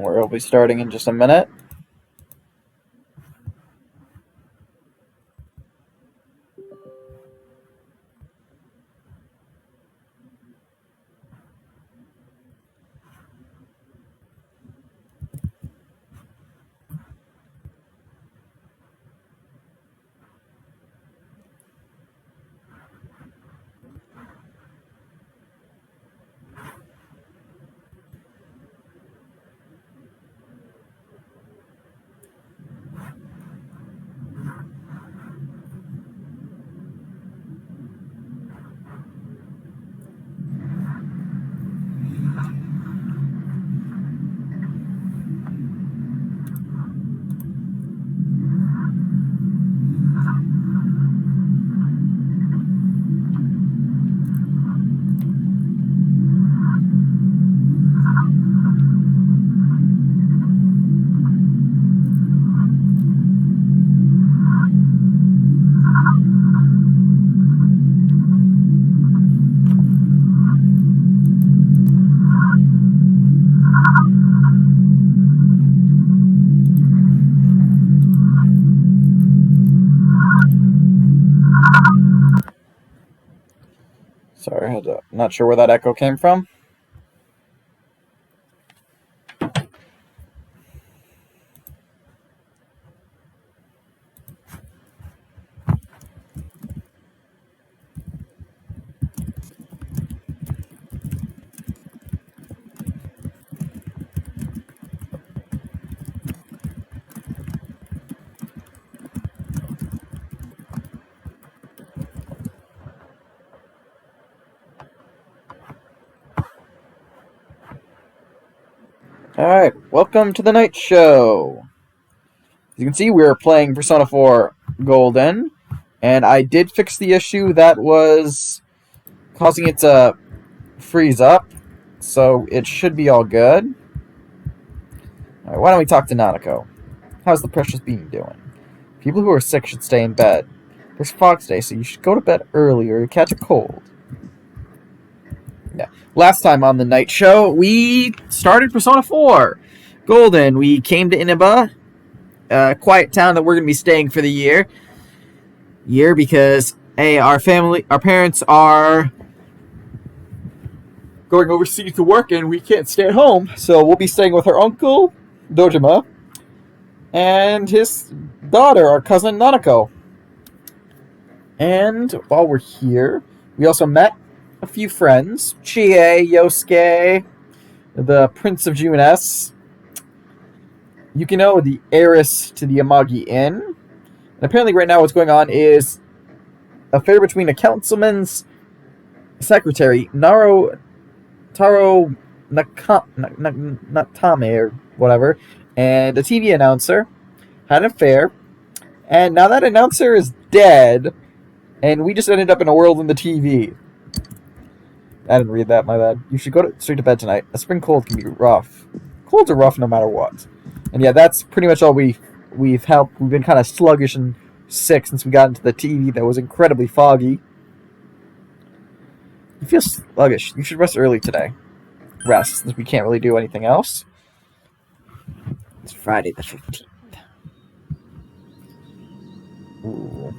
Don't worry, we'll be starting in just a minute. Sorry, not sure where that echo came from. Alright, welcome to the night show. As you can see, we're playing Persona 4 Golden, and I did fix the issue that was causing it to freeze up, so it should be all good. Alright, why don't we talk to Nanako? How's the precious being doing? People who are sick should stay in bed. There's fog today, so you should go to bed early or you'll catch a cold. Yeah. Last time on the night show, we started Persona 4 Golden. We came to Inaba, a quiet town that we're going to be staying for the year because, hey, our parents are going overseas to work and we can't stay at home. So we'll be staying with our uncle, Dojima, and his daughter, our cousin, Nanako. And while we're here, we also met a few friends. Chie, Yosuke, the Prince of Junes, Yukino, the heiress to the Amagi Inn. And apparently right now what's going on is an affair between a councilman's secretary, Taro Natame, or whatever, and a TV announcer had an affair. And now that announcer is dead, and we just ended up in a world in the TV. I didn't read that, my bad. You should go straight to bed tonight. A spring cold can be rough. Colds are rough no matter what. And yeah, that's pretty much all we've helped. We've been kind of sluggish and sick since we got into the TV that was incredibly foggy. You feel sluggish. You should rest early today. Rest, since we can't really do anything else. It's Friday the 15th. Ooh.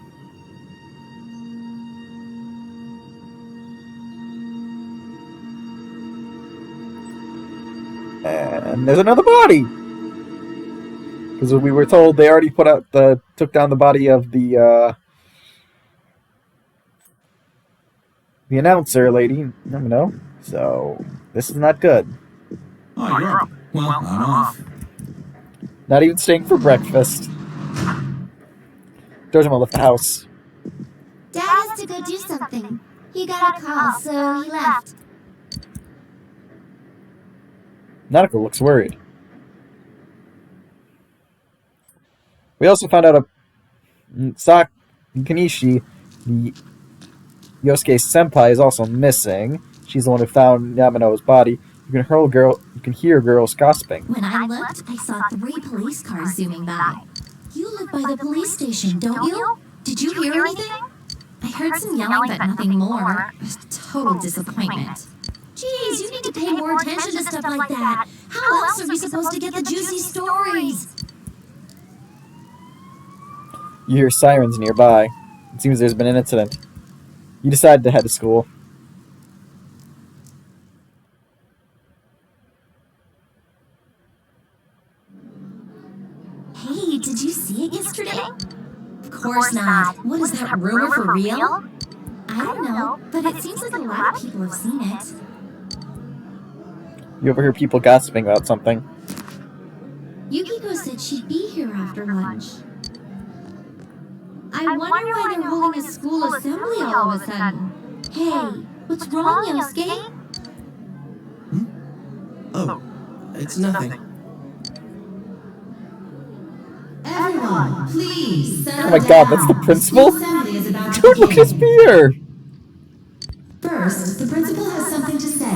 And there's another body! Because we were told they already took down the body of the announcer lady. You never know. So, this is not good. Oh, you're up. Well, I'm off. Not even staying for breakfast. Dojima left the house. Dad has to go do something. He got a call, so he left. Nanako looks worried. We also found out Kanishi, the Yosuke's senpai, is also missing. She's the one who found Yamano's body. You can hear girls gossiping. When I looked, I saw 3 police cars zooming by. You live by the police station, don't you? Did you hear anything? I heard some yelling, but nothing more. A total disappointment. Geez, you need to pay more attention to stuff like that. How else are we supposed to get the juicy stories? You hear sirens nearby. It seems there's been an incident. You decide to head to school. Hey, did you see it yesterday? Of course not. What is that, rumor for real? I don't know, but it seems like a lot of people have seen it. You overhear people gossiping about something. Yukiko said she'd be here after lunch. I wonder why they're holding a school assembly all of a sudden. Hey, what's wrong, Yosuke? Oh, it's nothing. Everyone, please settle Oh my god, that's the principal? Dude, look at his beard! First, the principal has something to say.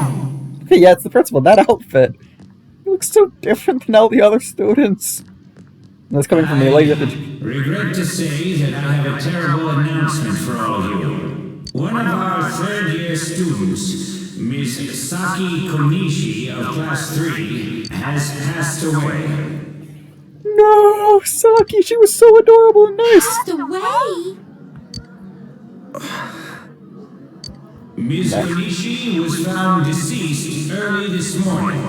Hey, yeah, it's the principal. That outfit. He looks so different than all the other students. And that's coming from the lady at the... Regret to say that I have a terrible announcement for all of you. One of our third-year students, Miss Saki Konishi of Class 3, has passed away. No! Saki, she was so adorable and nice! Passed away? Ms. Konishi was found deceased early this morning.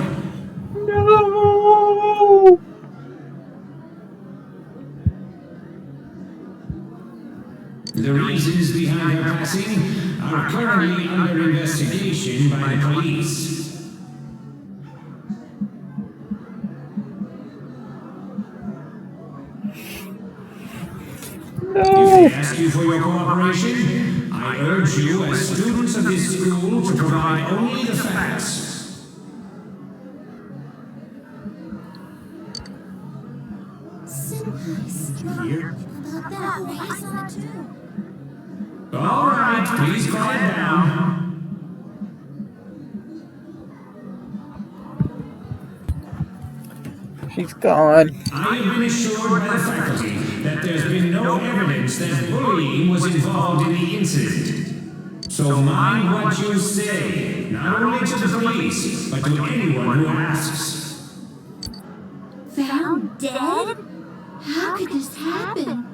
No! The reasons behind her passing are currently under investigation by the police. If No! they ask you for your cooperation, I urge you as students of this school to provide only the facts. Senpai, Here? about that race on the tube. All right, please quiet down. She's gone. I have been assured by the faculty that there's been no evidence that bullying was involved in the incident. So mind what you say, not only to the police, but to anyone who asks. Found dead? How could this happen?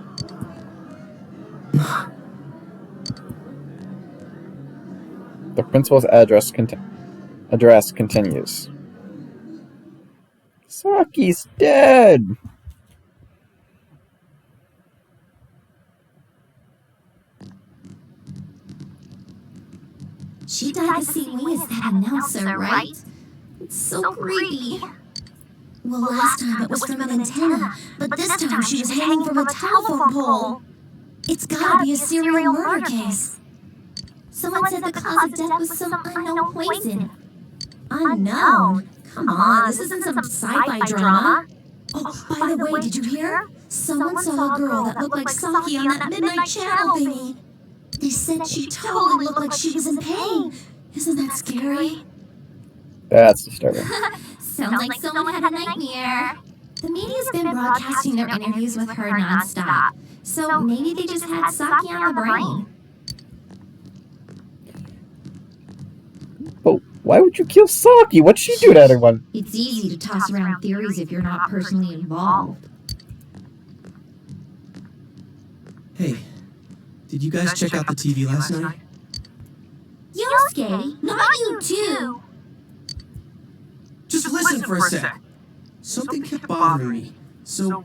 The principal's address continues. Saki's dead! She died the same way as that announcer, right? It's so creepy. Well, last time it was from an antenna, but this time she was hanging from a telephone pole. It's gotta be a serial murder case. Someone said the cause of death was some unknown poison. Unknown? Come on, this isn't some sci-fi drama. Oh, by the way, did you hear? Someone saw a girl that looked like Saki on that Midnight Channel thingy. They said she totally looked like she was in pain. Isn't that scary? That's disturbing. Sounds like someone had a nightmare. The media's been broadcasting their interviews with her nonstop, so maybe they just had Saki on the brain. But why would you kill Saki? What'd she do to everyone? It's easy to toss around theories if you're not personally involved. Hey, did you guys check out the TV last night? Yosuke, not you too. Just listen for a sec. Something kept bothering me, so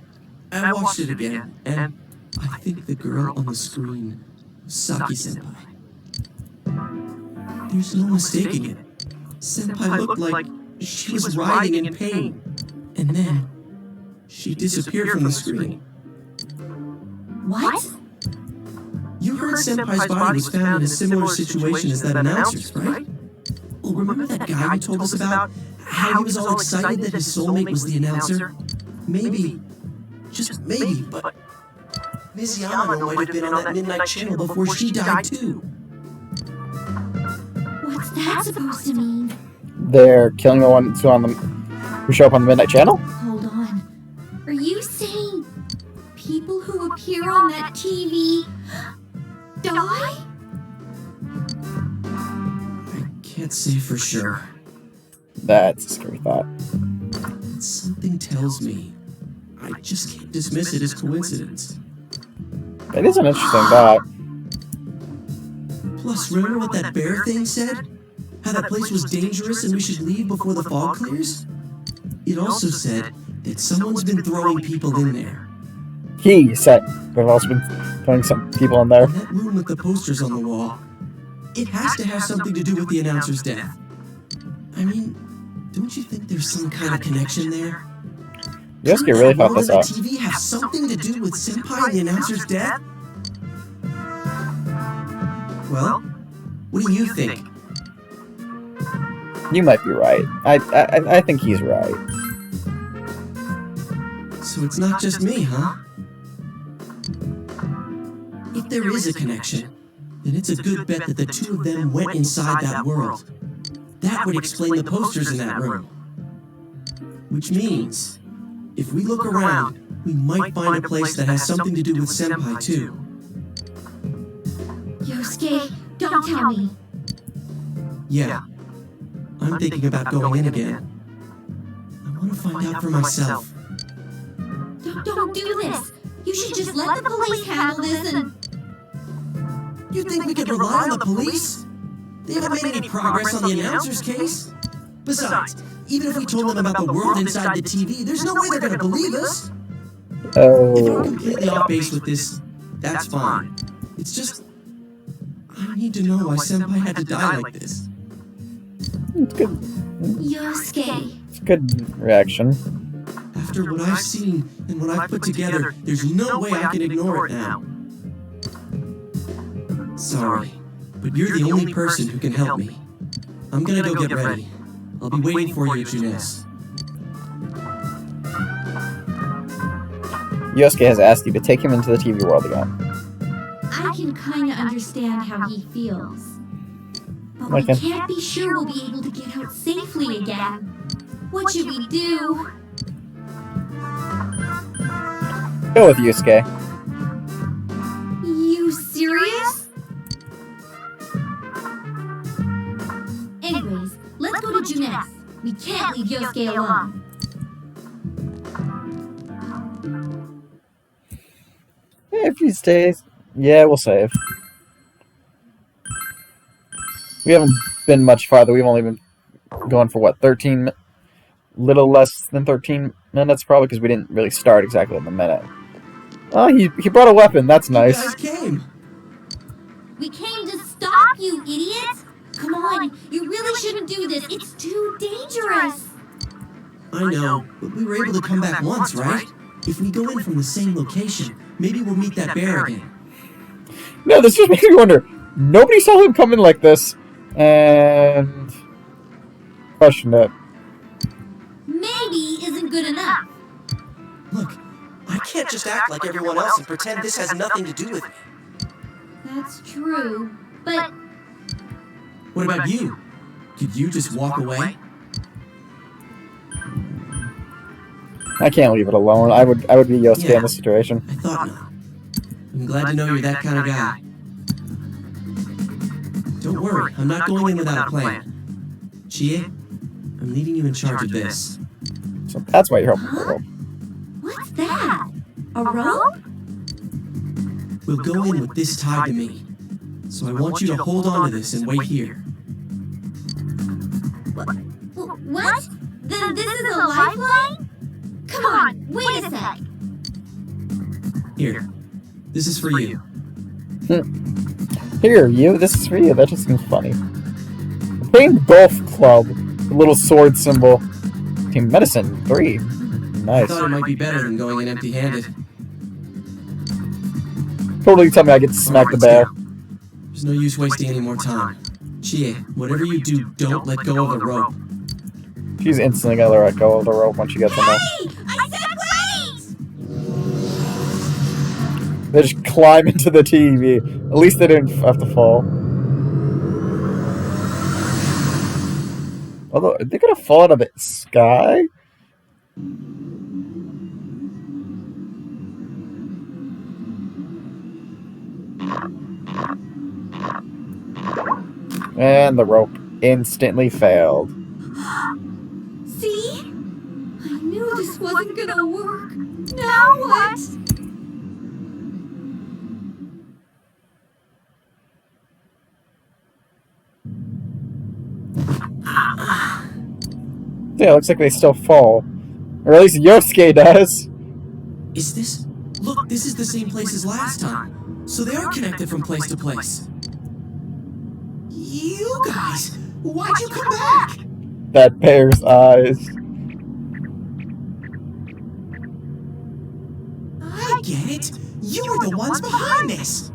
I watched it again, and I think the girl on the screen was Saki-senpai. There's no mistaking it. Senpai looked like she was writhing in pain, and then she disappeared from the screen. What? You heard Senpai's body was found in a similar situation as that announcer's, right? Well, remember that guy you told us about? How he was all excited that his soulmate was the announcer? Maybe, just maybe, but Ms. Yamano might have been on that Midnight Channel before she died too. What's that supposed to mean? They're killing the ones who show up on the Midnight Channel? Hold on. Are you saying people who appear on that TV die? I can't can't say for sure. That's a scary thought. But something tells me I just can't dismiss it as coincidence. It is an interesting thought. Plus, remember what that bear thing said? How that place was dangerous and we should leave before the fog clears? It also said that someone's been throwing people in there. He said we've also been throwing some people in there. And that room with the posters on the wall, it has to have something to do with the announcer's death. I mean, don't you think there's some kind of connection there? Yosuke really thought Couldn't this that out. world in the TV have something to do with Senpai and the announcer's death? Well, what do you think? You might be right. I think he's right. So it's not just me, huh? If there is a connection, then it's a good bet that the two of them went inside that world. That would explain the posters in that room. Which means, if we look around, we might find a place that has something to do with Senpai too. Yosuke, don't tell me. Yeah, I'm thinking about going in again. I want to find out for myself. Don't do this. You should just let the police handle this and... You think we can rely on the police? They haven't made any progress on the announcer's case. Besides, even if we told them about the world inside the TV, there's no way they're gonna believe us. If you're Oh, completely off base with this, that's fine. It's just, I need to know why Senpai had to die like this. it's good. Yosuke. It's a good reaction. After what I've seen and what I've put together, there's no way I can ignore it now. Sorry, but you're the only person who can help me. I'm gonna go get ready. I'll be waiting for you at Junes. Yosuke has asked you to take him into the TV world again. I can kinda understand how he feels. But Okay. we can't be sure we'll be able to get out safely again. What should we do? Go with Yosuke. You serious? Anyways, let's go to Junes. We can't leave Yosuke alone. If he stays, yeah, we'll save. We haven't been much farther. We've only been going for what, 13, little less than 13 minutes probably, because we didn't really start exactly in the minute. Oh, he brought a weapon. That's You nice. guys came. We came to stop you, idiot! Come on, you really shouldn't do this. It's too dangerous. I know, but we were able to come back once, right? If we go in from the same location, maybe we'll meet that bear again. No, this just makes me wonder. Nobody saw him come in like this, and questioned it. Maybe isn't good enough. Look, I can't just act like everyone else and pretend this has nothing to do with me. That's true, but What about you? Could you just walk away? I can't leave it alone. I would be Yosuke Yeah. in this situation. I thought not. I'm glad to know you're that kind of guy. Don't worry, I'm not going in without a plan. Chie, I'm leaving you in charge of this. So that's why you're helping the world. what's that? A rope? We'll go in with this tied to me. So I want you to hold on to this and wait here. What? Then this is a lifeline? Come on, wait a sec. Here. This is for you. Here, you. This is for you. That just seems funny. Team Golf Club. The little sword symbol. Team Medicine 3. I Nice. thought it might be better than going in empty-handed. Totally tell me I get to smack the bear. There's no use wasting any more time. Chie, whatever you do, don't let go of the rope. She's instantly gonna let go of the rope when she gets in there. Hey, I said wait! They just climb into the TV. At least they didn't have to fall. Although, are they gonna fall out of the sky? And the rope. instantly failed. See? I knew this wasn't gonna work. Now what? Yeah, it looks like they still fall. Or at least Yosuke does. Is this... Look, this is the same place as last time. So they are connected from place to place. You guys, why'd you come back? That pair's eyes. I get it. You were the ones behind this.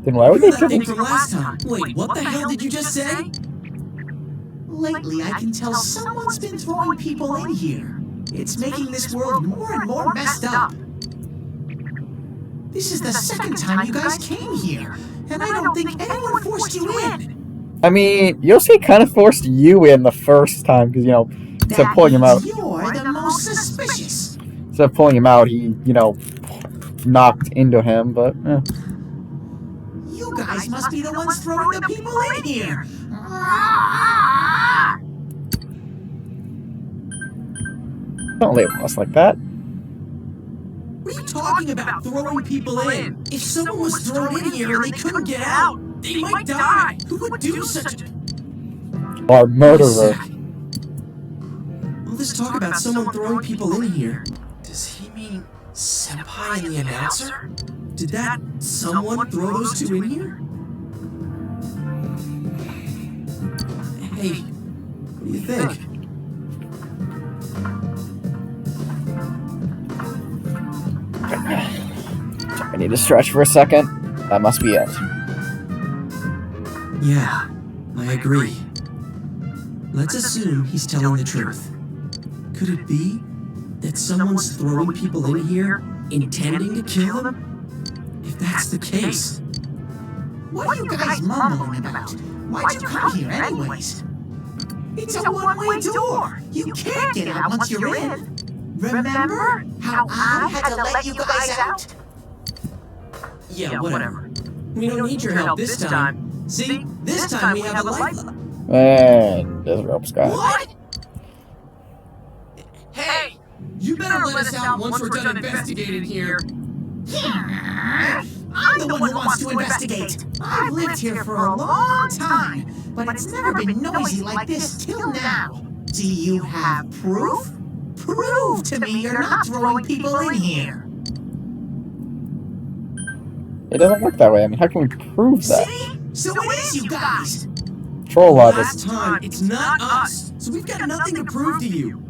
Then why would You're they that kill thing from last time. Wait, what the hell did you just say? Lately, I can tell someone's been throwing people in here. It's making this world more and more messed up. This is the second time you guys came here, and I don't think anyone forced you in. I mean, Yosuke kind of forced you in the first time, because, you know, instead of pulling him out, You're the most suspicious. he, you know, knocked into him, but, You guys must be the ones throwing the people in here. don't label us like that. What are you talking about, throwing people in? If someone was thrown in here and they couldn't get out, they might die. Who would do such a... Our murderer. All this talk about someone throwing people in here. Does he mean Senpai and the announcer? Did that someone throw those two in here? Hey, what do you think? I need to stretch for a second. That must be it. Yeah, I agree. Let's assume he's telling the truth. Could it be that someone's throwing people in here intending to kill them? If that's the case, what are you guys mumbling about? Why'd you come here anyways? It's a one-way door. You can't get out once you're in. Remember how I had to let you guys out? Yeah, whatever. We don't need your help this time. See, this time we have a life. And there's a rope, Scott. What? Hey, you better let us out once we're done investigating here. I'm the one who wants to investigate. I've lived here for a long time, but it's never been noisy like this till now. Do you have proof? Prove to me you're not throwing people in here. It doesn't work that way. I mean, how can we prove that? See? So it is you guys. Troll logic. Last time, it's not us, so we've got nothing to prove to you.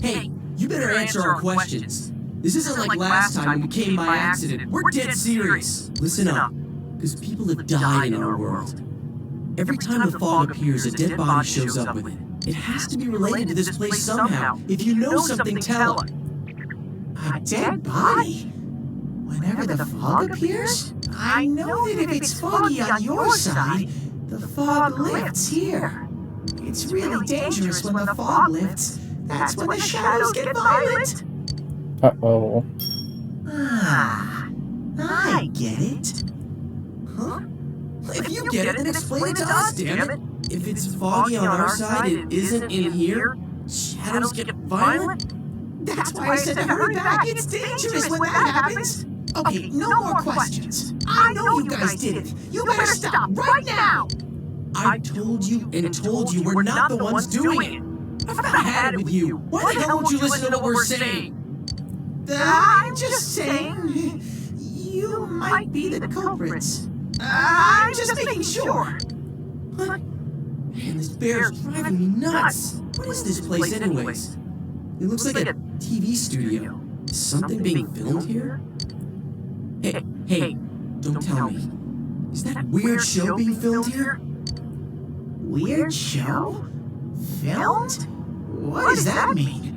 Hey, you better answer our questions. This isn't like last time when we came by accident. We're dead serious. Listen up, because people have died in our world. Every time the fog appears, a dead body shows up with it. It has to be related to this place somehow. If you know something, tell us. A dead body? Whenever the fog appears? I know that if it's foggy on your side, the fog lifts here. It's really dangerous when the fog lifts. That's when the shadows get violent. Uh-oh. Ah, I get it. Huh? If you get it, then explain it to us, damn it. If it's foggy on our side, it isn't in here. Shadows get violent. That's why I said to hurry back. It's dangerous when that happens. Okay, no more questions. I know you guys did it. You better stop right now. I told you and told you we're not the ones doing it. I've not had it with you. Why the hell won't you listen to what we're saying? I'm just saying, you might be the culprits. I'm just making sure. What? Man, this bear's driving me nuts. What is this place anyways? It looks like a TV studio. Is something being filmed here? Hey, don't tell me. Is that weird show being filmed here? Weird show? Filmed? What does that mean?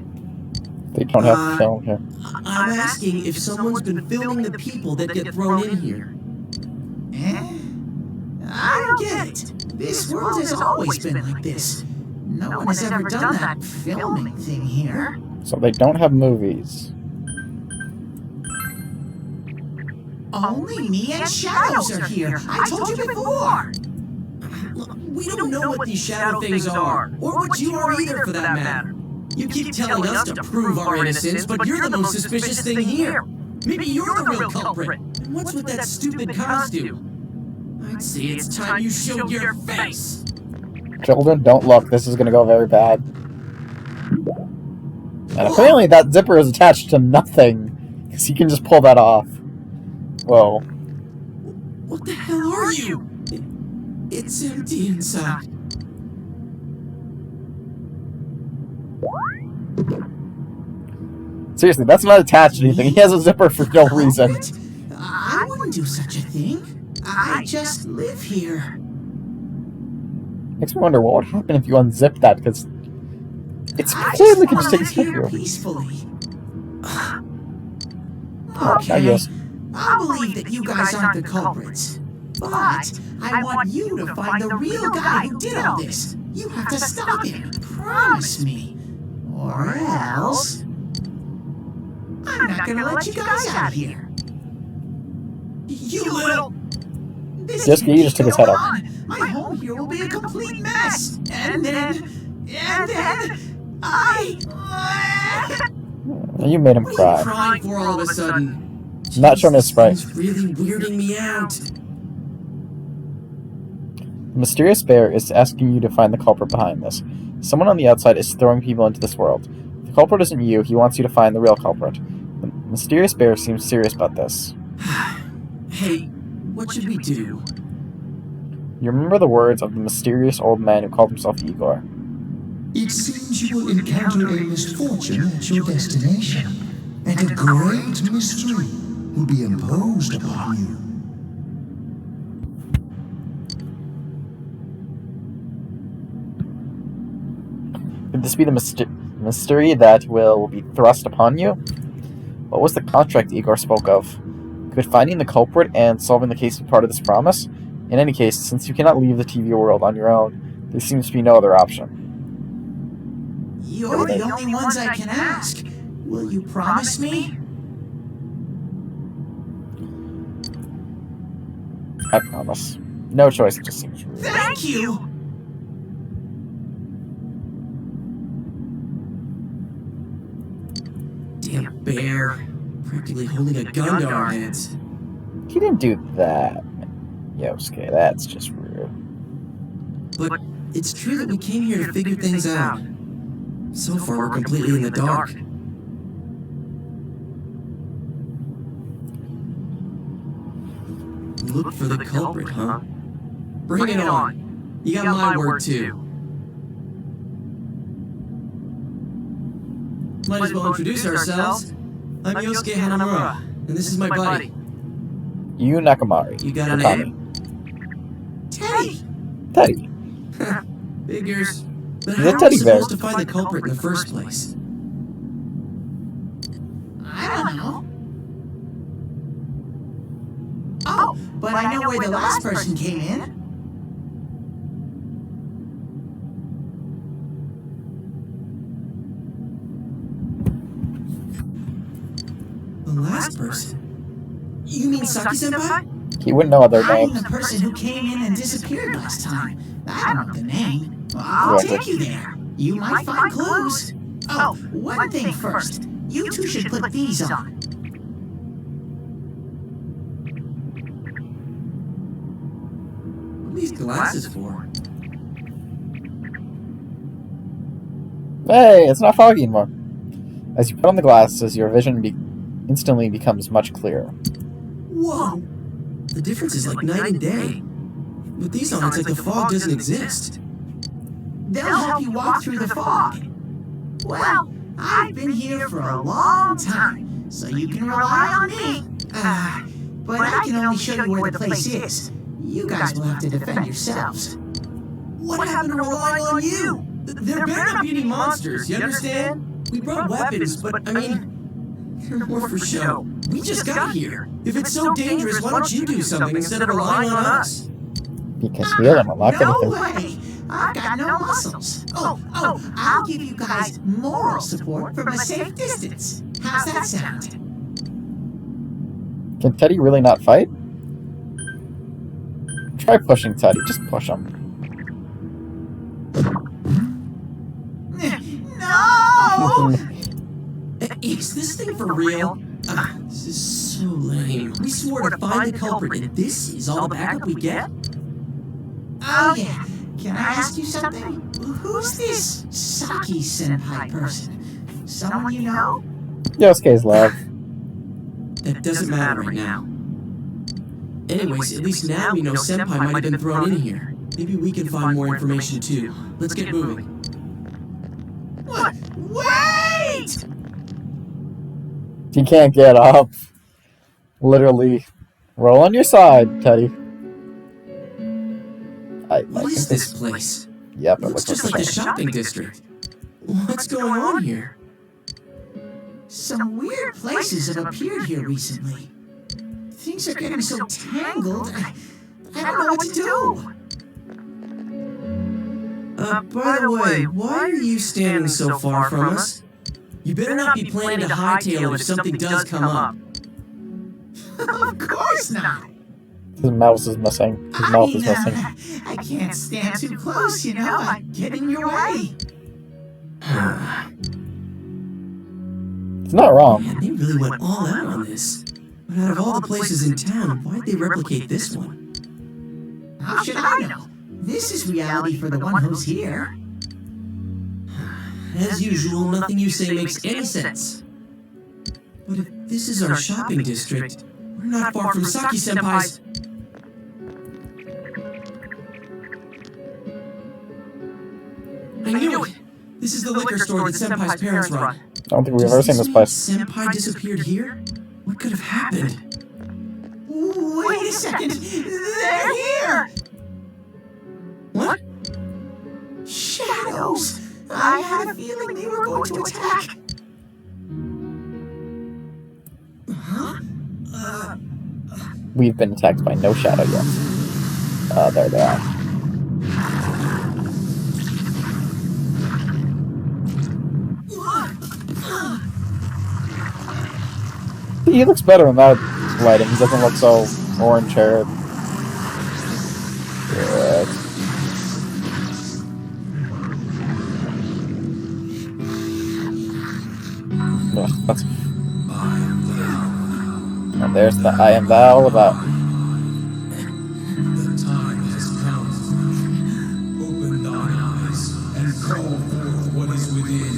They don't have film here. I'm asking if someone's been filming the people that get thrown in here. I don't get it. This world has always been like this. No one has ever done that filming thing here. So they don't have movies. Only me and Shadows are here. I told you before. Look, we don't know what these shadow things are, or what you are either for that matter. You keep telling us to prove our innocence, but you're the most suspicious thing here. Maybe you're the real culprit. And what's with that stupid costume? I'd say it's time you showed your face. Children, don't look. This is going to go very bad. And apparently that zipper is attached to nothing. Because you can just pull that off. Whoa. What the hell are you? It's empty inside. Seriously, that's not attached to anything. He has a zipper for no reason. I wouldn't do such a thing. I just live here. Makes me wonder what would happen if you unzip that, because it's clearly can just take a step here. Peacefully. Now yes. I believe that you guys aren't the culprits. But I want you to find the real guy who did all this. You have to stop him. Promise me. Or else... I'm not gonna let you guys out of here. You little... Just you just took his head off. My home here will be a complete mess. And then I... You made him What are you cry. crying for all of a sudden? Not showing his sprite. It's really weirding me out. The mysterious bear is asking you to find the culprit behind this. Someone on the outside is throwing people into this world. The culprit isn't you. He wants you to find the real culprit. The mysterious bear seems serious about this. Hey, what should we do? You remember the words of the mysterious old man who called himself Igor. It seems you will encounter a misfortune at your destination, and a great mystery will be imposed upon you. Could this be the mystery that will be thrust upon you? What was the contract Igor spoke of? Could finding the culprit and solving the case be part of this promise? In any case, since you cannot leave the TV world on your own, there seems to be no other option. You're the only ones I can ask. Will you promise me? I promise. No choice, it just seems rude. Thank you! Damn bear. Practically holding a gun to our heads. He didn't do that. Yosuke, that's just rude. But it's true that we came here to figure things out. So far, we're completely in the dark. Look for the culprit, huh? Bring it on. You got my word, too. Might as well introduce ourselves. I'm Yosuke Hanamura, and this is my buddy. Yu Nakamari. You got a Okami. name? Teddy! Teddy. Figures. But He's how a are we teddy bear. supposed to find the culprit in the first place? I don't know. Oh, but I know where the last person came in. The last person? You mean Saki-senpai? He wouldn't know other I'm names. the person who came in and disappeared last time. I don't know the name. Well, I'll Yeah. take you there. You might find clues. Oh, one thing first. You two should put these on. What are these glasses for? Hey, it's not foggy anymore. As you put on the glasses, your vision instantly becomes much clearer. Whoa! The difference is like night and day. With these on, it's like the fog doesn't exist. They'll help you walk through the fog. Well, I've been here for a long time, so you can rely on me. But I can only show you where the place is. You guys will have to defend yourselves. What happened to relying on you? There better not be any monsters, you understand? We brought weapons, but I mean, they're more for show. We just got here. If it's so dangerous, why don't you do something instead of relying on us? Because he doesn't unlock No anything. way! I've got no muscles. Oh, I'll give you guys moral support from a safe distance. How's that sound? Can Teddy really not fight? Try pushing Teddy. Just push him. Is this thing for real? This is so lame. We swore to find the culprit, and this is all the backup we get? Oh yeah, can I ask you something? Who's this Saki-senpai person? Someone you know? Yosuke's love. That doesn't matter right now. Anyways, at least now we know Senpai might have been thrown in here. Maybe we can find more information too. Let's get moving. What? Wait! He can't get up. Literally. Roll on your side, Teddy. What is this place? Yep, it Looks looks just like like the the same. shopping district. What's going on here? Some weird places have appeared here recently. Things are getting so tangled, I don't know what to do. By the way, why are you standing so far from us? You better not be planning to hightail if something does come up. Of course not. His mouse is missing. His mouth is missing. I can't stand too close, you know? I get in your way. It's not wrong. Man, they really went all out on this. But out of all the places in town, why'd they replicate this one? How should I know? This is reality for the one who's here. As usual, nothing you say makes any sense. But if this is our shopping district, we're not far from Saki-senpai's. I knew it! This is the liquor store that Senpai's parents run. I don't think we've ever seen this place. Senpai disappeared here? What could have happened? Wait a second! They're here! What? Shadows! I had a feeling they were going to attack. We've been attacked by no shadow yet. There they are. He looks better in that lighting. He doesn't look so orange haired. Good. Ugh, that's... And there's the I am thou about. The time has come. Open thine eyes and call forth what is within.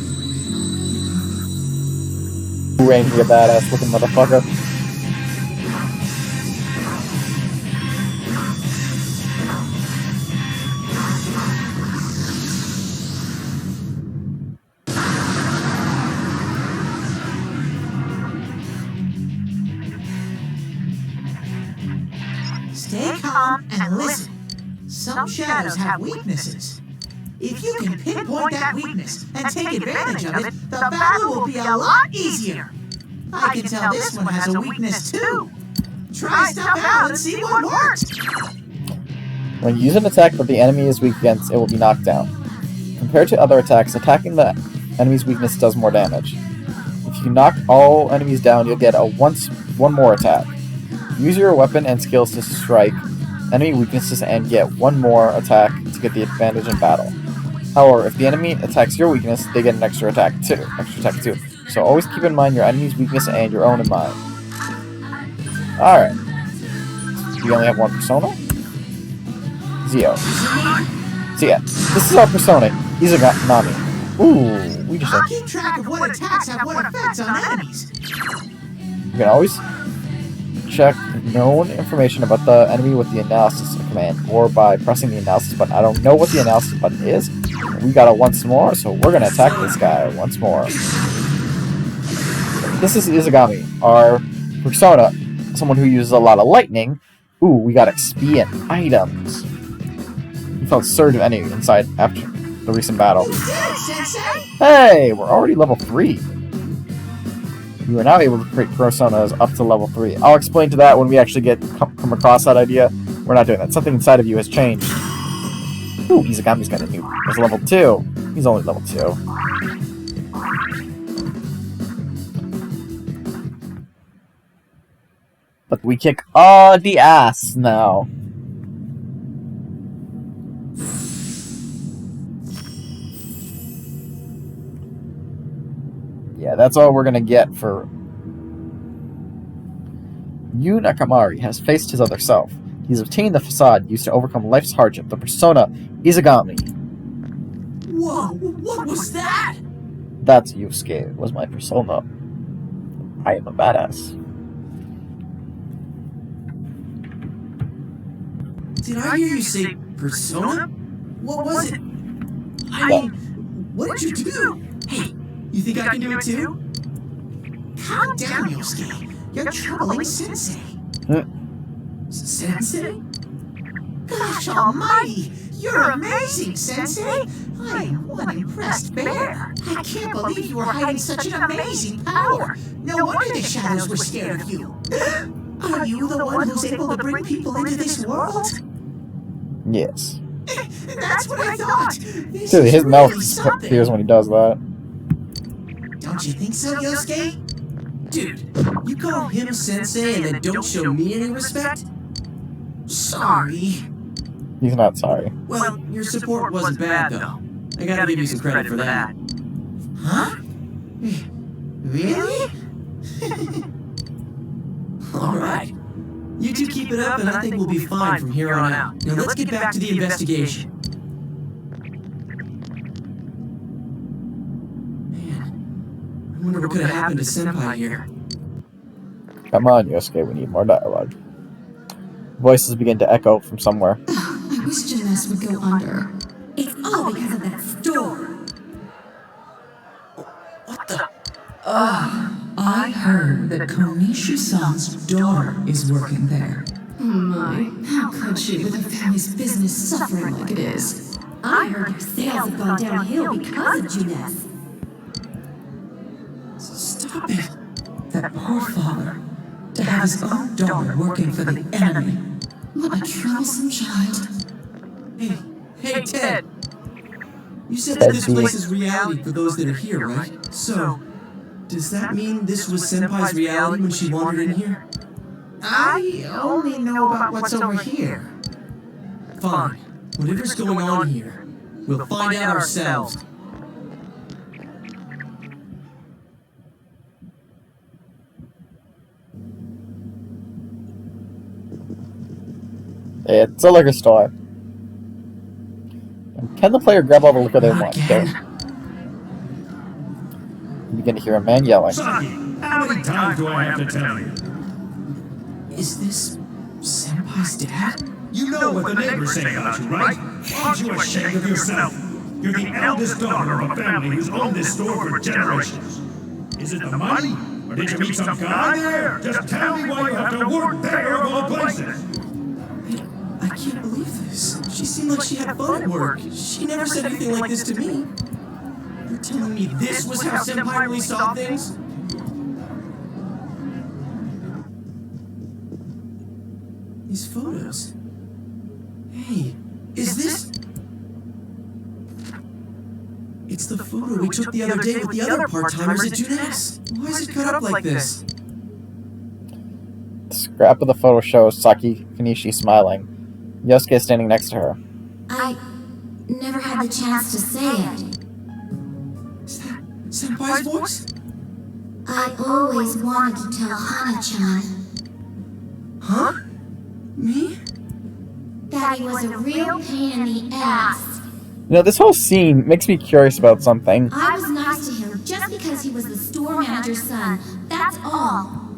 Range, you badass looking motherfucker. Stay calm and listen. Some shadows have weaknesses. If you can pinpoint that weakness and take advantage of it, the battle will be a lot easier. I can tell this one has a weakness too. Try stuff out and see what works. When you use an attack that the enemy is weak against, it will be knocked down. Compared to other attacks, attacking the enemy's weakness does more damage. If you knock all enemies down, you'll get one more attack. Use your weapon and skills to strike enemy weaknesses and get one more attack to get the advantage in battle. However, if the enemy attacks your weakness, they get an extra attack too. So always keep in mind your enemy's weakness and your own in mind. Alright. We only have one persona? Zio. So yeah, this is our persona, Izanami. Ooh, we just I'll keep track of what attacks have what effects on enemies. You can always check known information about the enemy with the analysis command or by pressing the analysis button. I don't know what the analysis button is. We got it once more, so we're gonna attack this guy once more. This is Izagami, our persona, someone who uses a lot of lightning. Ooh, we got XP and items. We found surge of enemy inside after the recent battle. You did it, Sensei! Hey, we're already level 3. You are now able to create personas up to level 3. I'll explain to that when we actually come across that idea. We're not doing that. Something inside of you has changed. Ooh, Izagami's got a new... There's level 2. He's only level 2. But we kick all the ass now. Yeah, that's all we're gonna get for... Yu Nakamari has faced his other self. He's obtained the facade used to overcome life's hardship, the persona Izagami. Whoa, what was that? That's Yusuke, was my persona. I am a badass. Did I hear you say persona? What was it? I mean, what did you do? Hey, you think I can do it too? Calm down, Yosuke. You're troubling Sensei. Sensei? Gosh almighty! You're amazing, Sensei! I am one impressed bear. I can't believe you were hiding such an amazing power. No wonder the shadows were scared of you. Are you the one who's able to bring people into this world? Yes. That's what I thought. This Dude, is his mouth really something. appears when he does that. Don't you think so, Yosuke? Dude, you call him sensei and then don't show me any respect? Sorry. He's not sorry. Well, your support wasn't bad though. I gotta give you some credit for that. Huh? Really? Alright. You two keep it up and I think we'll be fine from here on out. Now let's get back to the investigation. Man, I wonder what could have happened to Senpai here. Come on, Yosuke, we need more dialogue. Voices begin to echo from somewhere. I wish Jeunesse would go under. It's all because of that store. What the? I heard that Konishu-san's daughter is working there. Oh my, how could she with her family's business suffering like it is? I heard her sales have gone downhill because of Jeunesse. Stop it. That poor father, to have his own daughter working for the enemy. What a troublesome child. Hey, Ted. You said that this place is reality for those that are here, right? So, does that mean this was Senpai's reality when she wandered in here? I only know about what's over here. Fine. Whatever's going on here, we'll find out ourselves. It's a liquor store. Can the player grab all the liquor they want? Again? You begin to hear a man yelling. Saki, how many times do I have to tell you? Is this Senpai's dad? You know what the neighbors say about you, right? Aren't you ashamed of yourself? You're the eldest daughter of a family who's owned this store for generations. Is it the money? Or did you meet some guy there? Just tell me why you have to work there of all places. I can't believe this. She seemed like she had fun at work. She never said anything like this to me. You're telling me this was how Senpai really saw things? These photos. Hey, is this... It's the photo we took the other day with the other part-timers at Jeunesse. Why is it cut up like this? The scrap of the photo shows Saki Kanishi smiling. Yosuke is standing next to her. I never had the chance to say it. Is that Senpai's voice? I always wanted to tell Hana-chan Huh? Me? that he was a real pain in the ass. You know, this whole scene makes me curious about something. I was nice to him just because he was the store manager's son. That's all.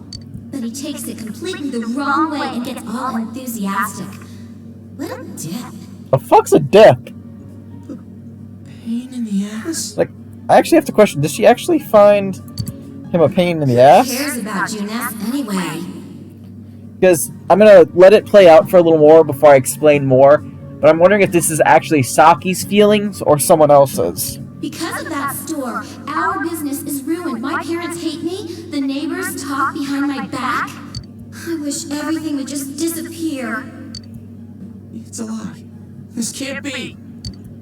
But he takes it completely the wrong way and gets all enthusiastic. What a dip. The fuck's a dip? Pain in the ass? Like, I actually have to question, does she actually find him a pain in the Who ass? cares about Jeunesse anyway? Because I'm gonna let it play out for a little more before I explain more, but I'm wondering if this is actually Saki's feelings or someone else's. Because of that store, our business is ruined. My parents hate me. The neighbors talk behind my back. I wish everything would just disappear. It's a lie. This can't be.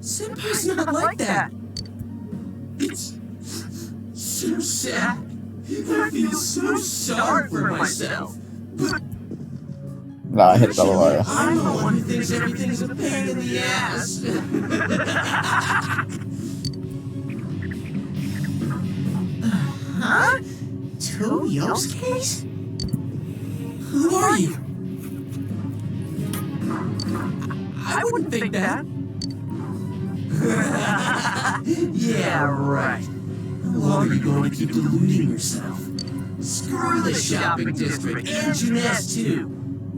Senpai's not like that. It's so sad. I feel so sorry for myself. But Nah, I hit the lawyer. I'm the one who thinks everything's a pain in the ass. voice? Who are you? I wouldn't think that. Yeah, right. How long are you going to keep deluding yourself? Screw the shopping district and Juness too.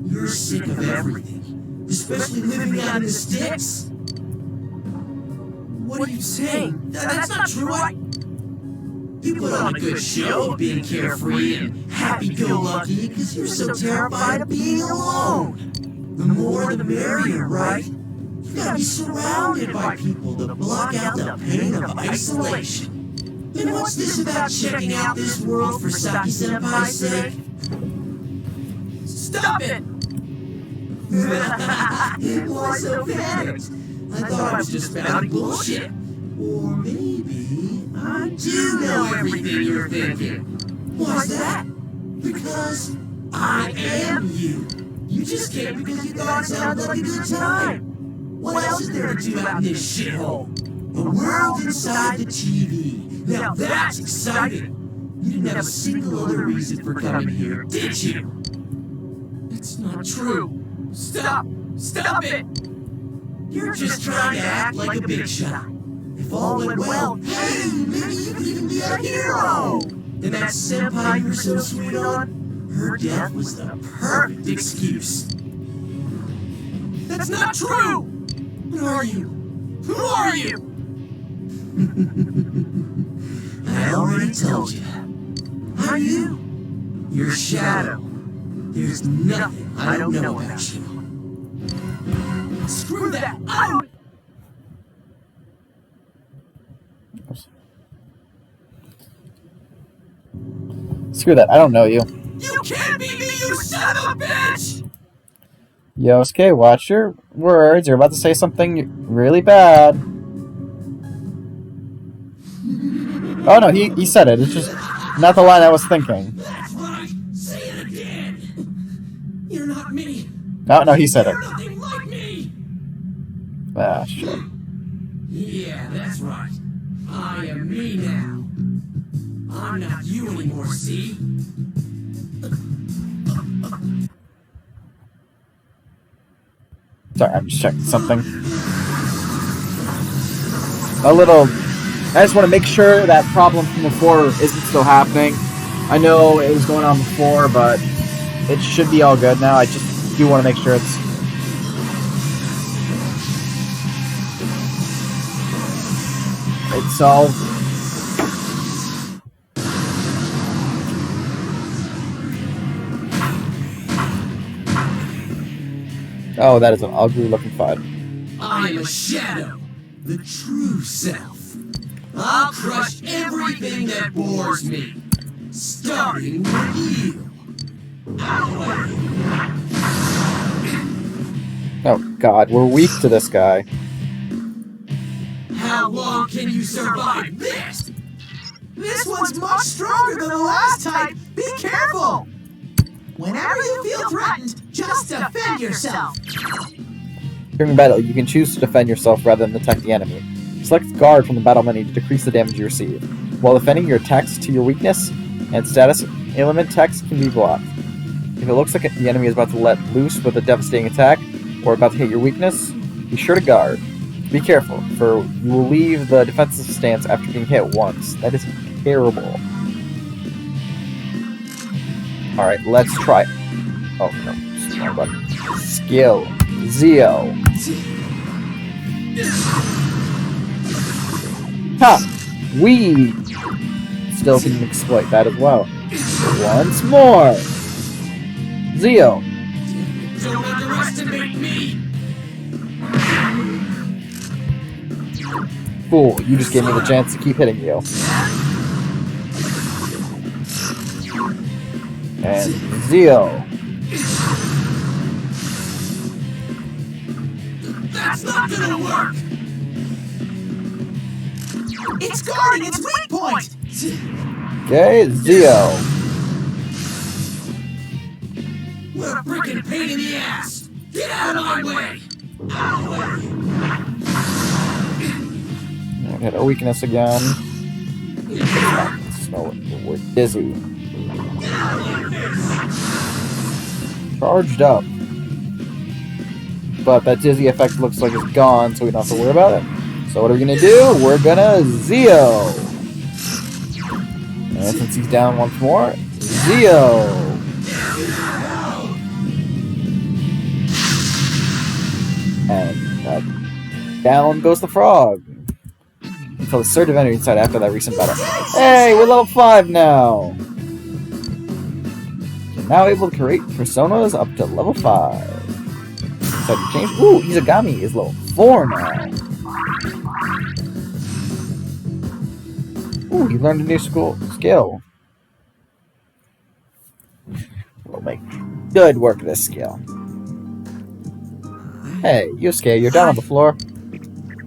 You're sick of everything, especially living out in the sticks. What are you saying? That's not true. You put on a good show of being carefree and happy-go-lucky because you're so terrified of being alone. The more the merrier, right? You gotta be surrounded by people to block out the pain of isolation. And what's this about checking out this world for Saki-senpai's sake? Stop it! Why so panicked? I thought I was just spouting bullshit. Or maybe I do know everything you're thinking. Why's that? Because I am you. You just came because you thought it sounded like a good time. What else is there to do out in this shithole? The world inside the TV. Now that's exciting. You didn't have a single other reason for coming here, did you? It's not true. Stop! Stop it! You're just trying to act like a big shot. If all went well, hey, maybe you could even be a hero! And that senpai you're so sweet on, her death was the perfect excuse. That's not true! What are you? Who are you? I already told you. I'm you. Your shadow. There's nothing I don't know about you. Screw that! I don't... Screw that, I don't know you. You can't be me, you son of a bitch! Yosuke, watch your words. You're about to say something really bad. Oh no, he said it. It's just not the line I was thinking. That's right! Say it again! You're not me! No, he said it. You're nothing like me! Ah, shit. Yeah, that's right. I am me now. I'm not you anymore, see? Sorry, I'm just checking something. I just want to make sure that problem from before isn't still happening. I know it was going on before, but it should be all good now. I just do want to make sure it's... solved. Oh, that is an ugly looking fight. I am a shadow, the true self. I'll crush everything that bores me, starting with you. Oh god, we're weak to this guy. How long can you survive this? This one's much stronger than the last type. Be careful! Whenever you feel threatened, just defend yourself. During battle, you can choose to defend yourself rather than attack the enemy. Select guard from the battle menu to decrease the damage you receive. While defending, your attacks to your weakness and status element text can be blocked. If it looks like the enemy is about to let loose with a devastating attack, or about to hit your weakness, be sure to guard. Be careful, for you will leave the defensive stance after being hit once. That is terrible. Alright, let's try it. Oh, no. Wrong button. Skill. Zio. Ha! We still can exploit that as well. Once more! Zio. Don't underestimate me! Fool, you just gave me the chance to keep hitting you. And Zio. That's not gonna work! It's guarding its weak point! Okay, Zio. What a freaking pain in the ass! Get out of my way! Hit our weakness again. No, we're dizzy. Charged up. But that dizzy effect looks like it's gone, so we don't have to worry about it. So what are we gonna do? We're gonna Zeo! And since he's down once more, Zeo! And down goes the frog. Until the surge of energy inside after that recent battle. Hey, we're level 5 now! We're now able to create personas up to level 5. So to change. Ooh, Izagami is level 4 now. Ooh, you learned a new skill. We'll make good work of this skill. Hey, Yosuke, you're down on the floor.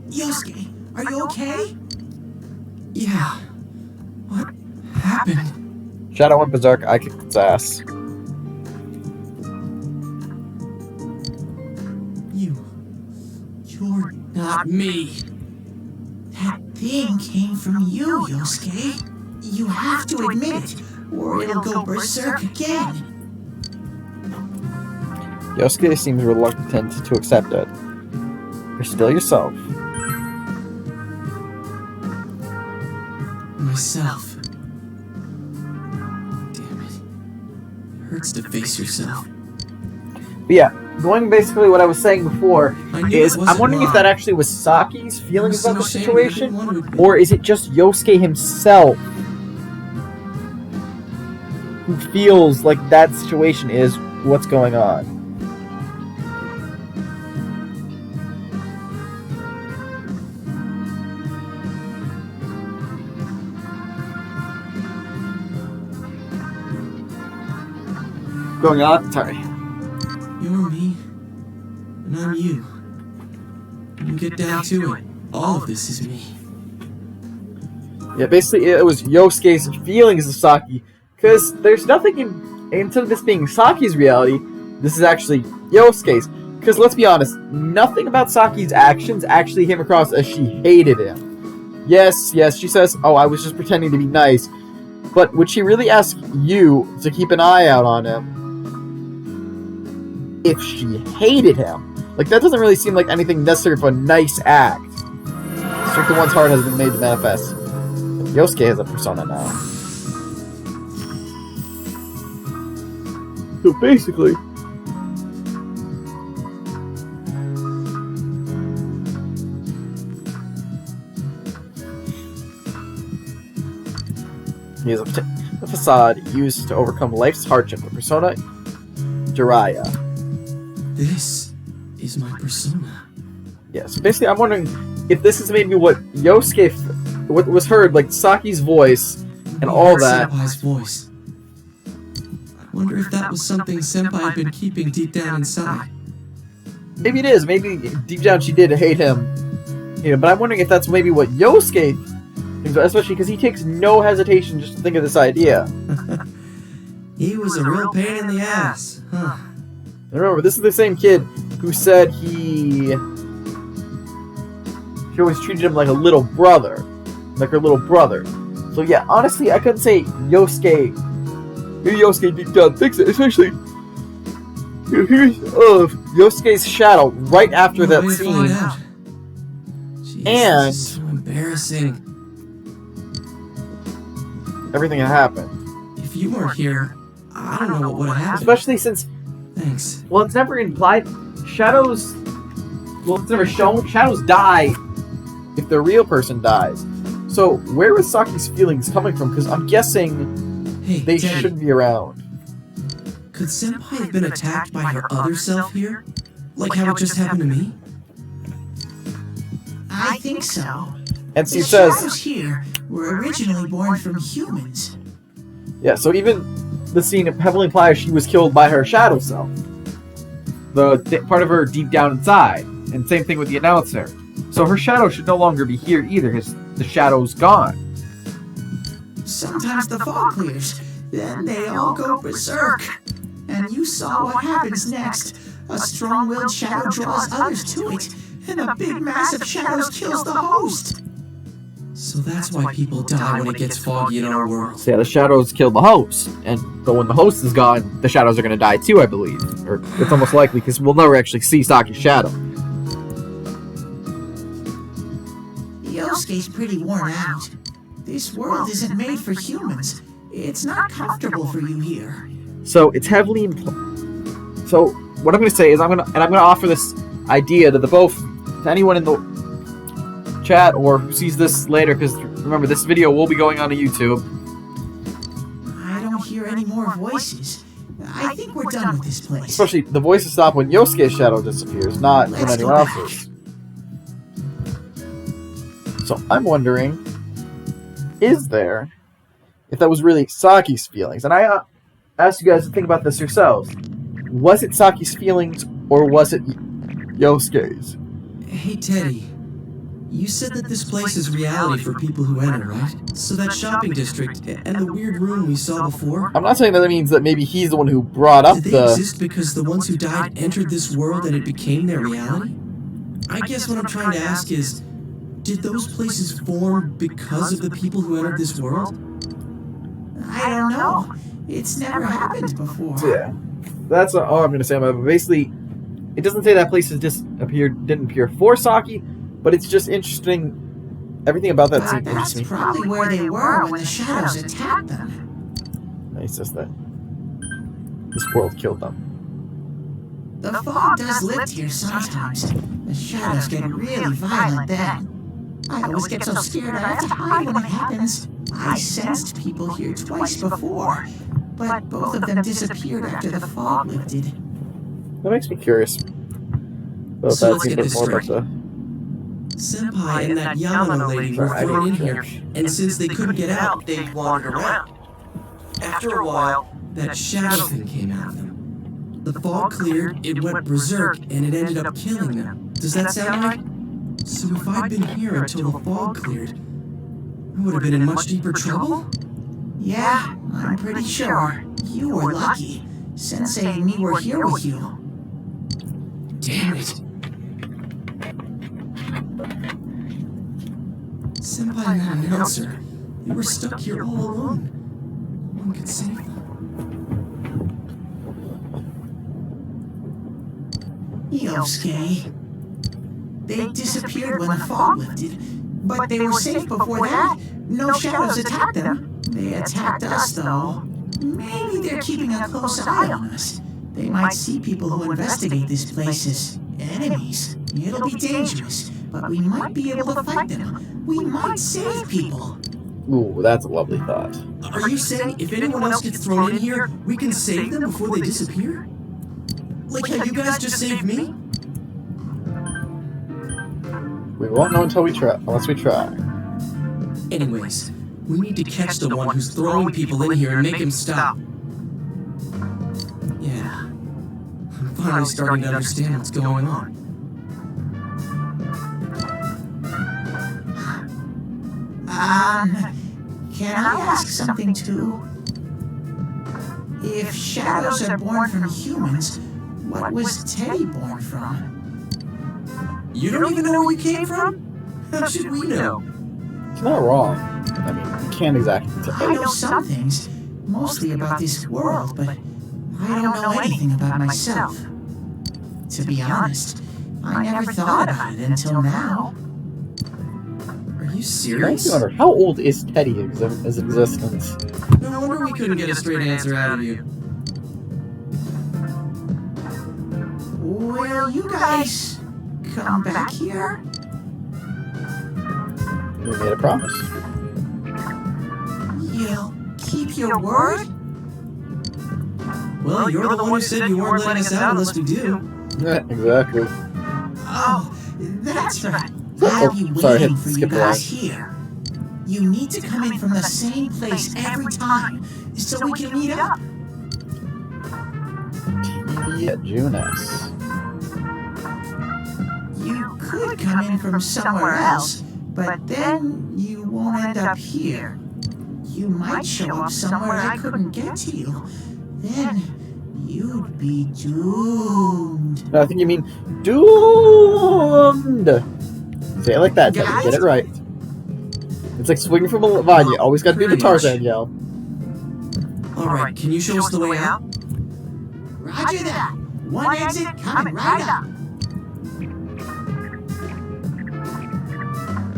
Yosuke, are you okay? Yeah. What happened? Shadow went berserk, I kicked its ass. You're not me. That thing came from you, Yosuke. You have to admit it, or it'll go berserk again. Yosuke seems reluctant to accept it. You're still yourself. Myself. Damn it. Hurts to face yourself. But yeah, going basically what I was saying before is I'm wondering if that wrong. actually was Saki's feelings I'm about the so ashamed. I didn't situation, want to admit or is it just Yosuke himself who feels like that situation is what's going on? Going on? Sorry. You're me, and I'm you. When you get down to it, all of this is me. Yeah, basically it was Yosuke's feelings of Saki, because there's nothing instead of this being Saki's reality, this is actually Yosuke's. Because let's be honest, nothing about Saki's actions actually came across as she hated him. Yes, she says, oh, I was just pretending to be nice, but would she really ask you to keep an eye out on him if she hated him? Like, that doesn't really seem like anything necessary for a nice act. It's like the one's heart has been made to manifest. Yosuke has a persona now. So basically, he is a facade used to overcome life's hardship. The persona Jiraiya. This is my persona. Yeah, so basically I'm wondering if this is maybe what Yosuke, what was heard, like Saki's voice and all that. Senpai's voice. I wonder if that was something Senpai had been keeping deep down inside. Maybe it is. Maybe deep down she did hate him. You know, but I'm wondering if that's maybe what Yosuke thinks, especially because he takes no hesitation just to think of this idea. He was a real pain in the ass, huh? And remember, this is the same kid who said she always treated him like a little brother. Like her little brother. So yeah, honestly, I couldn't say Yosuke. Maybe Yosuke deep down thinks it, especially here's Yosuke's shadow right after that scene. Jeez, And this is so embarrassing. everything that happened. If you weren't here, I don't know what would have happened. Especially since, Thanks. well, it's never implied. Shadows, well, it's never shown. Shadows die if the real person dies. So where was Saki's feelings coming from? Because I'm guessing Hey, they Daddy, shouldn't be around. could Senpai have been attacked by her other self here? Like how it just happened to me? I think so. And she The says, shadows here were originally born from humans. yeah, so even the scene heavily implies she was killed by her shadow self. Part of her deep down inside. And same thing with the announcer. So her shadow should no longer be here either, because the shadow's gone. Sometimes the fog clears, then they all go berserk. And you saw what happens next. A strong-willed shadow draws others to it, and a big mass of shadows kills the host. So So that's why people die when it gets foggy in our world. So yeah, the shadows killed the host, but when the host is gone, the shadows are going to die too, I believe. Or it's almost likely, because we'll never actually see Saki's shadow. Yosuke's pretty worn out. This world isn't made for humans. It's not comfortable for you here. So it's heavily So what I'm going to say is I'm going to offer this idea to to anyone in the chat or who sees this later, because remember, this video will be going on to YouTube. I don't hear any more voices. I think we're done with this place. Especially the voices stop when Yosuke's shadow disappears, not when Let's anyone go else's. So I'm wondering, if that was really Saki's feelings? And I asked you guys to think about this yourselves. Was it Saki's feelings, or was it Yosuke's? Hey, Teddy. You said that this place is reality for people who enter, right? So that shopping district and the weird room we saw before? I'm not saying that means that maybe he's the one who brought up Did they exist because the ones who died entered this world and it became their reality? I guess what I'm trying to ask is, did those places form because of the people who entered this world? I don't know. It's never happened before. Yeah. That's all I'm going to say about it. But basically, it doesn't say that place didn't appear for Saki, but it's just interesting. Everything about that seems That's interesting. probably where they were when the shadows attacked them. He says that this world killed them. The fog does lift here sometimes. The shadows get really violent then. I always get so scared I have to hide when it happens. I sensed people here twice before, but both of them disappeared after the fog lifted. That makes me curious. About So that, let's get more this about straight. Senpai and that Yamano lady were thrown in here, and since they couldn't get out, they wandered around. After a while, that shadow thing came out of them. The fog cleared, it went berserk, and it ended up killing them. Does that sound right? So if I'd been here until the fog cleared, I would have been in much deeper trouble? Yeah, I'm pretty sure. You were lucky. Sensei and me were here with you. Damn it. Senpai and that announcer, they were stuck here all alone. No one could save them. Yosuke. They disappeared when the fog lifted, but they were safe before that. No shadows attacked them. They attacked us, though. Maybe they're keeping a close eye on us. They might see people who investigate this place as enemies. It'll be dangerous, but we might be able to fight them. We might save people. Ooh, that's a lovely thought. Are you saying if anyone else gets thrown in here, we can save them before they disappear? Like how you guys just saved me? We won't know until we try, unless we try. Anyways, we need to catch the one who's throwing people in here and make him stop. Yeah. I'm finally starting to understand what's going on. Can I ask something too? If shadows are born from humans, what was Teddy born from? You don't even know where we came from? How should we know? It's not wrong. I mean, you can't exactly I tell. know some things, mostly about this world, but I don't know anything about myself. To be honest, I never thought about it until now. Are you Makes serious? me wonder, how old is Teddy as existence? No wonder we couldn't get a straight answer out of you. Will you guys come back here? We made a promise. You'll keep your word? Well, you're the one who said you weren't letting us out unless we do. Yeah, exactly. Oh, that's right. Oh, I'll be sorry, waiting for you skip guys around. here. You need to come in from the same place every time, so we can meet up. Yeah, Junas. You could come in from somewhere else, but then you won't end up here. You might show up somewhere I couldn't get to you. Then you'd be doomed. No, I think you mean doomed. Say it like that, Teddy. Guys? Get it right. It's like swinging from a vine. You always gotta do the Pretty much. Tarzan yell. Alright, can you show us the way out? Roger that. One exit coming right up.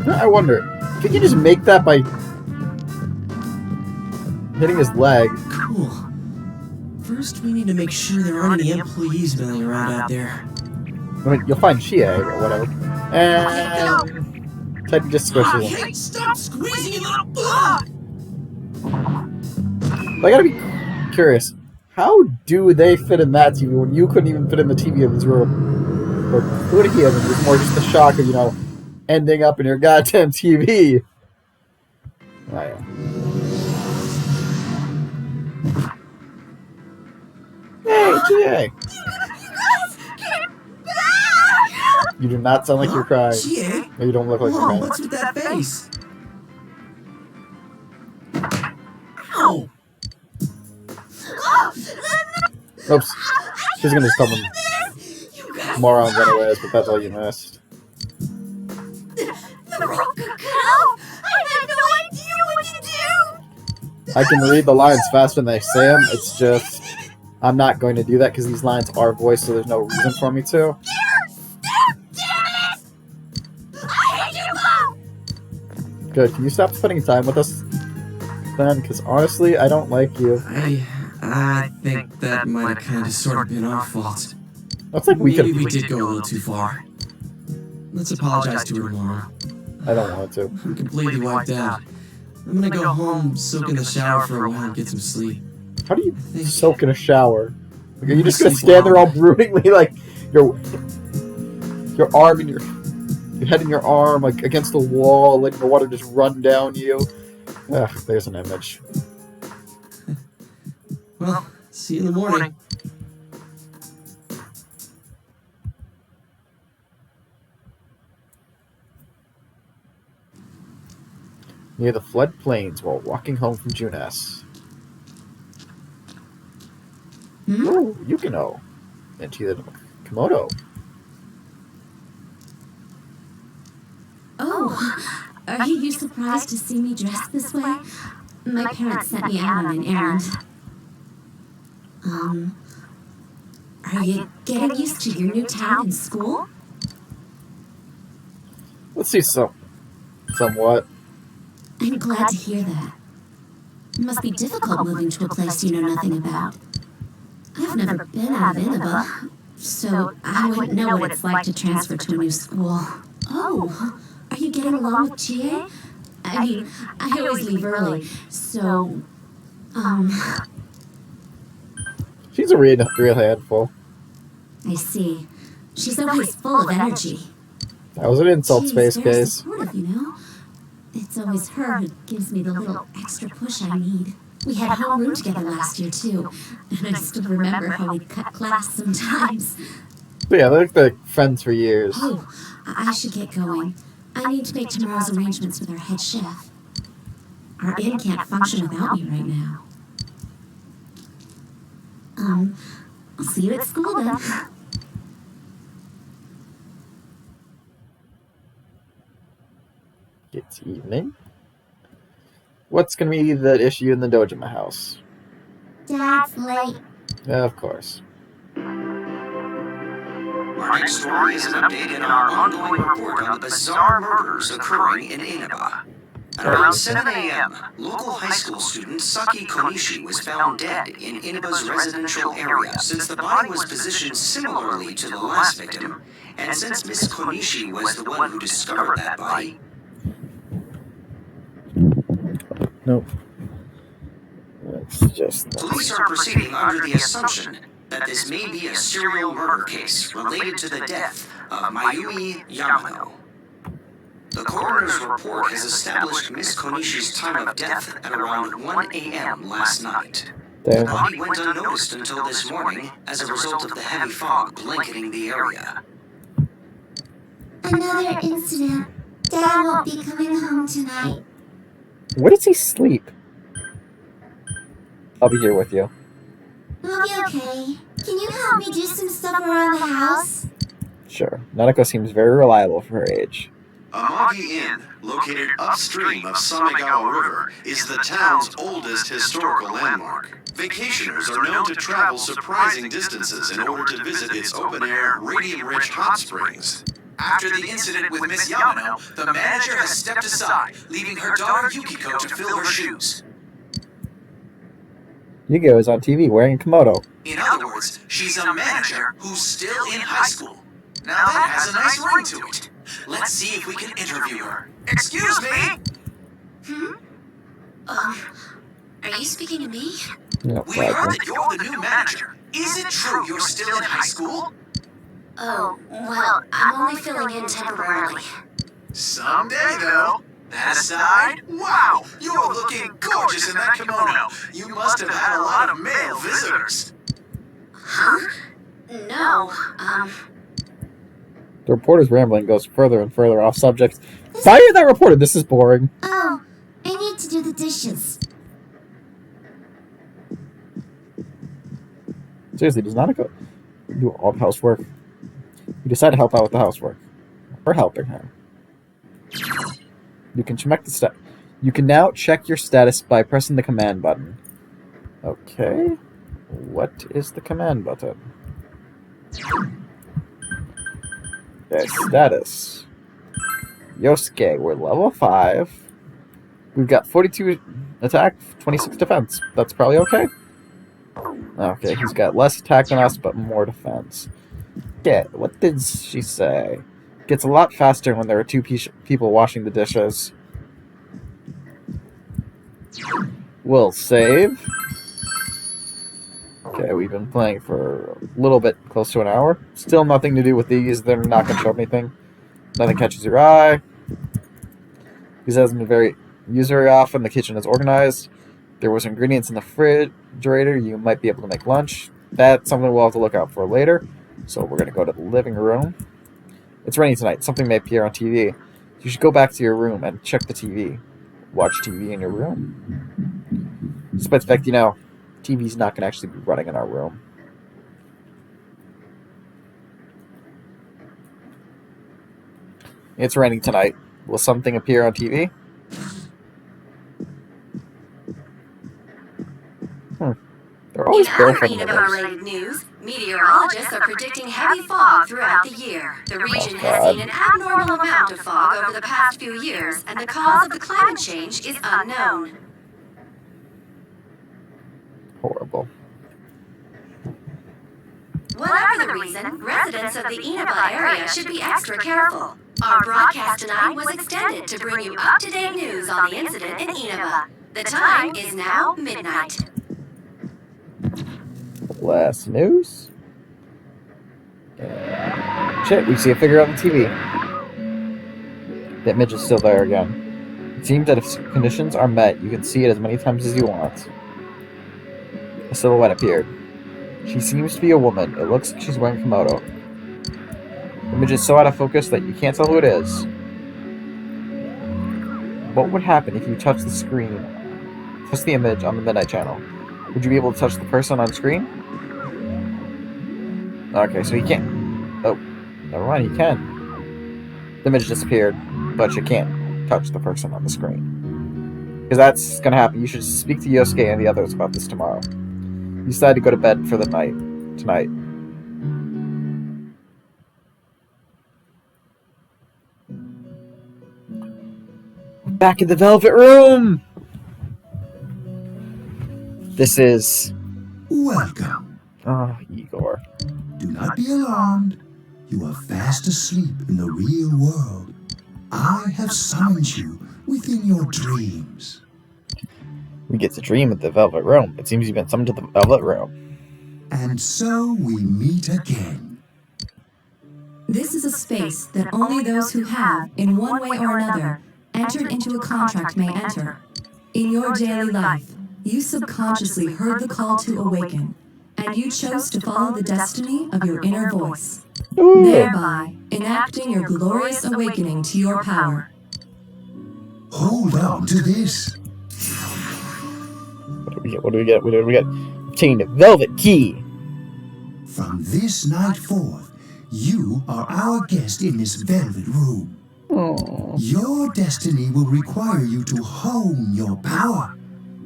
I wonder, could you just make that by hitting his leg? Cool. First, we need to make sure there aren't any employees milling around out there. I mean, you'll find Chie or whatever. And Teddy just squishes him. Hey, stop squeezing, you little... Ugh! I gotta be curious. How do they fit in that TV when you couldn't even fit in the TV of his room? Or could he have? It was more just the shock of, you know, ending up in your goddamn TV. Oh, yeah. Hey, Chie! You do not sound like you're crying. Chie? Or you don't look like you're Whoa, crying. what's with that face? Ow! Oops. She's gonna just tell them morons anyways, but that's all you missed. The rock cacao! I had no idea what to do! I can read the lines faster than they say them. It's just I'm not going to do that because these lines are voiced, so there's no reason for me to. Damn it! I hate you both! Good. Can you stop spending time with us then? Because honestly, I don't like you. I think that might have kind of sort of been our fault. Looks like we Maybe could. we did go a little too far. Let's apologize to her tomorrow. I don't want to. I'm completely wiped out. I'm gonna go home, soak in the shower for a while, and get some sleep. How do you soak in a shower? Like, are you just gonna stand there all broodingly, like your arm and your head in your arm, like against the wall, letting the water just run down you? Ugh, there's an image. Well, see you in the morning. Near the floodplains while walking home from Junes. Oh, Yukino. And Chida Komodo. Oh, are you surprised to see me dressed this way? My parents sent me out on an errand. Are you getting used to your new town and school? Let's see somewhat. I'm glad to hear that. It must be difficult moving to a place you know nothing about. I've never been out of Inaba, so I wouldn't know what it's like to transfer to a new school. Oh, are you getting along with Chie? I mean, I always leave early, so, She's a real handful. I see. She's always full of energy. That was an insult, She's Space very Case. supportive, you know? It's always her who gives me the little extra push I need. We had homeroom together last year, too, and I still remember how we cut class sometimes. But yeah, they're like friends for years. Oh, I should get going. I need to make tomorrow's arrangements with our head chef. Our inn can't function without me right now. I'll see you at school then. It's evening. What's gonna be the issue in the Dojima house? Dad's late. Of course. Our next story is an update in our ongoing report on the bizarre murders occurring in Inaba. At around 7 a.m., local high school student Saki Konishi was found dead in Inaba's residential area. Since the body was positioned similarly to the last victim, and since Miss Konishi was the one who discovered that body, Nope. It's just police are proceeding under the assumption that this may be a serial murder case related to the death of Mayumi Yamano. The coroner's report has established Miss Konishi's time of death at around 1 a.m. last night. The damn. body went unnoticed until this morning as a result of the heavy fog blanketing the area. Another incident. Dad won't be coming home tonight. Where does he sleep? I'll be here with you. I'll be okay. Can you help me do some stuff around the house? Sure. Nanako seems very reliable for her age. Amagi Inn, located upstream of Samegawa River, is the town's oldest historical landmark. Vacationers are known to travel surprising distances in order to visit its open-air, radium-rich hot springs. After the incident with Miss Yamano, the manager has stepped aside, leaving her daughter Yukiko to fill her shoes. Yugo is on TV wearing a kimono. In other words, she's a manager who's still in high school. Now that has a nice ring to it. Let's see if we can interview her. Excuse me! Are you speaking to me? Yeah, We heard that you're the new manager. Is it true you're still in high school? Oh, well, I'm only filling in temporarily. Someday, though. That aside, wow, you're looking gorgeous in that kimono. You must have had a lot of male visitors. Huh? No, The reporter's rambling goes further and further off subject. Fire that reporter! This is boring. Oh, I need to do the dishes. Seriously, does not go do all the housework. You decide to help out with the housework. We're helping him. You can check the stat. You can now check your status by pressing the command button. Okay. What is the command button? Okay, status. Yosuke, we're level 5. We've got 42 attack, 26 defense. That's probably okay. Okay, he's got less attack than us, but more defense. Yeah, what did she say? Gets a lot faster when there are two people washing the dishes. We'll save. Okay, we've been playing for a little bit, close to an hour. Still nothing to do with these. They're not going to show up anything. Nothing catches your eye. These hasn't been used very often. The kitchen is organized. There was ingredients in the refrigerator. You might be able to make lunch. That's something we'll have to look out for later. So we're going to go to the living room. It's raining tonight. Something may appear on TV. You should go back to your room and check the TV. Watch TV in your room. Despite the fact, TV's not going to actually be running in our room. It's raining tonight. Will something appear on TV? They're always In other barefoot in the house. Inaba-related news, meteorologists are predicting heavy fog throughout the year. The region has seen an abnormal amount of fog over the past few years, and the cause of the climate change is unknown. Horrible. Whatever the reason, residents of the Inaba area should be extra careful. Our broadcast tonight was extended to bring you up-to-date news on the incident in Inaba. The time is now midnight. Last news. Shit, we see a figure on the TV. That midget's still there again. It seems that if conditions are met, you can see it as many times as you want. A silhouette appeared. She seems to be a woman. It looks like she's wearing kimono. The midget's so out of focus that you can't tell who it is. What would happen if you touch the screen? Touch the image on the Midnight Channel. Would you be able to touch the person on screen? Okay, so he can't. Oh, never mind, he can. The image disappeared, but you can't touch the person on the screen. Because that's gonna happen. You should speak to Yosuke and the others about this tomorrow. You decide to go to bed for the night. Tonight. Back in the Velvet Room! This is... Welcome. Oh, Igor. Do not be alarmed. You are fast asleep in the real world. I have summoned you within your dreams. We get to dream at the Velvet Room. It seems you've been summoned to the Velvet Room. And so we meet again. This is a space that only those who have, in one way or another, entered into a contract may enter. In your daily life, you subconsciously heard the call to awaken, and you chose to follow the destiny of your inner voice, thereby enacting your glorious awakening to your power. Hold on to this. What do we get? Obtain a Velvet Key. From this night forth, you are our guest in this velvet room. Oh. Your destiny will require you to hone your power.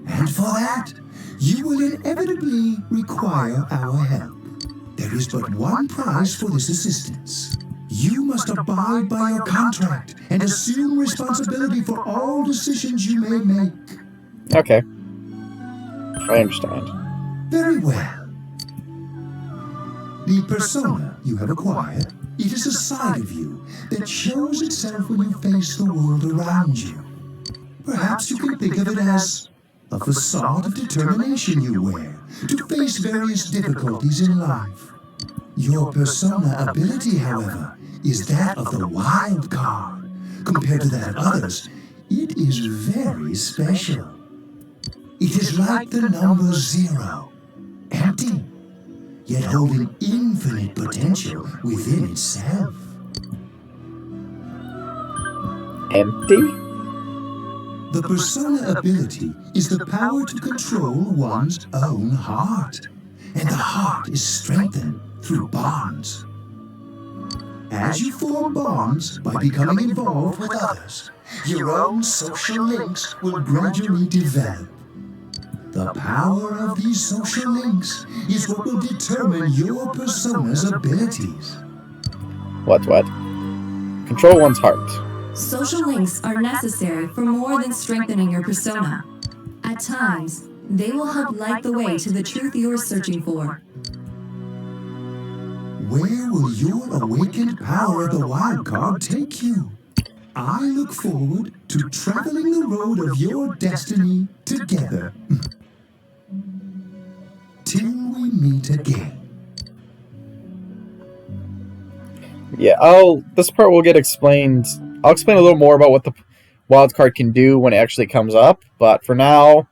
And for that, you will inevitably require our help. There is but one price for this assistance. You must abide by your contract and assume responsibility for all decisions you may make. Okay. I understand. Very well. The persona you have acquired, it is a side of you that shows itself when you face the world around you. Perhaps you can think of it as a facade of determination you wear to face various difficulties in life. Your persona ability, however, is that of the wild card. Compared to that of others, it is very special. It is like the number 0, empty, yet holding infinite potential within itself. Empty? The persona ability is the power to control one's own heart, and the heart is strengthened through bonds. As you form bonds by becoming involved with others, your own social links will gradually develop. The power of these social links is what will determine your persona's abilities. What? Control one's heart. Social links are necessary for more than strengthening your persona. At times, they will help light the way to the truth you're searching for. Where will your awakened power of the wild card take you? I look forward to traveling the road of your destiny together. Till we meet again. Yeah, this part will get explained. I'll explain a little more about what the wild card can do when it actually comes up, but for now,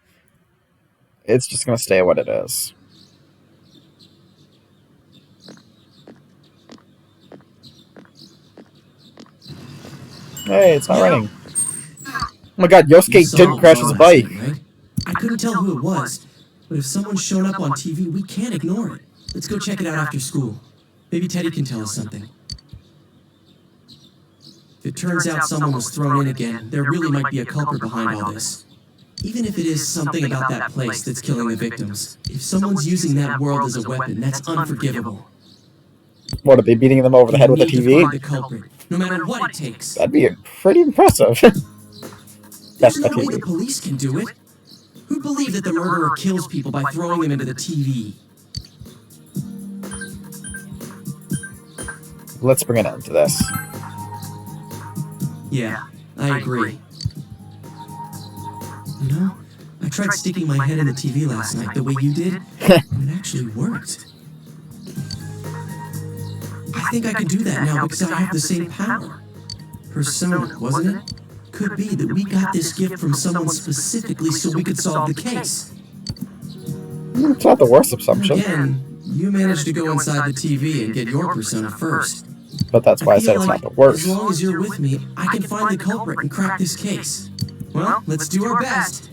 it's just going to stay what it is. Hey, it's not running. Oh my god, Yosuke didn't crash his bike. Right? I couldn't tell who it was, but if someone's shown up on TV, we can't ignore it. Let's go check it out after school. Maybe Teddy can tell us something. If it turns out someone was thrown in again, there really might be a culprit behind all this. Even if it is something about that place that's killing the victims, if someone's using that world as a weapon, that's unforgivable. What, are they beating them over the head with a We need to TV? find the culprit, no matter what it takes. That'd be pretty impressive. There's That's no way the police can do it. Who'd believe that the murderer kills people by throwing them into the TV? Let's bring an end to this. Yeah, I agree. You know, I tried sticking my head in the TV last night the way you did, and it actually worked. I think I can do that now because I have the same power. Persona, wasn't it? Could be that we got this gift from someone specifically so we could solve the case. It's not the worst assumption. Again, you managed to go inside the TV and get your persona first. But that's why I said feel it's like not the worst. As long as you're with me, I can find the culprit and crack this case. Well, let's do our best.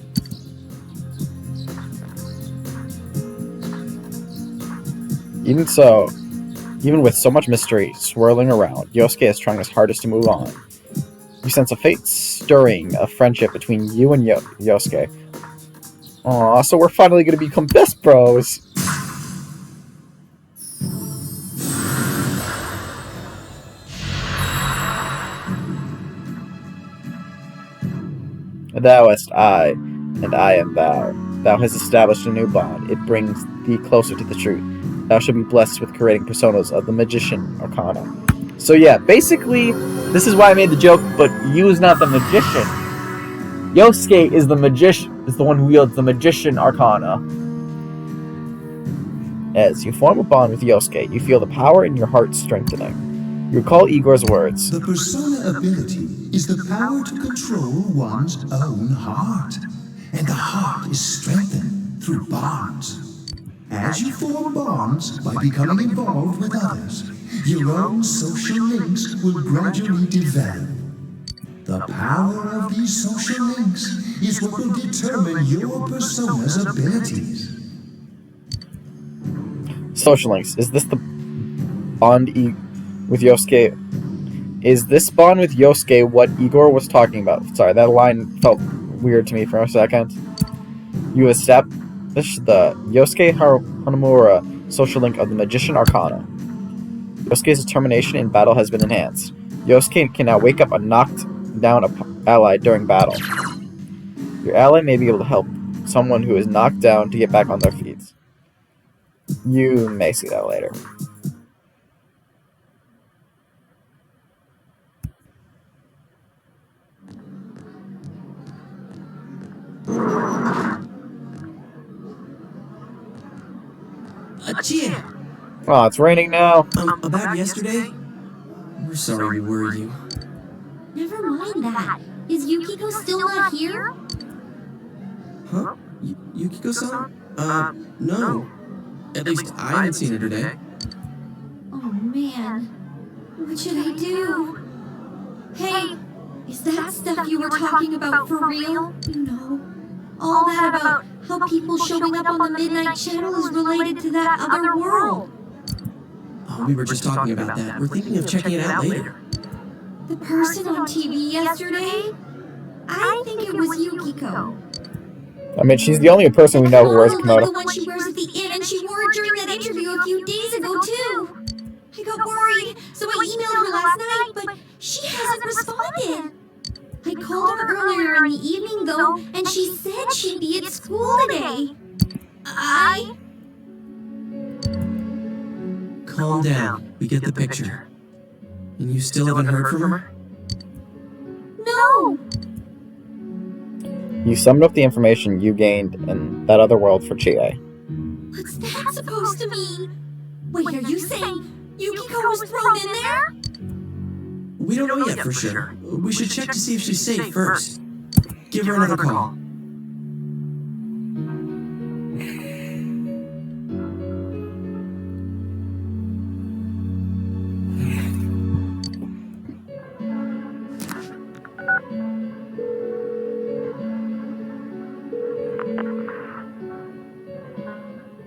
Even with so much mystery swirling around, Yosuke is trying his hardest to move on. You sense a fate stirring a friendship between you and Yosuke. Aw, so we're finally gonna become best bros! Thou hast I, and I am thou. Thou hast established a new bond. It brings thee closer to the truth. Thou shalt be blessed with creating personas of the Magician Arcana. So yeah, basically, this is why I made the joke, but Yu is not the magician. Yosuke is the magician, is the one who wields the Magician Arcana. As you form a bond with Yosuke, you feel the power in your heart strengthening. You recall Igor's words. The persona ability is the power to control one's own heart, and the heart is strengthened through bonds. As you form bonds by becoming involved with others, your own social links will gradually develop. The power of these social links is what will determine your persona's abilities. Social links. Is this the bond with Yosuke Is this spawn with Yosuke what Igor was talking about? Sorry, that line felt weird to me for a second. You accept the Yosuke Hanamura social link of the Magician Arcana. Yosuke's determination in battle has been enhanced. Yosuke can now wake up a knocked down ally during battle. Your ally may be able to help someone who is knocked down to get back on their feet. You may see that later. Chia! Oh, it's raining now. About yesterday? We're sorry we worried you. Never mind that. Is Yukiko still not here? Huh? Yukiko-san? No. At least I haven't seen her today. Oh man. What should I do? Hey, is that stuff you were talking about for real? You know, all that about how people showing up on the Midnight Channel is related to that other world. Oh, we were just talking about that. We're thinking of checking it out later. The person on TV yesterday? I think it was Yukiko. I mean, she's the only person we know who wears a Like kimono. the one she wears at the inn, and she wore it during that interview a few days ago, too. I got worried, so I emailed her last night, but she hasn't responded. I called her earlier in the evening, though, and she said she'd be at school today. Calm down. We get the picture. And you still haven't heard from her? No! You summed up the information you gained in that other world for Chie. What's that supposed to mean? Wait, are you saying Yukiko was thrown in there? We don't know yet for sure. We should check to see if she's safe first. Give her another call.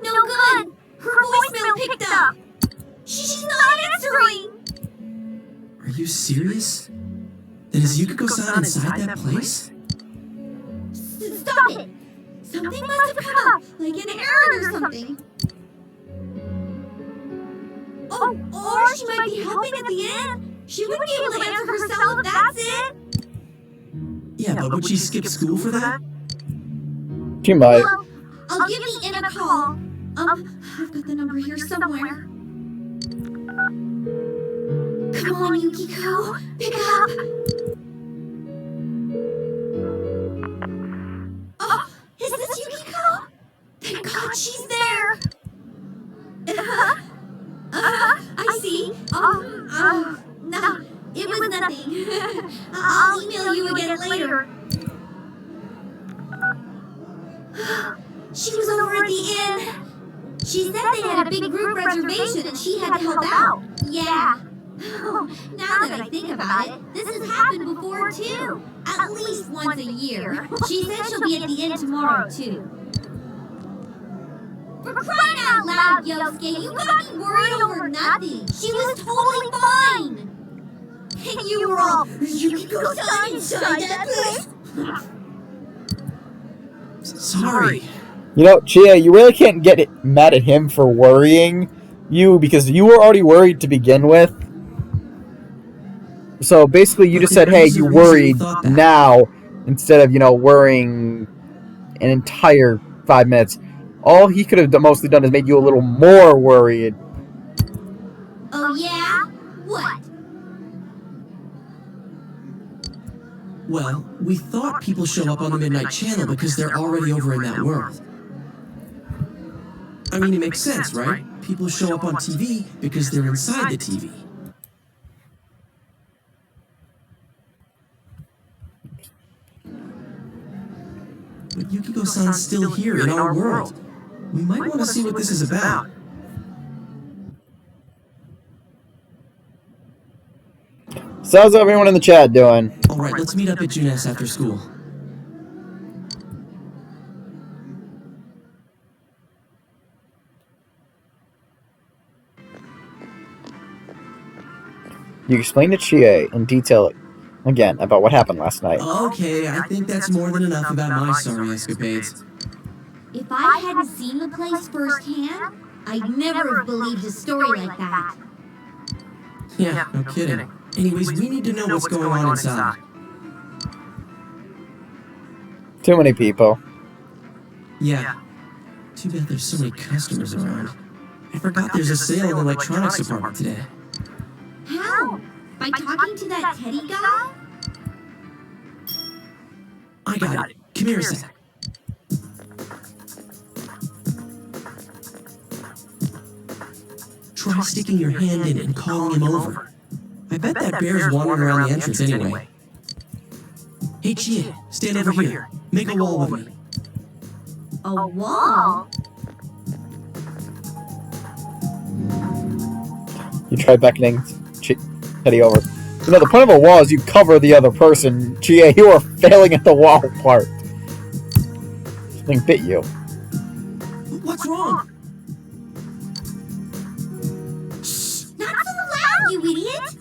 No good! Her voicemail picked up! She's not answering! Are you serious? Then is Yukiko-san inside that place? Stop it! Something must have come up, like an errand or something. Oh, or she might be helping at the end. She wouldn't be able to answer herself if that's it. Yeah, but would she skip school for that? She might. Well, I'll give the inn a call. I've got the number here somewhere. Come on, Yukiko. Pick up. Oh, is this Yukiko? Thank God she's there. I see. No, it was nothing. I'll email you again later. She was over at the inn. She said they had a big group reservation and she had to help out. Yeah. Now that I think about it, this has happened before too. At least once a year. She said she'll be at the inn tomorrow too. For crying out loud, Yosuke, you got me worried over nothing. She was totally fine. And you were all, Yukiko-san inside that place? Sorry. You know, Chie, you really can't get mad at him for worrying you because you were already worried to begin with. So basically, you just said, hey, you worried now instead of, worrying an entire 5 minutes. All he could have mostly done is made you a little more worried. Oh, yeah? What? Well, we thought people show up on the Midnight Channel because they're already over in that world. I mean, it makes sense, right? People show up on TV because they're inside the TV. But Yukiko-san's still here in our world. We might want to see what this is about. So how's everyone in the chat doing? Alright, let's meet up at Junes after school. You explain to Chie in detail again about what happened last night. Okay, I think that's more than enough about my sorry escapades. If I hadn't seen the place firsthand, I'd never have believed a story like that. Yeah, no kidding. Anyways, we need to know what's going on inside. Too many people. Yeah. Too bad there's so many customers around. I forgot there's a sale in the electronics department today. How? By talking to that Teddy guy? I got it. Come here a sec. Try sticking your hand in and calling him over. I bet that bear's wandering around the entrance anyway. Hey, Chia, stand over here. Make a wall with me. A wall? You try beckoning Teddy over. You know, the point of a wall is you cover the other person. Chie, you are failing at the wall part. Something bit you. What's wrong? Not so loud, you idiot!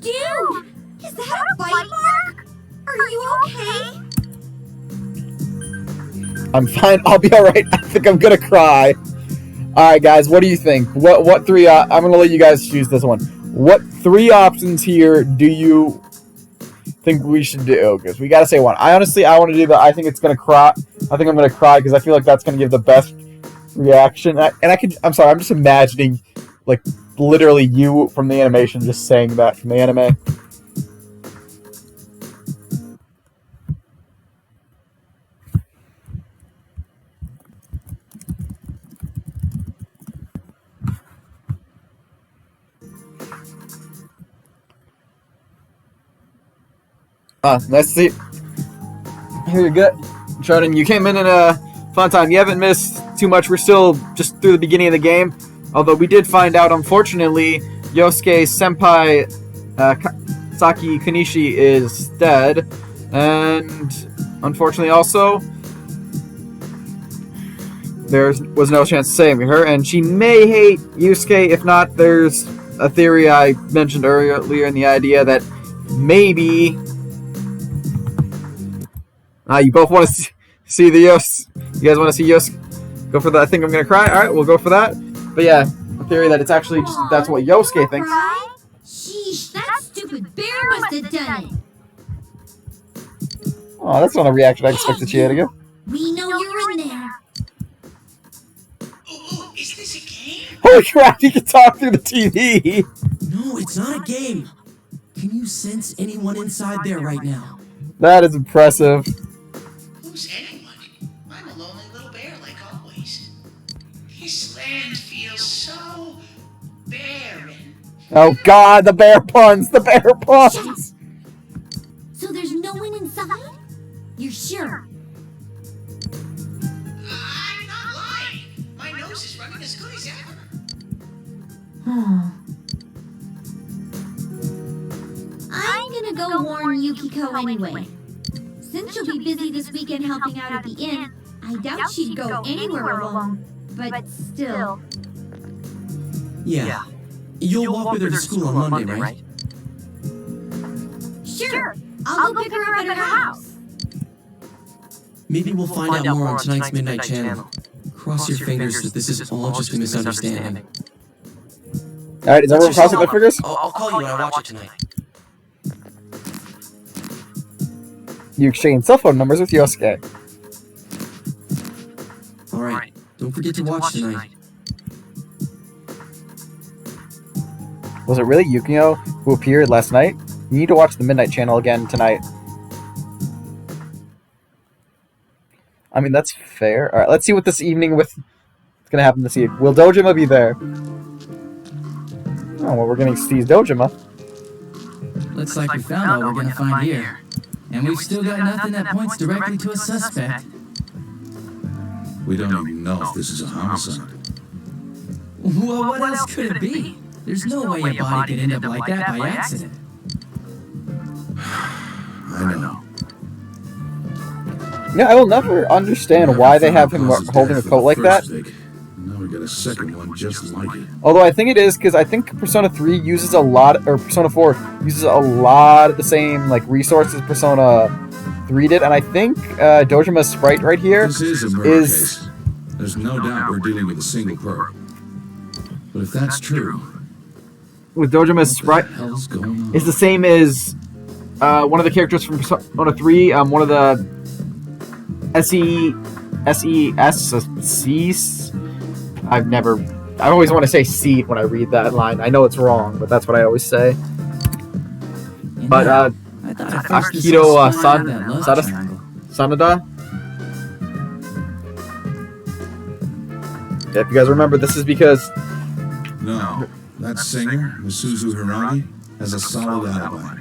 Dude! Is that a bite mark? Are you okay? I'm fine. I'll be alright. I think I'm gonna cry. Alright, guys, what do you think? What three... I'm gonna let you guys choose this one. What three options here do you think we should do? Because we gotta say one. I want to do that. I think it's gonna cry. I think I'm gonna cry because I feel like that's gonna give the best reaction. I'm sorry, I'm just imagining, like, literally you from the animation just saying that from the anime. Let's see. Here you go. Jordan, you came in a fun time. You haven't missed too much. We're still just through the beginning of the game. Although we did find out, unfortunately, Yosuke's senpai, Saki Konishi, is dead. And unfortunately also, there was no chance of saving her. And she may hate Yusuke. If not, there's a theory I mentioned earlier in the idea that maybe... you both want to see the Yos. You guys want to see Yos? Go for that. I think I'm gonna cry. All right, we'll go for that. But yeah, the theory that it's actually just, that's what Yosuke thinks. Sheesh, that stupid bear must have done it. Oh, that's not a reaction I expected Chia to give. We know you're in there. Oh, is this a game? Holy crap! You can talk through the TV. No, it's not a game. Can you sense anyone inside there right now? That is impressive. Who's anyone? I'm a lonely little bear like always. This land feels so barren. Oh God, the bear puns! The bear puns! So there's no one inside? You're sure? I'm not lying. My nose is running as good as ever. I'm gonna go warn Yukiko anyway. Since she'll be busy this weekend helping out at the inn, I doubt she'd go anywhere alone. But still. Yeah. You'll walk with her to school on Monday, right? Sure, I'll go pick her up at her house. Maybe we'll find out more on tonight's Midnight Channel. Cross your fingers that this is all just a misunderstanding. Alright, is everyone crossing their fingers? I'll call you when I watch it tonight. You exchange cell phone numbers with Yosuke. Alright, don't forget to watch tonight. Was it really Yukio who appeared last night? You need to watch the Midnight Channel again tonight. I mean, that's fair. Alright, let's see what this evening what's gonna happen this evening. Will Dojima be there? Oh, well, we're gonna see Dojima. Looks like we found what we're gonna find here. And we've still got nothing that points directly to a suspect. We don't even know if this is a homicide. Well, what else could it be? There's no way a body could end up like that by accident. I know. Yeah, I will never understand why they have him holding a coat like that. Now we get a second one just like it. Although I think it is, because I think Persona 3 uses a lot, or Persona 4 uses a lot of the same like resources Persona 3 did, and I think Dojima's sprite right here This is a murder case. There's no doubt we're dealing with a single perp. But if that's true, with Dojima's sprite hell's going on? is the same as one of the characters from Persona 3, one of the C's. I always want to say C when I read that line. I know it's wrong, but that's what I always say. But I thought at first this Akito was fun, that love triangle. Sanada. Yeah, if you guys remember, this is because No, that singer, Misuzu Hiragi, has a solid alibi.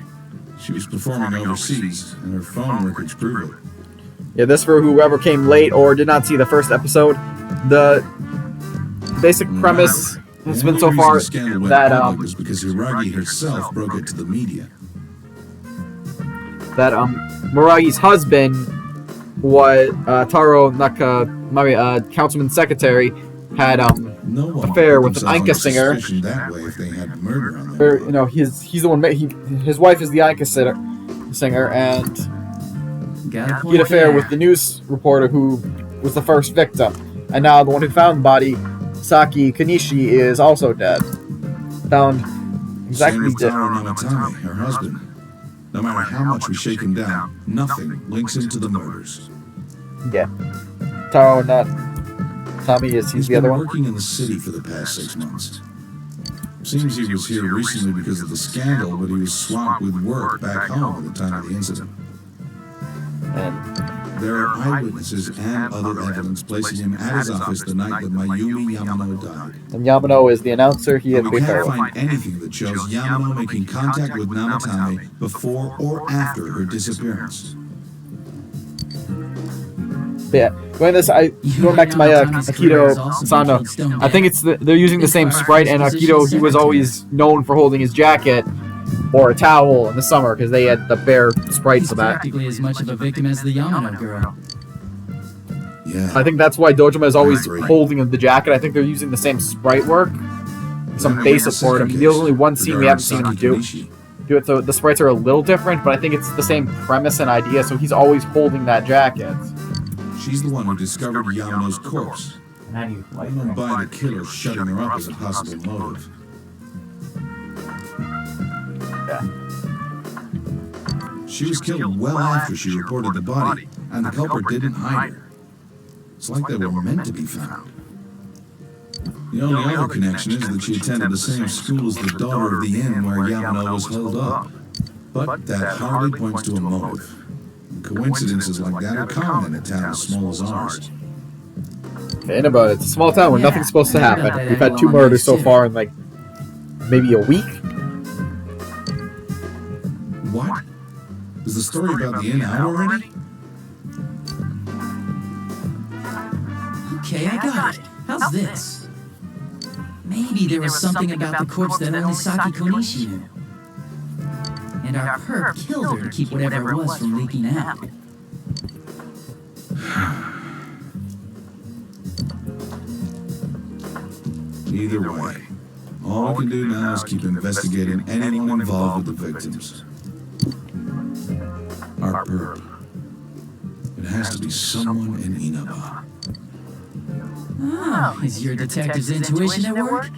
She was performing overseas, and her phone records prove it. yeah, this for whoever came late or did not see the first episode. The basic premise has been so far that was because Hiragi herself broke it to the media. that Muragi's husband was Taro Nakamari, councilman's secretary, had No one affair would with put an Ainka themselves under singer. suspicion that way if they had murder on their Or, you know, he's the one. His wife is the Ainka singer, and Got a he point had an affair there. with the news reporter who was the first victim, and now the one who found the body, Saki Kanishi, is also dead. Found Same exactly with dead. Taro Namatame, her husband. No matter how much we shake him down, nothing links him to the murders. Yeah, Taro, not Tommy. Is he's the been other one? working in the city for the past 6 months. Seems he was here recently because of the scandal, but he was swamped with work back home at the time of the incident. And There are eyewitnesses and other evidence placing him at his office the night that Mayumi Yamano died. Yamano is the announcer. He had But the we affair can't with. find anything that shows Yamano making contact with Namatame before or after her disappearance. Yeah, going back to my Akito Sano. I think they're using the same sprite, and Akito, he was always known for holding his jacket or a towel in the summer because they had the bare sprites He's of that. practically as much of a victim as the Yamano girl. Yeah. I think that's why Dojima is always I agree. holding the jacket. I think they're using the same sprite work, some basic for it. I mean, there's only one scene we haven't seen him do it, so the sprites are a little different, but I think it's the same premise and idea, so he's always holding that jacket. She's the one who discovered Yamano's corpse. How do you I don't buy the killer shutting her up as a possible motive. She was killed well after she reported the body, and the culprit didn't hide her. It's like they were meant to be found. The only other connection is that she attended the same school as the daughter of the inn where Yamano was held up. But that hardly points to a motive. Coincidences like that are common in a town as small as ours. And about it's a small town where nothing's supposed to happen. We've had 2 murders so far in like maybe a week. What? Is the story about the inn out already? Okay, I got it. How's this? Maybe there was something about the corpse that only Saki Konishi knew. And our perp killed her to keep whatever it was from leaking out. Either way, all we can do now is keep investigating anyone involved with the victims. Our perp. It has to be someone in Inaba. Oh, is your detective's intuition at work?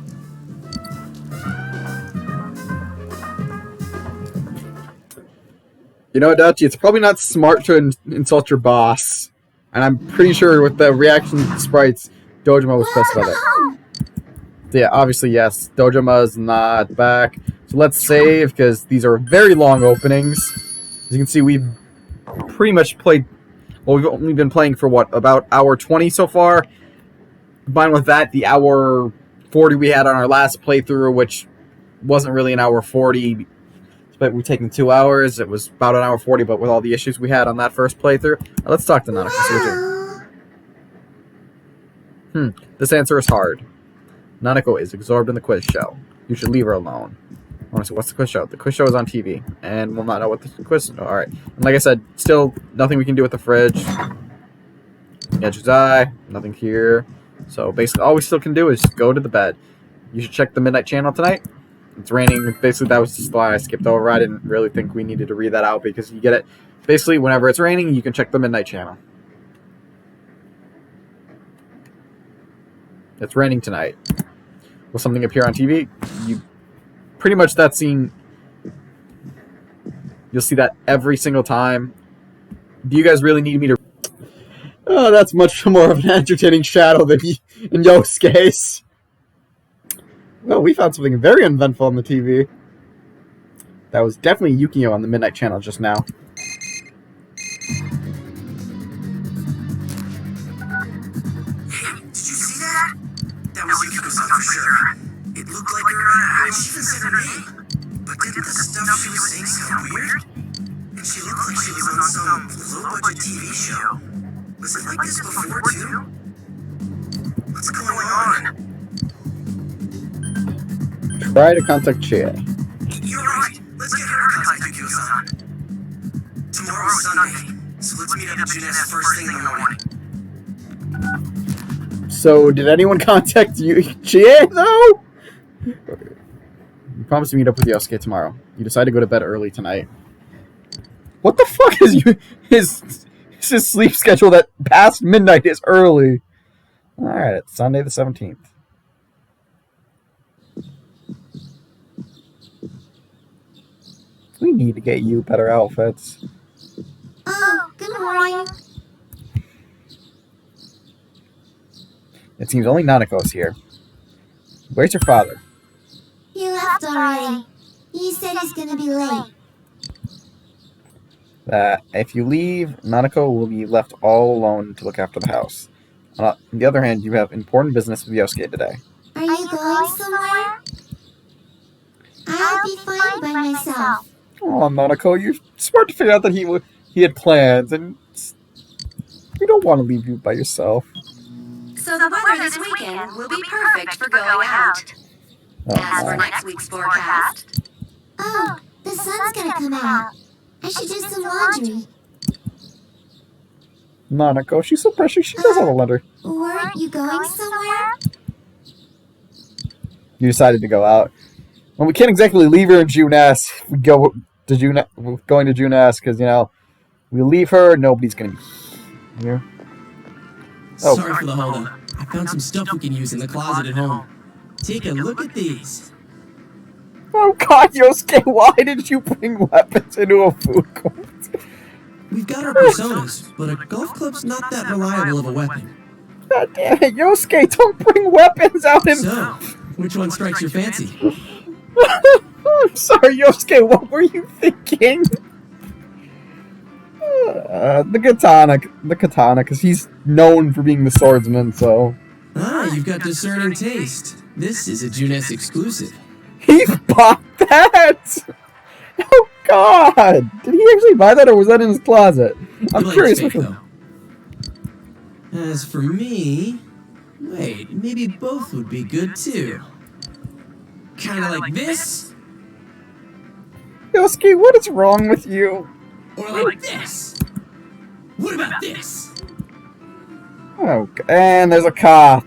You know what, Dutchy? It's probably not smart to insult your boss. And I'm pretty sure with the reaction to the sprites, Dojima was pissed about it. So yeah, obviously, yes. Dojima's not back. So let's save, because these are very long openings. As you can see, we've pretty much played... Well, we've only been playing for, what, about hour 20 so far? Combined with that, the hour 40 we had on our last playthrough, which wasn't really an hour 40... But we're taking 2 hours. It was about an hour 40, but with all the issues we had on that first playthrough. Let's talk to Nanako. This answer is hard. Nanako is absorbed in the quiz show. You should leave her alone. Honestly, what's the quiz show? The quiz show is on TV, and we'll not know what the quiz... Oh, alright. And like I said, still nothing we can do with the fridge. Yachuzai, nothing here. So basically, all we still can do is go to the bed. You should check the Midnight Channel tonight. It's raining. Basically, that was just the line I skipped over. I didn't really think we needed to read that out because you get it. Basically, whenever it's raining, you can check the Midnight Channel. It's raining tonight. Will something appear on TV? You pretty much that scene. You'll see that every single time. Do you guys really need me to? Oh, that's much more of an entertaining shadow than in Yosuke's. Well, we found something very uneventful on the TV. That was definitely Yukio on the Midnight Channel just now. Did you see that? That was Yukiko-san for sure. It looked like her, she even said her name. But didn't the stuff she was saying sound weird? And she looked like she was on some low-budget TV show. Was it like this before, too? What's going on? Try to contact Chie. You're right. Let's get her to contact Yukio-san. Tomorrow's Sunday, so let's meet up at Junes first thing in the morning. So, did anyone contact you, Chie, though? You promised to meet up with Yosuke tomorrow. You decided to go to bed early tonight. What the fuck is his sleep schedule that past midnight is early? Alright, it's Sunday the 17th. We need to get you better outfits. Oh, good morning. It seems only Nanako's here. Where's your father? He left already. He said he's gonna be late. If you leave, Nanako will be left all alone to look after the house. On the other hand, you have important business with Yosuke today. Are you going somewhere? I'll be fine by myself. Oh, Nanako, you're smart to figure out that he had plans, and we don't want to leave you by yourself. So the weather this weekend will be perfect for going out. As for next week's forecast... Oh, the sun's gonna come out. I should do some laundry. Nanako, she's so precious, she does have a letter. Weren't you going somewhere? You decided to go out. Well, we can't exactly leave her in Junes. We go to Junes, we're going to Junes, because, you know, we leave her, nobody's going to be here. Oh. Sorry for the holdup. I found some stuff we can use in the closet at home. Take a look at these. Oh god, Yosuke, why did you bring weapons into a food court? We've got our personas, but a golf club's not that reliable of a weapon. God damn it, Yosuke, don't bring weapons out in... So, which one strikes your fancy? I'm sorry, Yosuke, what were you thinking? The katana, because he's known for being the swordsman, so... Ah, you've got discerning taste. This is a Junes exclusive. He bought that! Oh god! Did he actually buy that, or was that in his closet? I'm curious. Fake, though. As for me... Wait, maybe both would be good, too. Kinda like this? Yosuke, what is wrong with you? Or like this? What about this? Okay, and there's a cop.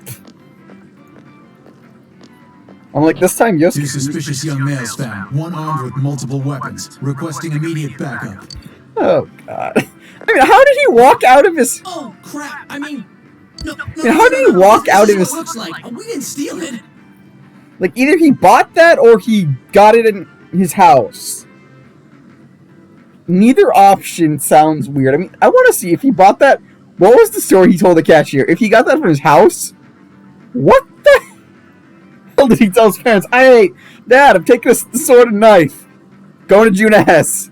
I'm like, this time Yosuke... Two suspicious young males found, one armed with multiple weapons, requesting immediate backup. Oh, God. I mean, how did he walk out of his... Oh, crap, I mean... No, how did he walk out of his... This is what it looks like. We didn't steal it. Like, either he bought that, or he got it in his house. Neither option sounds weird. I mean, I want to see if he bought that... What was the story he told the cashier? If he got that from his house? What the hell did he tell his parents? Hey, Dad, I'm taking the sword and knife. Going to Junes.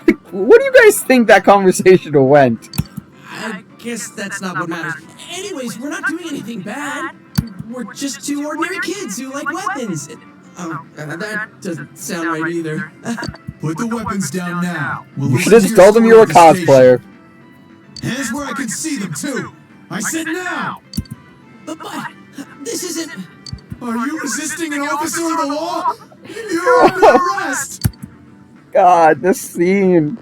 Like, what do you guys think that conversation went? I guess that's not what matters. Anyways, we're not doing anything bad. We're just two ordinary kids who like weapons. Oh, that doesn't sound right either. Put the weapons down now. You should have told them you were a cosplayer. Hands where I can see them, too. I said now. But this isn't... Are you resisting an officer of the law? You're under arrest. God, this scene.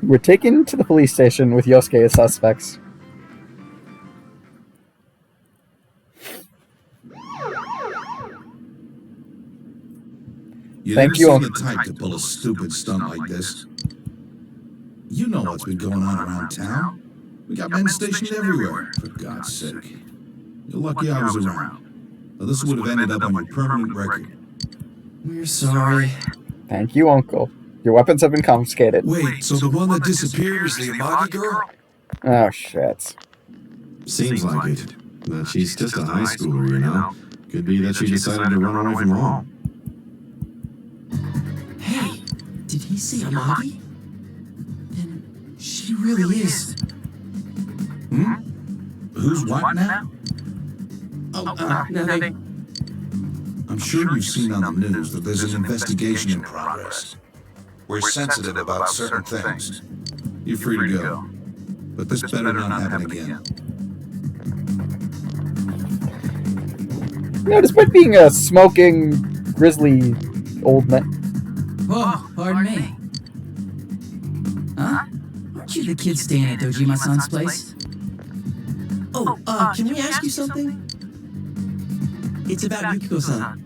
We're taken to the police station with Yosuke as suspects. You Thank never you, seen Uncle. the type to pull a stupid stunt like this. You know what's been going on around town. We got men stationed everywhere, for God's sake. You're lucky I was around. Or this would have ended up on your permanent record. We're sorry. Thank you, Uncle. Your weapons have been confiscated. Wait, so the one that disappeared is the Amagi girl? Oh, shit. Seems like it. But she's just a high schooler, you know. Could be that she decided to run away from home. Hey, did he say Amagi? Then she really is. Who's what now? Oh, nothing. I'm sure you've seen on the news that there's an investigation in progress. We're sensitive about certain things. You're free to go. But this better not happen again. You know, despite being a smoking, grizzly old man. Whoa, pardon me. Huh? Aren't you the kid staying at Dojima-san's place? Oh, can we ask you something? It's about Yukiko-san.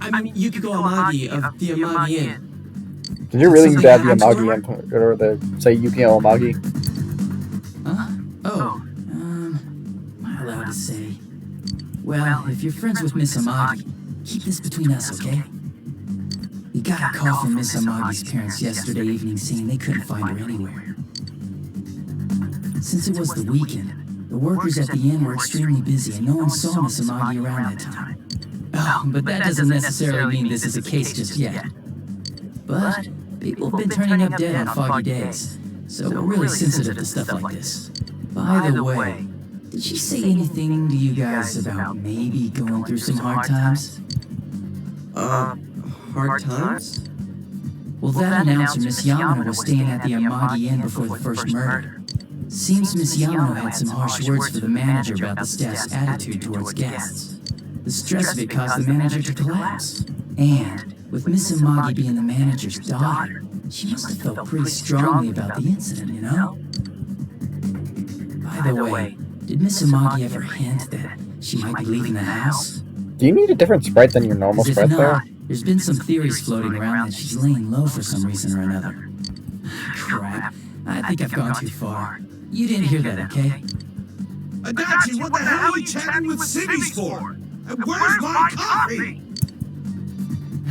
I mean, Yukiko Amagi of the Amagi Inn. Did you really Something bad the happened to Amagi her? Empire, or the, say, Yukio Amagi? Huh? Oh, am I allowed to say? Well, if you're friends with Miss Amagi, keep this between us, okay? We got a call from Miss Amagi's parents yesterday evening saying they couldn't find her anywhere. Since it was the weekend, the workers at the inn were extremely busy and no one saw Miss Amagi around that time. Oh, but that doesn't necessarily mean this is a case just yet. But people have been turning up dead on foggy days, so we're really sensitive to stuff like this. By the way, did she say anything to you guys about maybe going through some hard times? Hard times? Well, that announcer, Miss Yamano, was staying at the Amagi Inn before the first murder. Seems Miss Yamano had some harsh words for the manager about the staff's attitude towards guests. The stress of it caused the manager to collapse. And, with Miss Amagi being the manager's daughter, she must have felt pretty strongly about the incident, you know? By the way, did Miss Amagi ever hint that she might be leaving the house? Do you need a different sprite than your normal As if sprite there? not, there's been some theories floating around that she's laying low for some reason or another. Crap, I think I've gone too far. You didn't hear that, okay? Adachi, what the hell are you chatting with Siggy's for? And where's my coffee?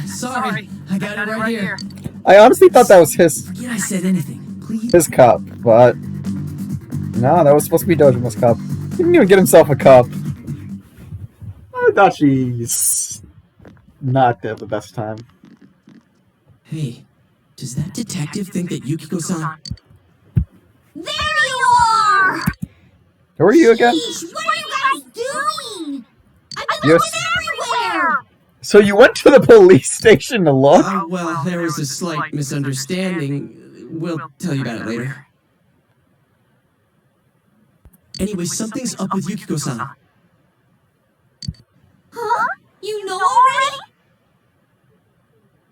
Sorry, I got it right here. I honestly thought that was his Forget I said anything, please. cup, but no, that was supposed to be Dojima's cup. He didn't even get himself a cup. Adachi's not have the best time. Hey, does that detective think that Yukiko-san... There you are! Who are you again? Sheesh, what are you guys doing? I've been Yes. looking everywhere! So you went to the police station to look? well, there was a slight misunderstanding. We'll tell you about it later. Anyway, something's up with Yukiko-san. Huh? You know already?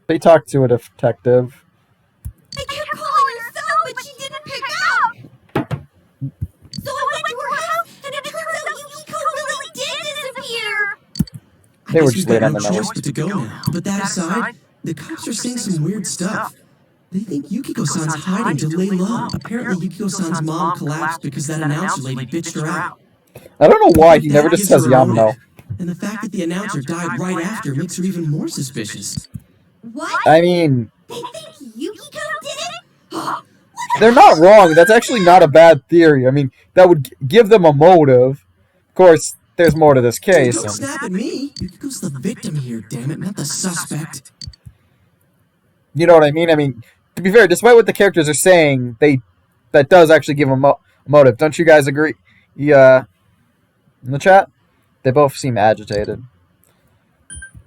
They talked to a detective. I kept calling her cell, but she didn't pick up. So I went to her house, and it turns out Yukiko really did disappear. They were I guess just we've late got on no the choice numbers. but to go now. But that aside, the cops are saying some weird stuff. They think Yukiko-san's hiding to lay low. Apparently, Yukiko-san's mom collapsed because that announcer lady bitched her out. I don't know why he That never just gives says her a Yamano. motive. And the fact that the announcer died right after makes her even more suspicious. What? I mean, They think Yukiko did it? they're not wrong. That's actually not a bad theory. I mean, that would give them a motive. Of course, there's more to this case. Don't and- snap at me. Yukiko's the victim here, damn it, not the suspect. You know what I mean? I mean, to be fair, despite what the characters are saying, that does actually give them a motive. Don't you guys agree? Yeah. In the chat, they both seem agitated.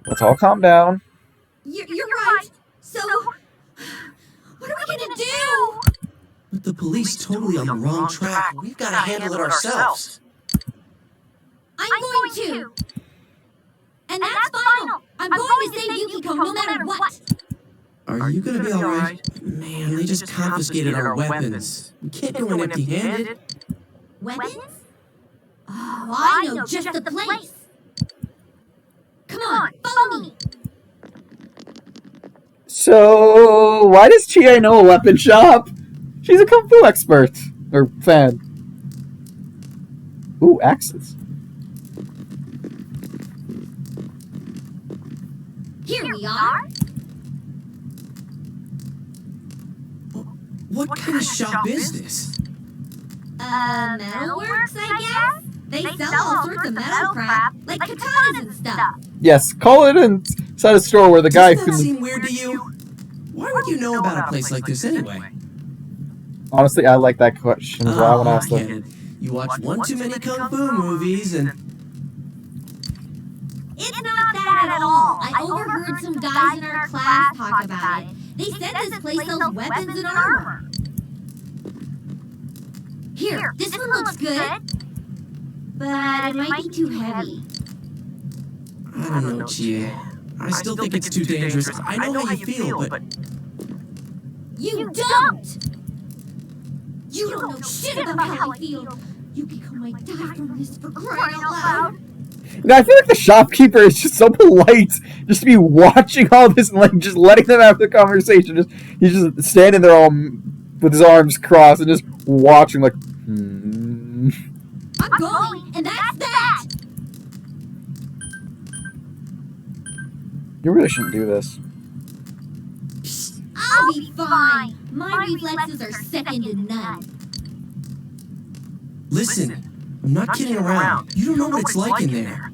Let's all calm down. You're right. So, what are we gonna do? With the police totally on the wrong track, we've got to handle it ourselves. I'm going to. And that's final. I'm going to save Yukiko no matter what. Are you gonna be alright? Man, they just confiscated our weapons. We can't go in empty-handed. Weapons? Oh, I know just the place. Come on, follow me. So, why does Chie know a weapon shop? She's a kung fu expert. Or fan. Ooh, axes. Here we are. What kind of shop is this? Metalworks, I guess? They sell all sorts of metal crap, like katanas and stuff. Yes, call it inside a store where the guy Doesn't that can... seem weird to you? Why would you know about a place like this anyway? Honestly, I like that question. Why I want to ask I get them. it. You watch one too many kung fu movies and... It's not that at all. I overheard some guys in our class talk about it. They said this place sells weapons and armor. Here, this one looks good. But it might be too heavy. I don't know, Chie. I still think it's too dangerous. I know how you feel, but... You don't! You don't know shit about how I feel. You become my die from this for crying out loud. Now, I feel like the shopkeeper is just so polite just to be watching all this and like just letting them have the conversation. He's just standing there all with his arms crossed and just watching like, I'm going, and that's that! You really shouldn't do this. I'll be fine. My reflexes are second to none. Listen, I'm not kidding around. You don't know what it's like in there.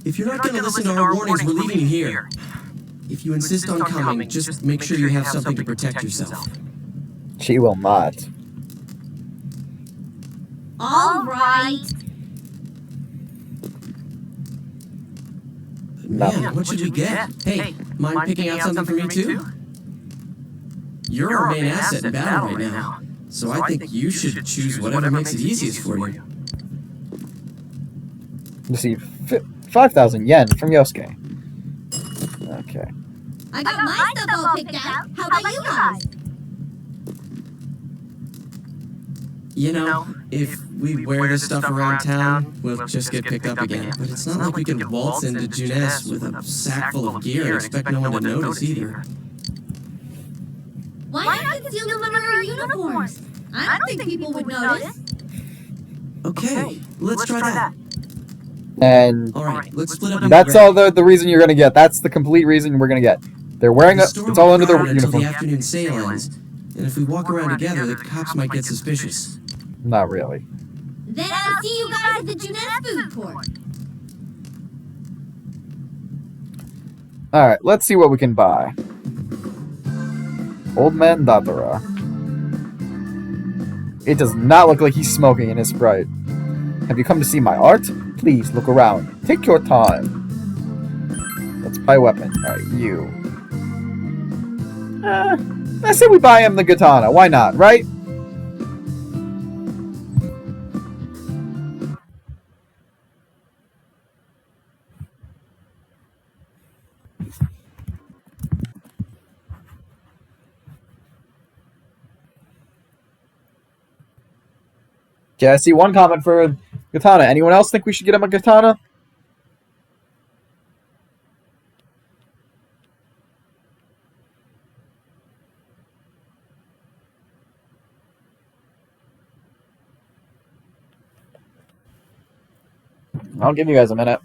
If you're not going to listen to our warnings, we're leaving you here. If you insist on coming, just make sure you have something to protect yourself. She will not. All right. Man, what should we get? Hey, mind picking out something for me too? You're our main asset in battle right now, so I think you should choose whatever makes it easiest for you. Receive 5,000 yen from Yosuke. Okay. I got my stuff all picked out. How about you guys? You know, if we wear this stuff around town, we'll just get picked up again. But it's not like we can waltz into Junes with a sack full of gear and expect no one to notice either. Why not conceal them under our uniforms? I don't think people would notice. Okay, let's try that. And Alright, let's split up. that's all the reason you're gonna get. That's the complete reason we're gonna get. They're wearing a... It's all under their until the uniform. afternoon sale ends. And if we walk around together, the cops might get suspicious. Not really. Then I'll see you guys at the Junes food court. Alright, let's see what we can buy. Old Man Dadara. It does not look like he's smoking in his Sprite. Have you come to see my art? Please look around. Take your time. Let's buy a weapon. Alright, you. I say we buy him the katana. Why not, right? Okay, I see one comment for katana. Anyone else think we should get him a katana? I'll give you guys a minute.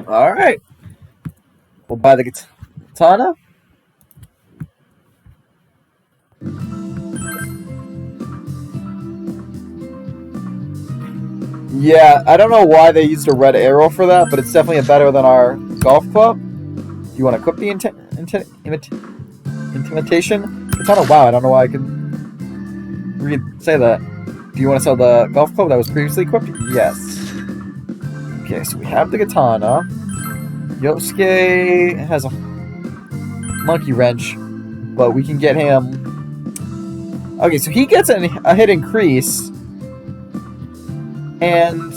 Alright. We'll buy the katana. Yeah, I don't know why they used a red arrow for that, but it's definitely better than our golf club. You want to equip the intimidation? Katana? Wow, I don't know why I can... say that. Do you want to sell the golf club that was previously equipped? Yes. Okay, so we have the katana. Yosuke has a monkey wrench, but we can get him... Okay, so he gets a hit increase and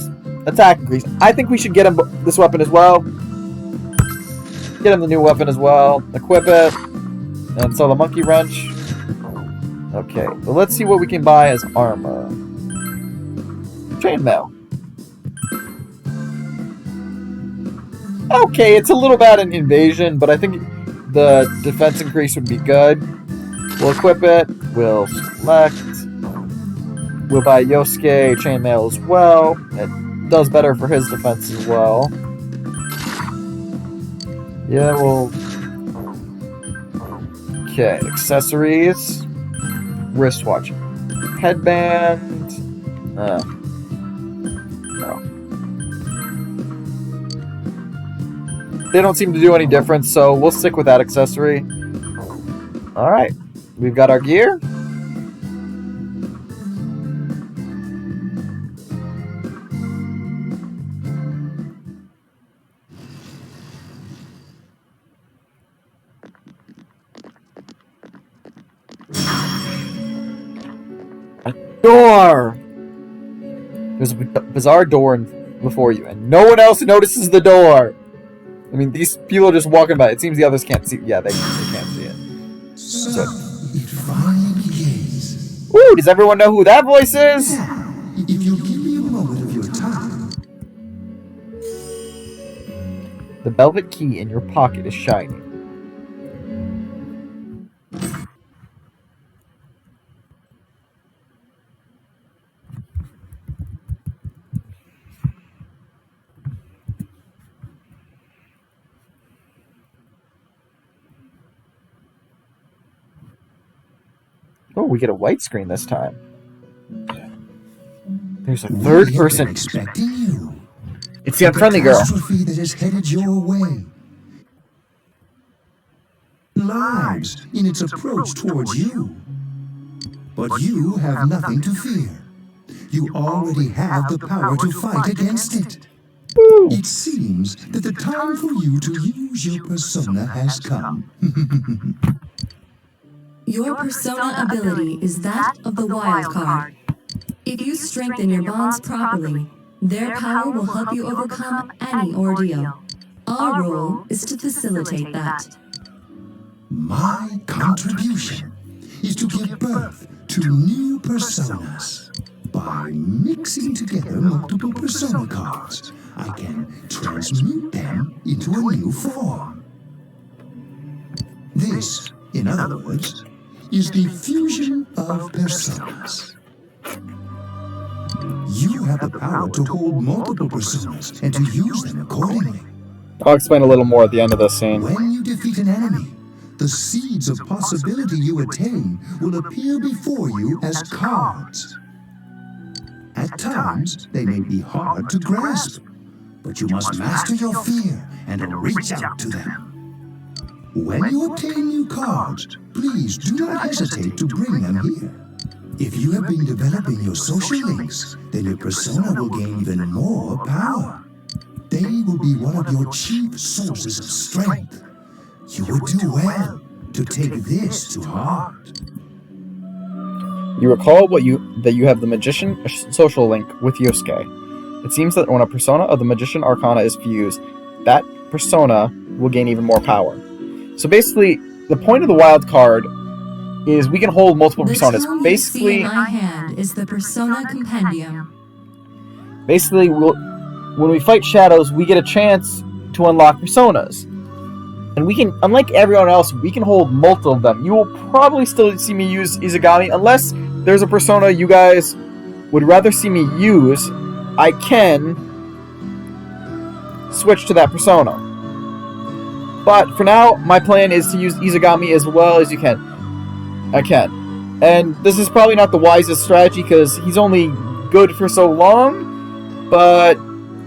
attack increase. I think we should get him this weapon as well. Get him the new weapon as well. Equip it. And sell the monkey wrench. Okay, well, let's see what we can buy as armor. Chainmail. Okay, it's a little bad in invasion, but I think the defense increase would be good. We'll equip it. We'll select. We'll buy Yosuke chainmail as well. It does better for his defense as well. Yeah, well... Okay, accessories. Wristwatch. Headband. No. They don't seem to do any difference, so we'll stick with that accessory. Alright, we've got our gear. A door! There's a bizarre door before you, and no one else notices the door! I mean, these people are just walking by. It seems the others can't see. Yeah, they can't see it. So, it finally begins. Ooh, does everyone know who that voice is? If you give me a moment of your time. The velvet key in your pocket is shining. Oh, we get a white screen this time. There's a third person. Expecting you. It's the unfriendly girl. Catastrophe that is headed your way. Lies in its approach towards you. But you have nothing to fear. You already have the power to fight against it. It seems that the time for you to use your persona has come. Your persona ability is that of the wild card. If you strengthen your bonds properly, their power will help you overcome any ordeal. Our role is to facilitate that. My contribution is to give birth to new personas. By mixing together multiple persona cards, I can transmute them into a new form. This, in other words, is the fusion of personas. You have the power to hold multiple personas and to use them accordingly. I'll explain a little more at the end of this scene. When you defeat an enemy, the seeds of possibility you attain will appear before you as cards. At times, they may be hard to grasp, but you must master your fear and reach out to them. When you obtain new cards, please do not hesitate to bring them here. If you have been developing your social links, then your persona will gain even more power. They will be one of your chief sources of strength. You would do well to take this to heart. You recall that you have the Magician social link with Yosuke. It seems that when a persona of the Magician Arcana is fused, that persona will gain even more power. So basically, the point of the wild card is we can hold multiple personas. Basically, in my hand is the Persona Compendium. Basically, when we fight shadows, we get a chance to unlock personas. And we can, unlike everyone else, we can hold multiple of them. You will probably still see me use Izagami, unless there's a persona you guys would rather see me use. I can switch to that persona. But for now, my plan is to use Izagami as well as I can. And this is probably not the wisest strategy because he's only good for so long. But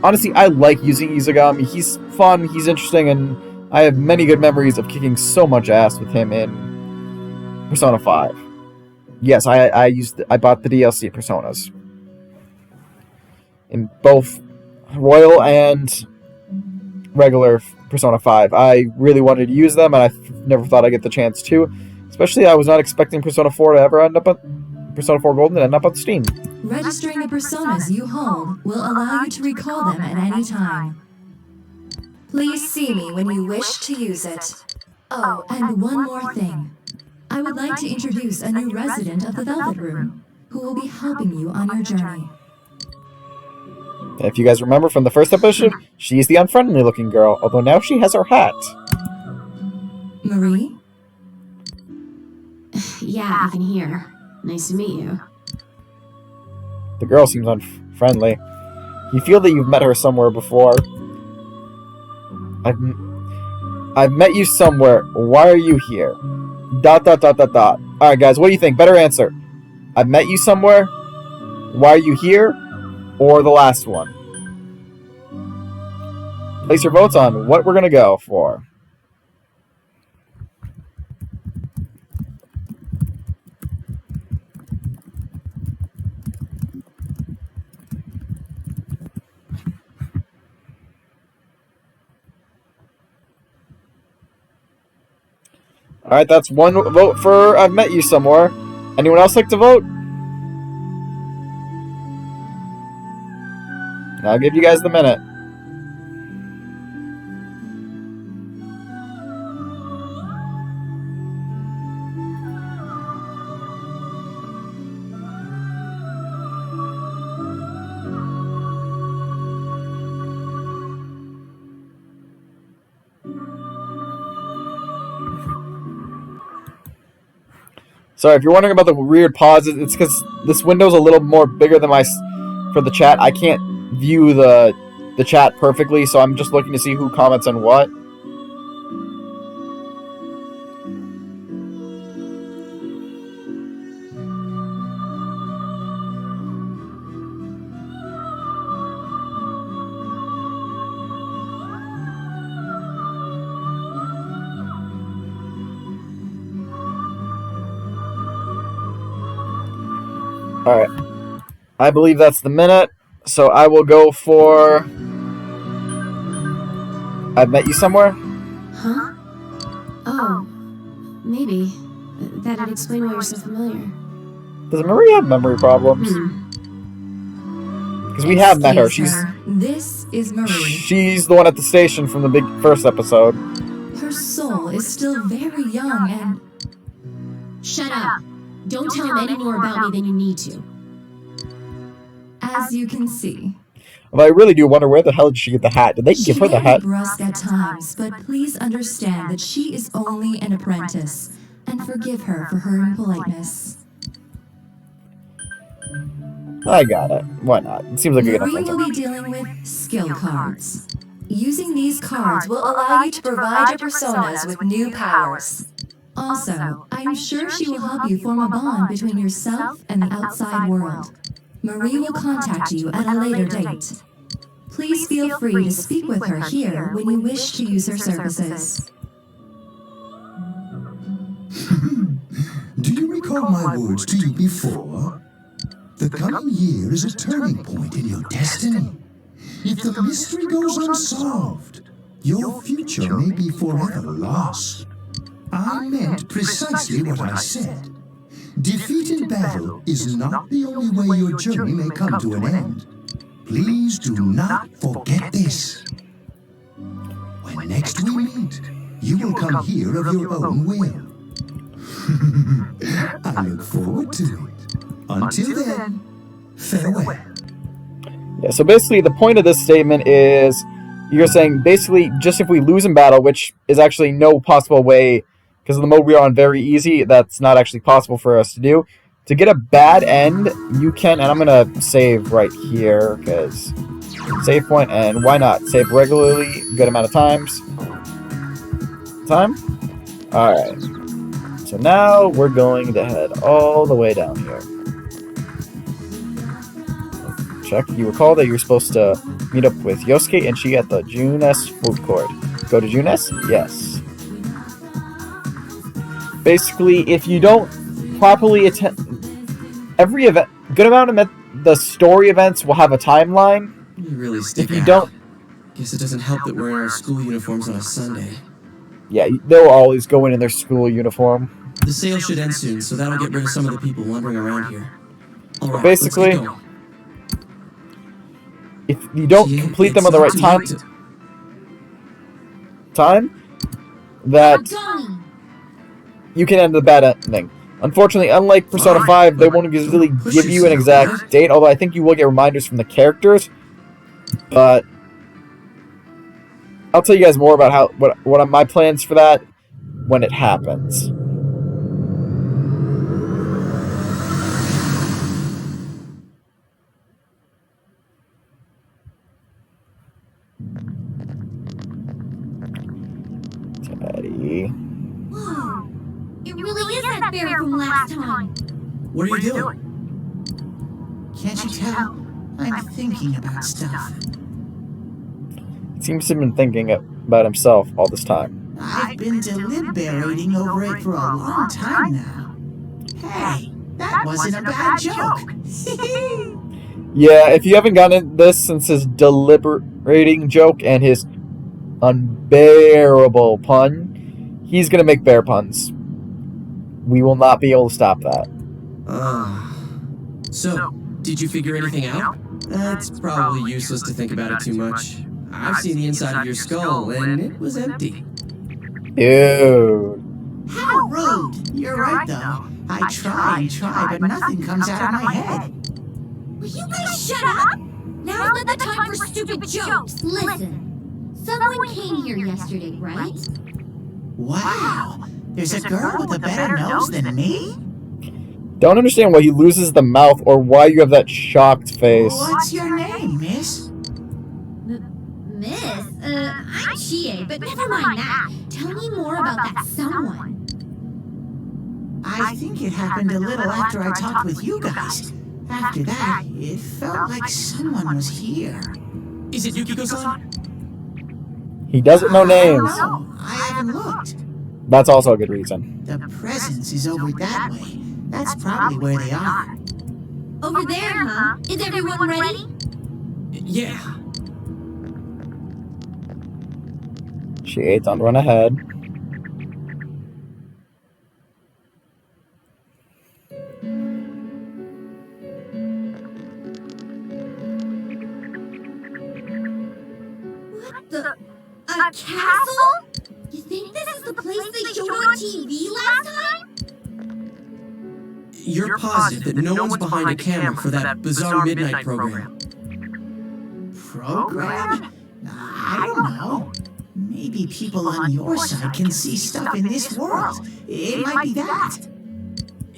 honestly, I like using Izagami. He's fun, he's interesting, and I have many good memories of kicking so much ass with him in Persona 5. Yes, I bought the DLC Personas in both Royal and regular Persona 5. I really wanted to use them, and I never thought I'd get the chance to. Especially, I was not expecting Persona 4 to ever end up on Persona 4 Golden and end up on Steam. Registering the personas you hold will allow you to recall them at any time. Please see me when you wish to use it. Oh, and one more thing. I would like to introduce a new resident of the Velvet Room, who will be helping you on your journey. If you guys remember from the first episode, she's the unfriendly-looking girl, although now she has her hat. Marie? Yeah, I can hear. Nice to meet you. The girl seems unfriendly. You feel that you've met her somewhere before. I've met you somewhere. Why are you here? ... Alright guys, what do you think? Better answer. I've met you somewhere? Why are you here? Or the last one? Place your votes on what we're gonna go for. Alright, that's one vote for I've met you somewhere. Anyone else like to vote? I'll give you guys the minute. Sorry, if you're wondering about the weird pauses, it's because this window's a little more bigger than for the chat. I can't view the chat perfectly, so I'm just looking to see who comments on what. Alright. I believe that's the minute, so I will go for I've met you somewhere? Huh? Oh, maybe. That'd explain why you're so familiar. Does Marie have memory problems? Because we have met her. This is Marie. She's the one at the station from the first episode. Her soul is still very young and... Shut up! Don't tell him any more about me than you need to. As you can see. Well, I really do wonder where the hell did she get the hat? Did they give her the hat? She may be brusque at times, but please understand that she is only an apprentice, and forgive her for her impoliteness. I got it. Why not? It seems like a good Marie answer. will be dealing with skill cards. Using these cards will allow you to provide your personas with new powers. Also, I'm sure she will help you form a bond between yourself and the outside world. Marie will contact you at a later date. Please feel free to speak with her here when you wish to use her services. Do you recall my words to you before? The coming year is a turning point in your destiny. If the mystery goes unsolved, your future may be forever lost. I meant precisely what I said. Defeat in battle is not the only way your journey may come to an end. Please do not forget this. When next we meet, you will come here of your own will. I look forward to it. Until then, farewell. Yeah, so basically the point of this statement is you're saying basically just if we lose in battle, which is actually no possible way, because of the mode we are on very easy, that's not actually possible for us to do. To get a bad end, you can, and I'm going to save right here, because save point, and why not? Save regularly, good amount of times. Time? Alright. So now we're going to head all the way down here. Check. You recall that you were supposed to meet up with Yosuke and she at the Junes food court. Go to Junes? Yes. Basically, if you don't properly attend every event, good amount of the story events will have a timeline. You really stick If you out. don't, Guess it doesn't help that we're in our school uniforms on a Sunday. yeah, they'll always go in their school uniform. The sale should end soon, so that'll get rid of some of the people wandering around here. All right, Basically, let's get going. if you don't Gee, complete them it's on the not right too time, late to- that Johnny! you can end the bad ending. Unfortunately, unlike Persona 5, they won't really give you an exact date, although I think you will get reminders from the characters. But I'll tell you guys more about what are my plans for that when it happens. Teddy. Whoa! It really is that bear from last time. What are you doing? Can't you tell? I'm thinking about stuff. Seems to have been thinking about himself all this time. I've been deliberating over it for a long time now. Hey, that wasn't a bad joke. Yeah, if you haven't gotten this since his deliberating joke and his unbearable pun, he's gonna make bear puns. We will not be able to stop that. So, did you figure anything out? It's probably useless to think about it too much. I've seen the inside of your skull, and it was empty. Dude. How rude! You're right, though. I try and try, but nothing comes out of my head. Will you guys shut up? Now's not the time for stupid jokes. Listen, someone came here yesterday, right? Wow! There's a girl with a better nose than me? Don't understand why he loses the mouth or why you have that shocked face. What's your name, miss? Miss? I'm Chie, but never mind that. Tell me more about that someone. I think it happened a little after I talked with you guys. After that, it felt like someone was here. Is it Yukiko-san? He doesn't know names. No, I haven't looked. That's also a good reason. The presence is over that way. That's probably where they are. Over there, huh? Is everyone ready? Yeah. She don't run ahead. What the? A castle? You think this is the place they showed on TV last time? You're positive that no one's behind a camera for that bizarre midnight program? Program? I don't know. Maybe people on your side can see stuff in this world. It might be that.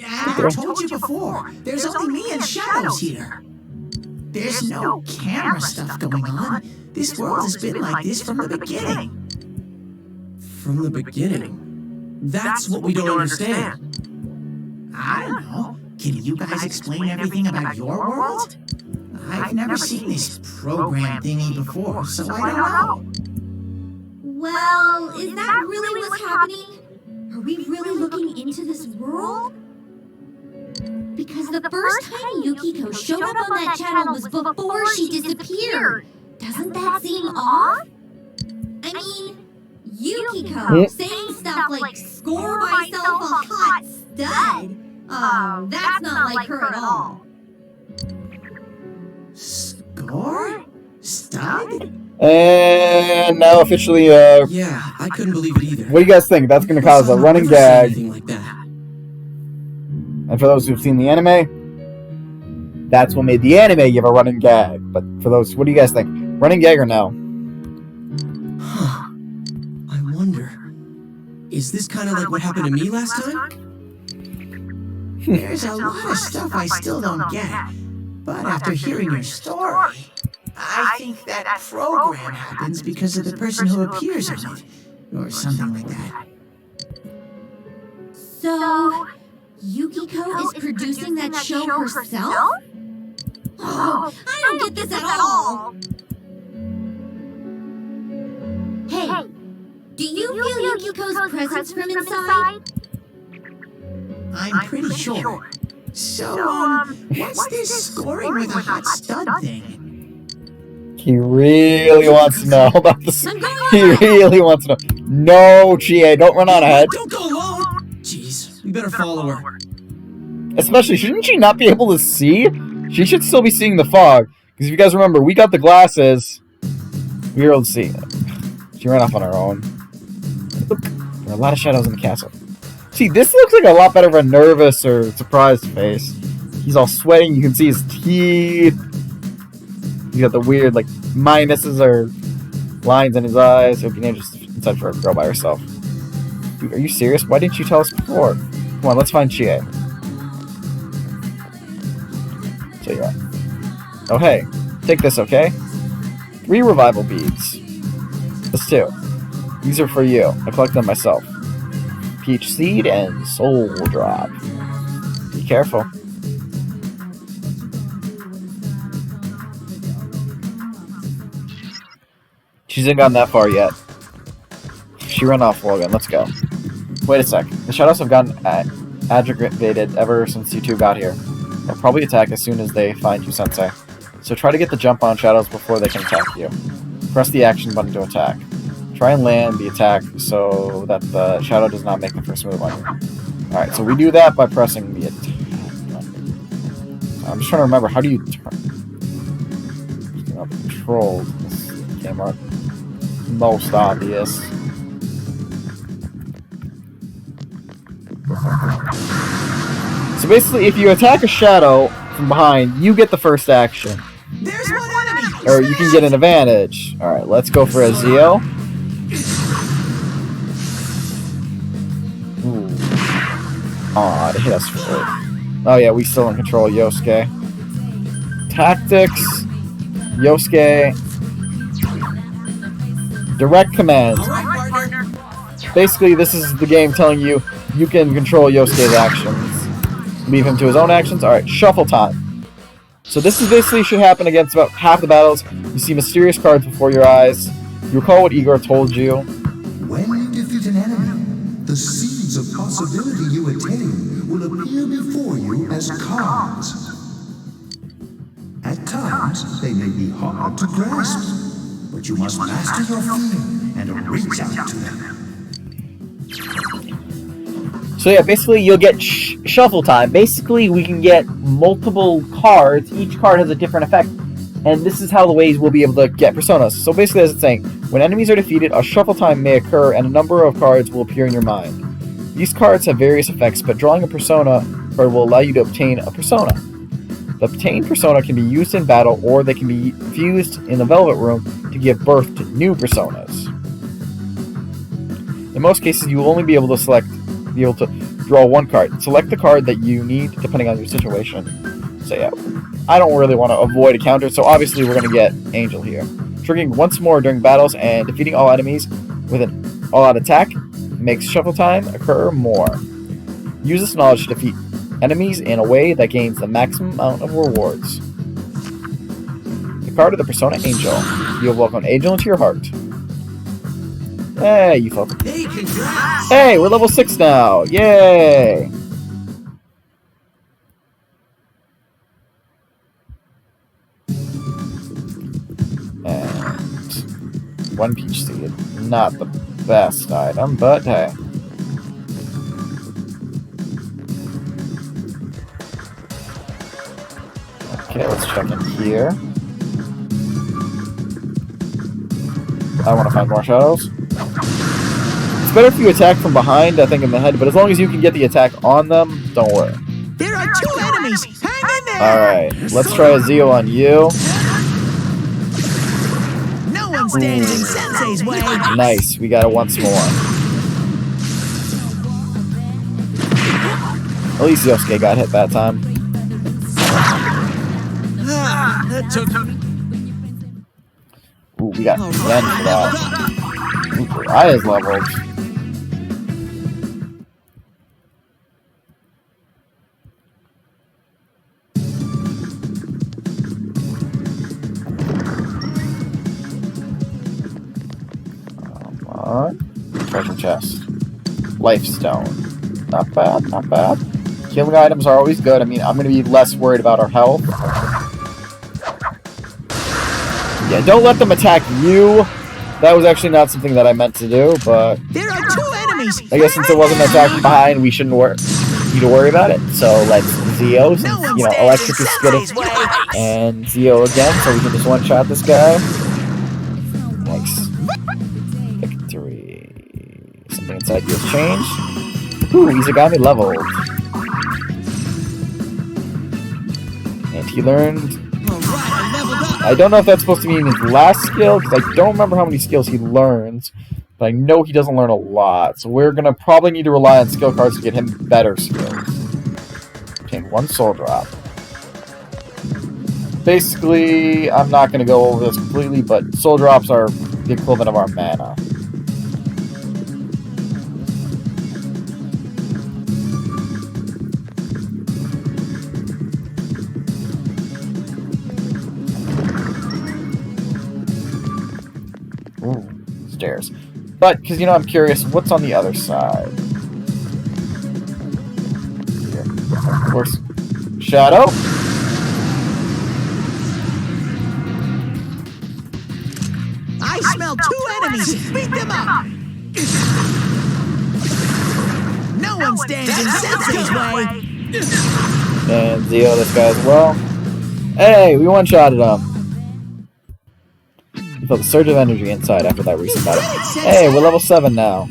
I told you before, there's only me and Shadows here. There's no camera stuff going on. This world has been like this from the beginning. From the beginning? That's what we don't understand. I don't know. Can you guys explain everything about your world? I've never seen this program thingy before, so I don't know. Well, is that really what's happening? Are we really looking into this world? Because the first time Yukiko showed up on that channel was before she disappeared. Doesn't that seem off? I mean, Yukiko saying stuff like "score myself a hot stud." Oh, that's not like her at all. Score? Stud? And now officially, Yeah, I couldn't believe it either. what do you guys think? That's going to cause a running I've never seen gag. anything like that. And for those who've seen the anime, that's what made the anime give a running gag. But for those, what do you guys think? Running gag or no? Huh. I wonder, is this kind of like what happened to me last time? There's a lot of stuff I still don't get. But after hearing your story, I think that program happens because of the person who appears on it. Or something like that. So, Yukiko is producing that show herself? Oh, I don't get this at all. Hey, do you feel Yukiko's presence from inside? I'm pretty sure. So, what's this scoring with a hot stud thing? He really wants to know about this. He really wants to know. No, Chie, don't run on ahead. Don't go alone! Jeez, we better follow her. Especially, shouldn't she not be able to see? She should still be seeing the fog. Because if you guys remember, we got the glasses. We were able to see. She ran off on her own. There are a lot of shadows in the castle. See, this looks like a lot better of a nervous or surprised face. He's all sweating. You can see his teeth. He's got the weird, like, minuses or lines in his eyes. It would be dangerous inside for a girl by herself. Dude, are you serious? Why didn't you tell us before? Come on, let's find Chie. So you're right. Oh, hey. Take this, okay? 3 revival beads. This too. These are for you. I collect them myself. Peach seed and soul drop. Be careful. She hasn't gotten that far yet. She ran off, Logan. Let's go. Wait a sec. The shadows have gotten aggravated ever since you two got here. They'll probably attack as soon as they find you, Sensei. So try to get the jump on shadows before they can attack you. Press the action button to attack. Try and land the attack so that the shadow does not make the first move on you. Alright, so we do that by pressing the attack button. I'm just trying to remember, how do you turn? Control this camera. Most obvious. So basically, if you attack a shadow from behind, you get the first action. There's one enemy! Or you can get an advantage. Alright, let's go for Ezio. Ooh. Aw, they hit us first. Oh yeah, we still in control of Yosuke. Tactics. Yosuke. Direct commands. Basically, this is the game telling you you can control Yosuke's actions. Leave him to his own actions. Alright, shuffle time. So this is basically should happen against about half the battles. You see mysterious cards before your eyes. You recall what Igor told you. When you defeat an enemy, the seeds of possibility you attain will appear before you as cards. At times, they may be hard to grasp, but you must master your fear and reach out to them. So yeah, basically you'll get shuffle time. Basically, we can get multiple cards. Each card has a different effect. And this is how the ways we'll be able to get personas. So basically, as it's saying, when enemies are defeated, a shuffle time may occur and a number of cards will appear in your mind. These cards have various effects, but drawing a persona card will allow you to obtain a persona. The obtained persona can be used in battle, or they can be fused in the Velvet Room to give birth to new personas. In most cases, you will only be able to draw one card. Select the card that you need, depending on your situation. So yeah, I don't really want to avoid a counter, so obviously we're going to get Angel here. Triggering once more during battles and defeating all enemies with an all-out attack makes shuffle time occur more. Use this knowledge to defeat enemies in a way that gains the maximum amount of rewards. The card of the Persona Angel. You have welcomed Angel into your heart. Hey, you folks. Hey, congrats! Hey, we're level 6 now! Yay! And 1 peach seed. Not the best item, but hey. Okay, let's check in here. I want to find more shadows. It's better if you attack from behind, I think, in the head, but as long as you can get the attack on them, don't worry. There are 2 enemies! Hang in there! Alright, let's try a Zeo on you. No one stands in Sensei's way! Nice, we got it once more. At least Yosuke got hit that time. That took... Ooh, we got Ren for that. Ooh, her eye is leveled. Come on. Treasure chest. Life stone. Not bad, not bad. healing items are always good. I mean, I'm going to be less worried about our health. Yeah, don't let them attack you. That was actually not something that I meant to do, but There are 2 enemies. I guess since it wasn't attacked behind, we shouldn't need to worry about it. So let's Zeo, since, you know, electric is good at, and Zeo again, so we can just one-shot this guy. Nice. Victory. Something inside you has changed. Ooh, Izagami leveled. And he learned... I don't know if that's supposed to mean his last skill, because I don't remember how many skills he learns. But I know he doesn't learn a lot, so we're going to probably need to rely on skill cards to get him better skills. Obtain 1 soul drop. Basically, I'm not going to go over this completely, but soul drops are the equivalent of our mana. Ooh, stairs. But, because, you know, I'm curious, what's on the other side? Here. Of course. Shadow? I smell 2 enemies. Beat them up. No one stands in Sensei's way. And Zeo, this guy as well. Hey, we one-shotted him. You felt a surge of energy inside after that recent battle. Hey, we're level 7 now.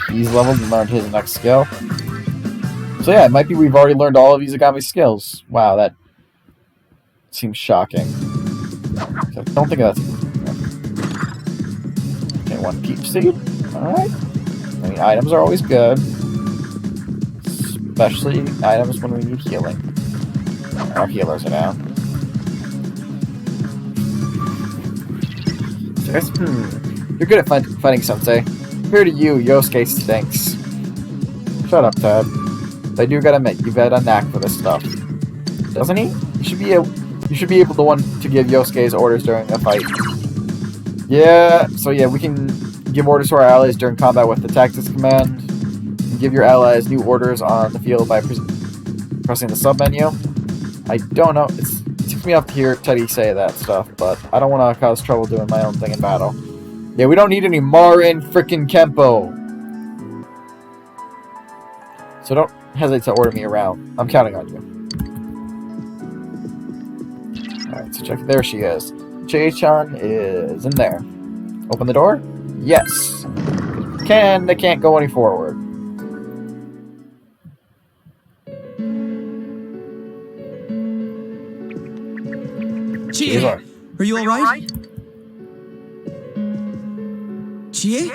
He's leveled and learned his next skill. So yeah, it might be we've already learned all of Izagami's skills. Wow, that seems shocking. I don't think that's... Okay, 1 peach seed. Alright. I mean, items are always good. Especially items when we need healing. Our healers are down. You're good at fighting Sensei. Compared to you, Yosuke stinks. Shut up, Ted. But I do gotta admit, you've had a knack for this stuff. Doesn't he? You should be able the one to give Yosuke's orders during a fight. Yeah, so yeah, we can give orders to our allies during combat with the tactics command. You can give your allies new orders on the field by pressing the sub menu. I don't know, it ticks me off to hear Teddy say that stuff, but I don't want to cause trouble doing my own thing in battle. Yeah, we don't need any Marin frickin' Kempo. So don't hesitate to order me around. I'm counting on you. Alright, so check. There she is. Chie-chan is in there. Open the door? Yes. They can't go any forward. Chie, are you alright? Chie?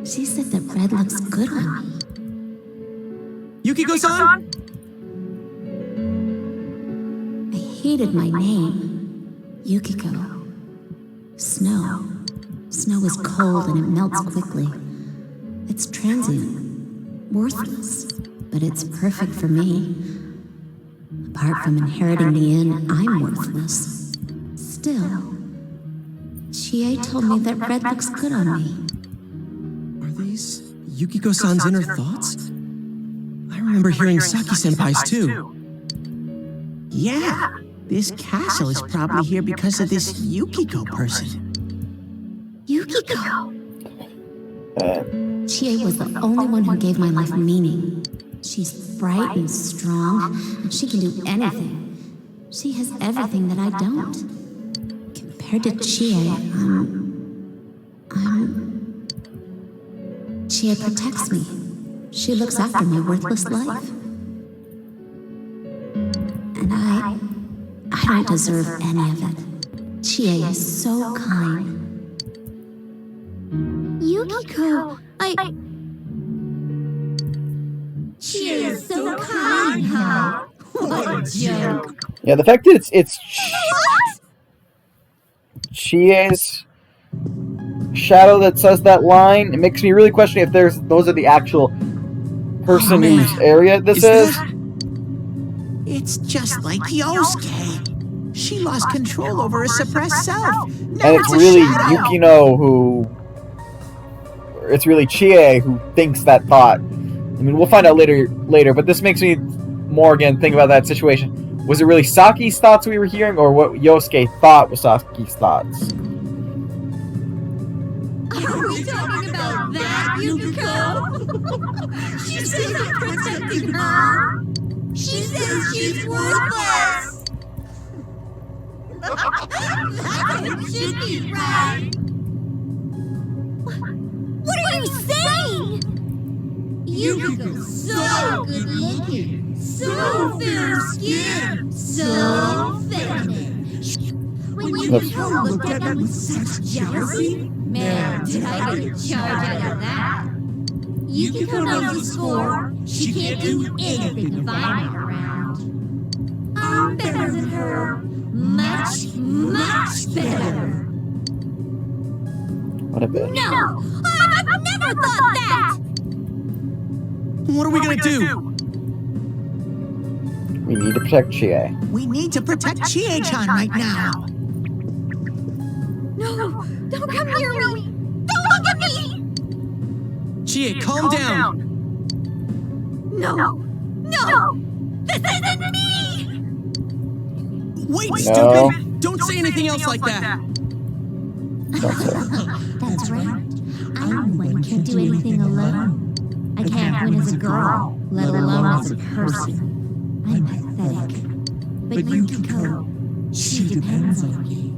She said that red looks good on me. Yukiko-san? I hated my name. Yukiko. Snow. Snow is cold and it melts quickly. It's transient. Worthless. But it's perfect for me. Apart from inheriting the inn, I'm worthless. Still, Chie told me that red looks good on me. Are these Yukiko-san's inner thoughts? I remember hearing Saki-senpai's too. Yeah, this castle is probably here because of this Yukiko person. Yukiko! Chie was the only one who gave my life meaning. She's bright and strong, and she can do anything. She has everything that I don't. Compared to Chie, Chie protects me. She looks after my worthless life. And I don't deserve any of it. Chie is so kind. Yukiko, Chie is so kind, huh? What a joke. Yeah, the fact that it's Chie's shadow that says that line, it makes me really question if those are the actual person whose area this is. It's just like Yosuke. She lost control over her suppressed self. And it's really Yukino who... it's really Chie who thinks that thought. I mean, we'll find out later, but this makes me more again think about that situation. Was it really Saki's thoughts we were hearing, or what Yosuke thought was Saki's thoughts? Are we talking about that, Yukiko? She says I'm protecting her. She says she's worthless. That should be right. What are you saying? Yukiko's so good looking, so fair skinned, so feminine. When Yukiko looked at me with such jealousy, man, did I get a charge out of that. Yukiko knows the score. She can't do anything if I'm not around. I'm better than her. Much, much better. What a bitch. No! I've never thought that! What are we gonna do? We need to protect Chie. We need to protect Chie-chan right now. No! Don't come near me! Don't look at me! Chie, calm down. No! No! This isn't me! Wait, No. stupid! Don't say anything else like that. That's right. I'm the one who can't do anything alone. I can't win as a girl, let alone as a person. I'm pathetic. But Yukiko, she depends on me.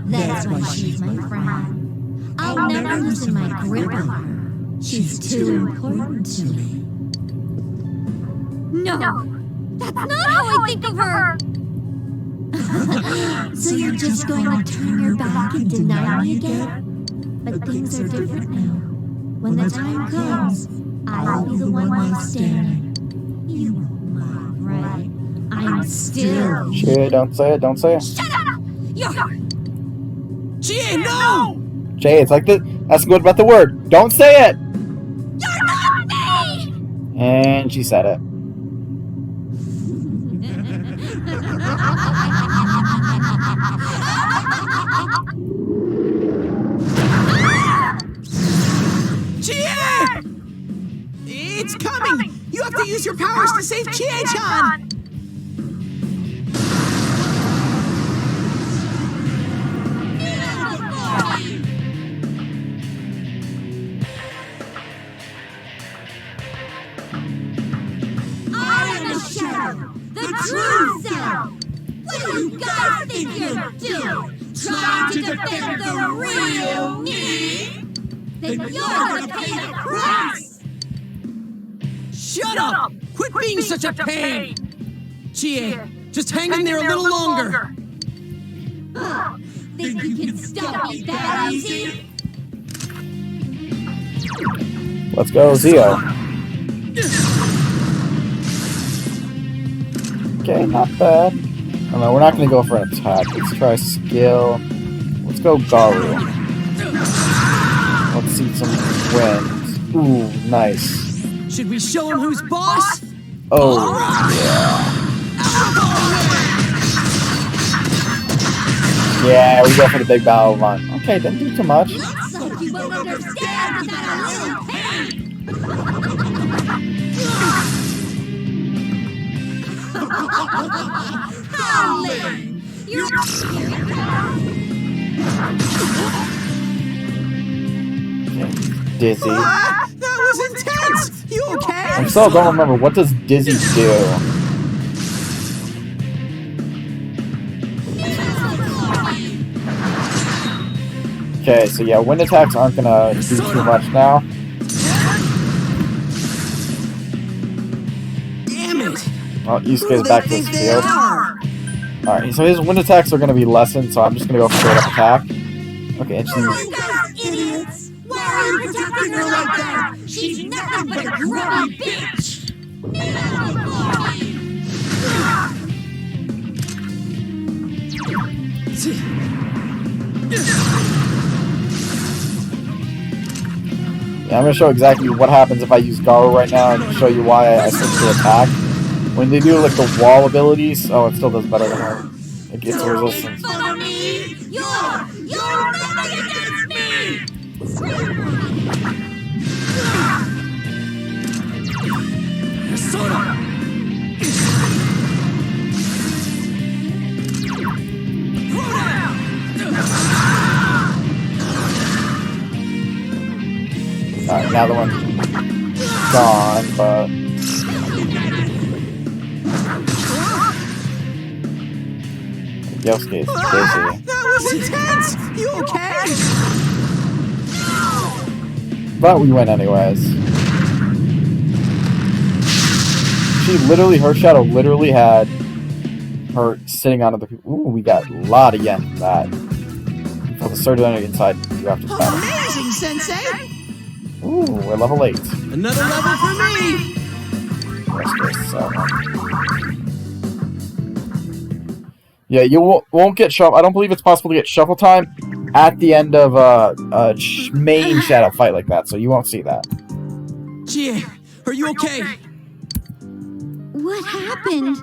That's why she's my friend. I'll never loosen my grip on her. She's too important to me. No! That's not how I think of her! So you're just going to turn your back and deny me again? But things are different now. When the time comes, I'll be the one left standing. You won't mind, right? I'm still... Chie, don't say it, don't say it. Shut up! You're... Chie, no! Chie, it's like this. That's good about the word. Don't say it! You're not me! And she said it. Chie! It's coming! You have to use your powers to save Chie-chan! I am the Shadow, the true self! What do you guys think you're doing? Trying to defend the real me? Then you're gonna pay the price! Shut up! Quit being such a pain! Chie, just hang in there a little longer! Think you can stop me that easy? Let's go, Zio. Okay, not bad. Oh no, we're not gonna go for an attack. Let's try skill. Let's go Garu. Let's see some wins. Ooh, nice. Should we show him who's boss? Oh, yeah. Yeah, we go for the big battle line. Okay, didn't do too much. Looks like you won't understand without a little pain! How lame! You're... Dizzy. That was intense! You okay? I still don't remember. What does Dizzy do? Okay, so yeah, wind attacks aren't gonna do too much now. Damn it! Well, Yusuke's back to his field. Alright, so his wind attacks are gonna be lessened, so I'm just gonna go straight up attack. Okay, and You guys idiots! Why are you protecting her like that? She's nothing but a grubby bitch! Yeah, I'm gonna show exactly what happens if I use Garu right now and show you why I switch to attack. When they do like the wall abilities, oh, it still does better than her. It gets resistance. You're nothing against me! Alright, now the one's gone, but... Yosuke's busy. That was intense! You okay? But we win anyways. Her shadow literally had her sitting on other people. Ooh, we got a lot of yen from that. For the surge energy inside you after the battle. Amazing, Sensei! Ooh, we're level 8. Another level for me! Yeah, you won't get shuffle. I don't believe it's possible to get shuffle time at the end of a main shadow fight like that, so you won't see that. Chie, are you okay? What happened?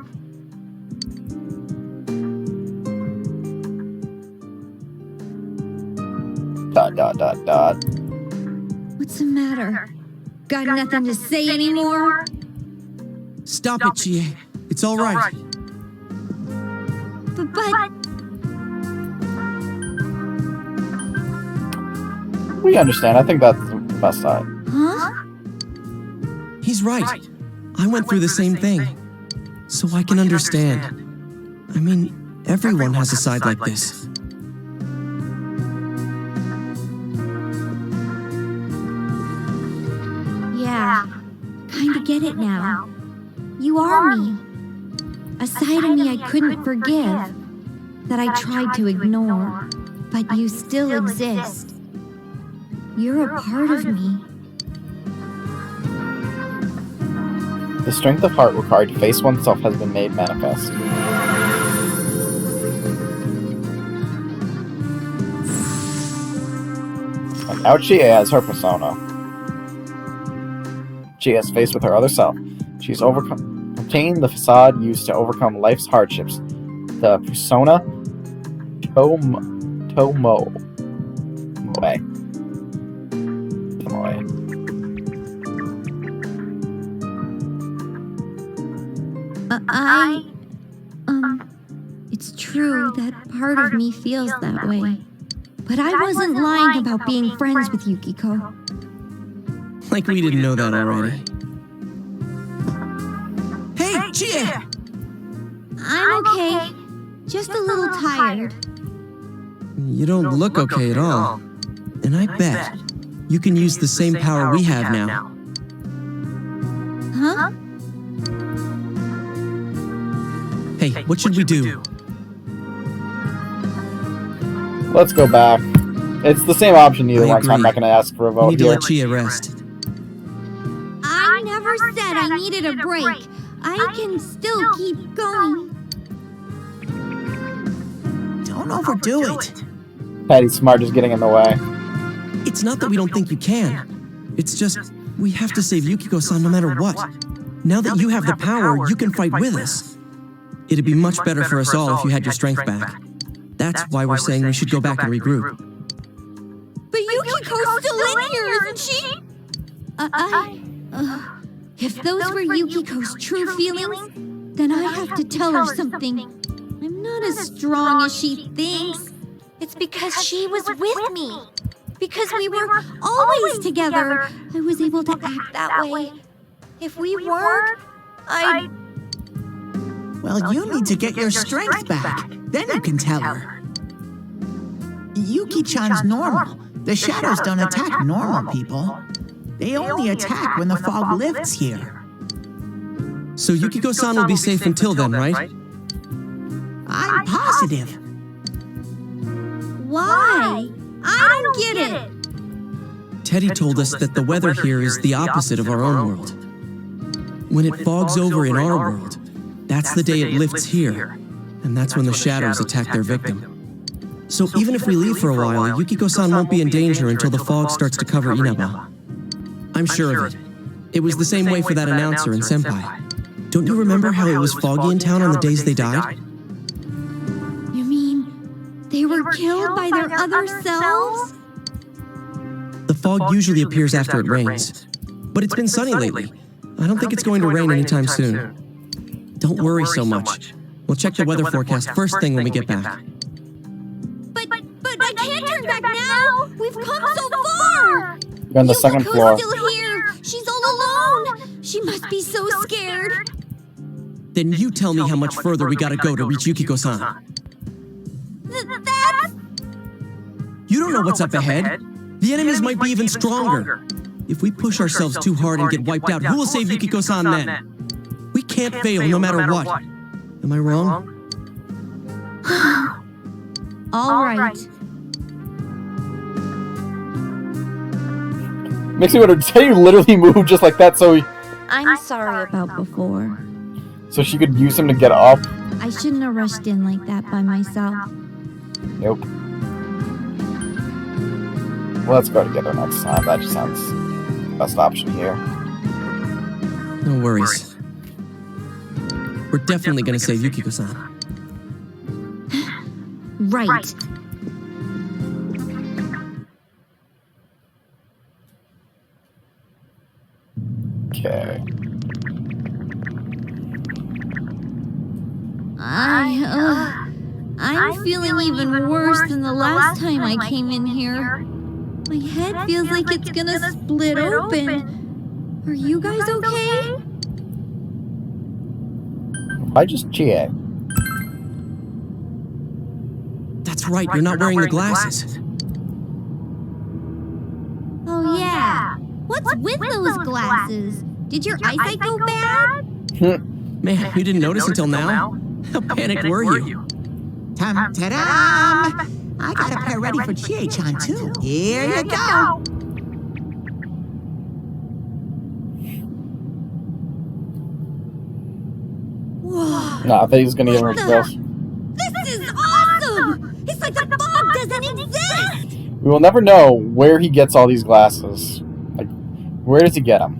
Dot. What's the matter? Got nothing to say anymore? Stop it, Chie. It's all right. But... We understand. I think that's the best side. Huh? He's right. I went through the same thing. So I can understand. I mean, everyone has a side like this. Yeah, kinda get it now. You are me. A side of me I couldn't forgive, that I tried to ignore, but you still exist. You're a part of me. The strength of heart required to face oneself has been made manifest. And now Chie has her persona. Chie is faced with her other self. She's obtained the facade used to overcome life's hardships. The persona Tomoe. It's true that part of me feels that way. But I wasn't lying about being friends with Yukiko. Like we didn't know that already. Hey, Chie! I'm okay. Just a little tired. You don't look okay at all. And I bet you can use the same power we have now. Huh? Hey, what should we do? Let's go back. It's the same option either way, so I'm not going to ask for a vote We need to here. let Chie rest. I never said I needed a break. I can still keep going. Don't overdo it. Patty Smart is getting in the way. It's not that we don't think you can. It's just, we have to save Yukiko-san no matter what. Now that you have the power, you can fight with us. It'd be much better for us all if you had your strength back. That's why we're saying we should go back and regroup. But Yukiko's still in here, isn't she? If those were Yukiko's true feelings, then I have to tell her something. I'm not as strong as she thinks. It's because she was with me. Because we were always together, I was able to act that way. If we weren't, Well, you need to get your strength back. Then you can tell her. Yuki-chan's normal. The shadows don't attack normal people. They only attack when the fog lifts here. So Yukiko-san will be safe until then, right? I'm positive. why? I don't get it. Teddy told us that the weather here is the opposite of our own world. When it fogs over in our world, that's the day it lifts here, and that's when the shadows attack their victim. So even if we leave for a while, Yukiko-san won't be in danger until the fog starts to cover Inaba. I'm sure of it. It was the same way for that announcer and Senpai. Don't you remember how it was foggy in town on the days they died? You mean they were killed by their other selves? fog usually appears after it rains. But it's been sunny lately. I don't think it's going to rain anytime soon. Don't worry so much. We'll check the weather forecast first thing when we get back. But I can't turn back now! We've come so far! You're on the second floor. Yukako's still here! She's all alone! She must be so scared! Then you tell me how much further we gotta go to reach Yukiko-san. That's... You don't know what's up ahead. The enemies might be even stronger. If we push ourselves too hard and get wiped out, who will save Yukiko-san then? We can't fail no matter what. Am I wrong? All right. Makes me wonder, did you literally move just like that so I'm sorry about before. she could use him to get up? I shouldn't have rushed in like that by myself. Nope. Well, let's go together next time. That just sounds the best option here. No worries. We're definitely gonna save Yukiko-san. Right. Okay. I'm feeling even worse than the last time I came in here. My head feels like it's gonna split open. Are you guys okay? I just cheer. That's right, you're not wearing the glasses. Oh yeah. What's with those glasses? Did your eyesight go bad? Man, you didn't notice until now? How panicked were you? Ta-da! I got a pair ready for Chie-chan too. Here you go. Whoa. No, I thought he was gonna give her girls. This is awesome! It's like the fog doesn't exist! We will never know where he gets all these glasses. Like, where does he get them?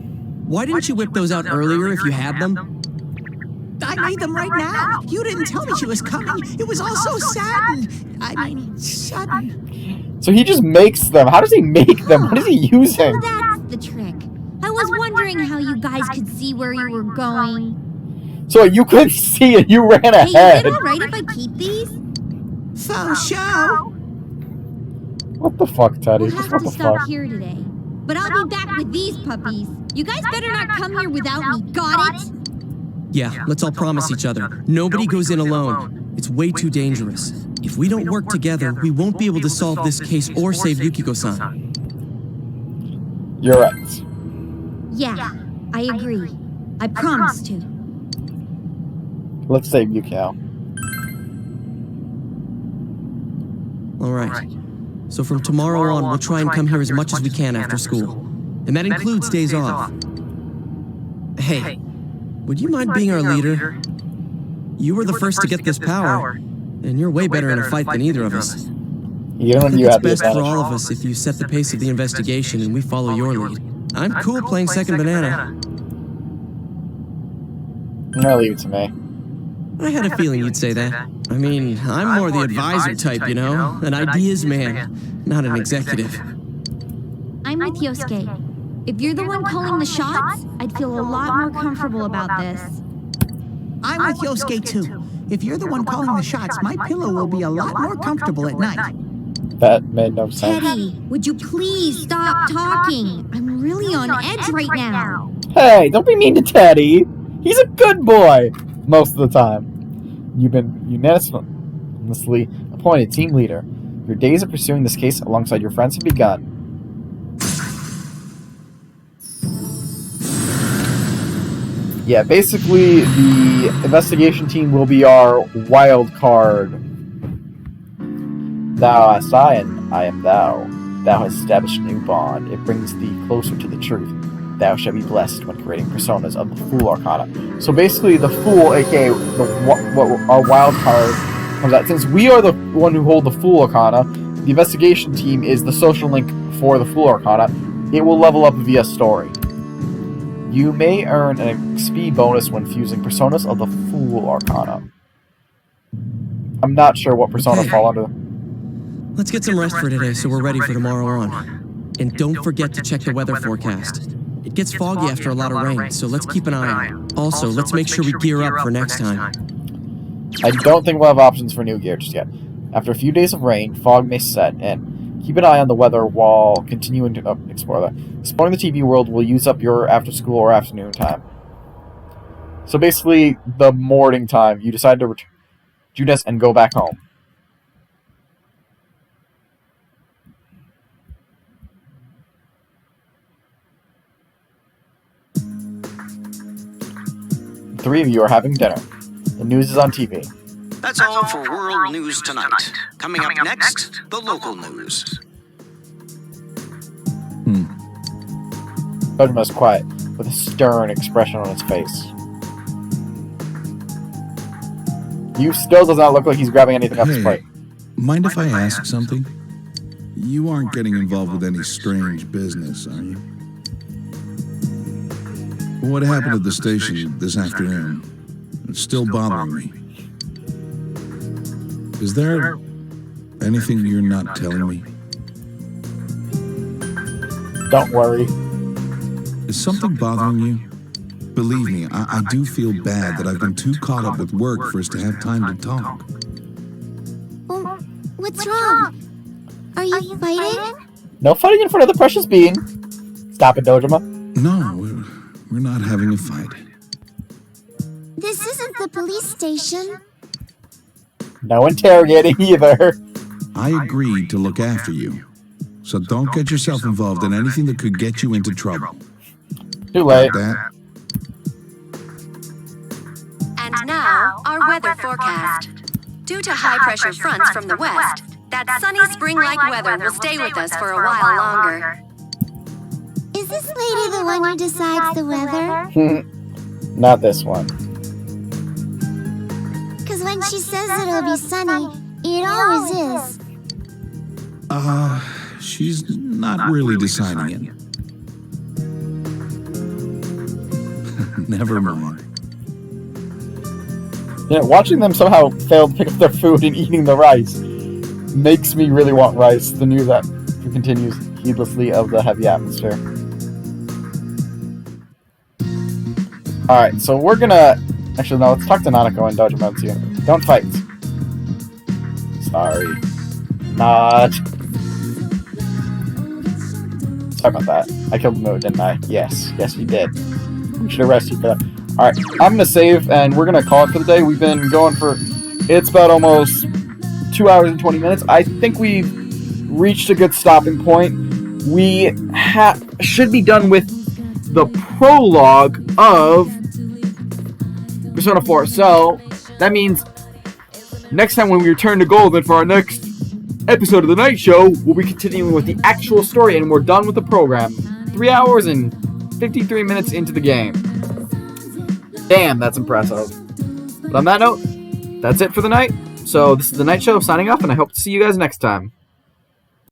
Why didn't you whip those out earlier if you had them? I made them right now. You didn't tell me she was coming. It was all so sudden. Sudden. So he just makes them. How does he make them? What is he using? That's the trick. I was wondering how you guys could see where you were going. So you couldn't see it. You ran Hey, ahead. is it alright if I keep these? Faux show. What the fuck, Teddy? We'll Just have what to the stop fuck? here today. But I'll be back with these puppies. You guys better not come here without me, got it? Yeah, let's all promise each other. Nobody goes in alone. It's way too dangerous. If we don't work together, we won't be able to solve this case or save Yukiko-san. You're right. Yeah, I agree. I promise to. Let's save Yukio. Alright. So from tomorrow on, we'll try and come here as much as we can after school. And that includes days off. Hey, would you mind being our leader? You were the first to get this power, and you're way better in a fight than either of us. You I don't think you it's have the best for advantage. all of us if you set the pace of the investigation and we follow your lead. I'm cool playing second banana. No, leave it to me. I had a feeling you'd say that. I mean, I'm more the advisor type, you know? An ideas man, not an executive. I'm with Yosuke. If you're the one calling the shots, I'd feel a lot more comfortable about this. I'm with Yosuke too. If you're the one calling the shots, my pillow will be a lot more comfortable at night. That made no sense. Teddy, would you please stop talking? I'm really on edge right now. Hey, don't be mean to Teddy. He's a good boy most of the time. You've been unanimously appointed team leader. Your days of pursuing this case alongside your friends have begun. Yeah, basically, the investigation team will be our wild card. Thou hast I, and I am thou. Thou hast established a new bond. It brings thee closer to the truth. Thou shalt be blessed when creating personas of the Fool Arcana. So basically, the Fool, aka what our wild card, comes out. Since we are the one who hold the Fool Arcana, the investigation team is the social link for the Fool Arcana. It will level up via story. You may earn an XP bonus when fusing personas of the Fool Arcana. I'm not sure what persona fall under. Let's get some rest for today so we're ready for tomorrow on. And don't forget to check the weather forecast. It gets foggy after a lot of rain, so let's keep an eye on it. Also, let's make sure we gear up for next time. I don't think we'll have options for new gear just yet. After a few days of rain, fog may set in. Keep an eye on the weather while continuing to explore that. Exploring the TV world will use up your after-school or afternoon time. So basically, the morning time, you decide to return Judas and go back home. The three of you are having dinner. The news is on TV. That's all for World News Tonight. Coming up next, the local news. Dojima's quiet, with a stern expression on his face. You still does not look like he's grabbing anything off his plate. Mind if I ask something? You aren't getting involved with any strange business, are you? What happened at the station this afternoon? It's still bothering me. Is there anything you're not telling me? Don't worry. Is something bothering you? Believe me, I do feel bad that I've been too caught up with work for us to have time to talk. Oh, what's wrong? Are you fighting? No fighting in front of the precious bean. Stop it, Dojima. No, we're not having a fight. This isn't the police station. No interrogating either. I agreed to look after you. So don't get yourself involved in anything that could get you into trouble. Too late. And now, our weather forecast. Due to high-pressure fronts from the west, that sunny spring-like weather will stay with us for a while longer. Is this lady the one who decides the weather? Not this one. Because when she says it'll be sunny, it always is. She's not really deciding it. Never mind. Yeah, watching them somehow fail to pick up their food and eating the rice makes me really want rice. The news that continues heedlessly of the heavy atmosphere. Alright, so we're gonna... Actually, no, let's talk to Nanako and Dojima too. Don't fight. Sorry. Not. Sorry about that. I killed the mood, didn't I? Yes. Yes, you did. We should arrest you for that. Alright, I'm gonna save, and we're gonna call it for the day. We've been going for... It's about almost 2 hours and 20 minutes. I think we've reached a good stopping point. We should be done with the prologue of Persona 4. So, that means next time when we return to Golden for our next episode of the Night Show, we'll be continuing with the actual story, and we're done with the program. 3 hours and 53 minutes into the game. Damn, that's impressive. But on that note, that's it for the night. So this is the Night Show signing off, and I hope to see you guys next time.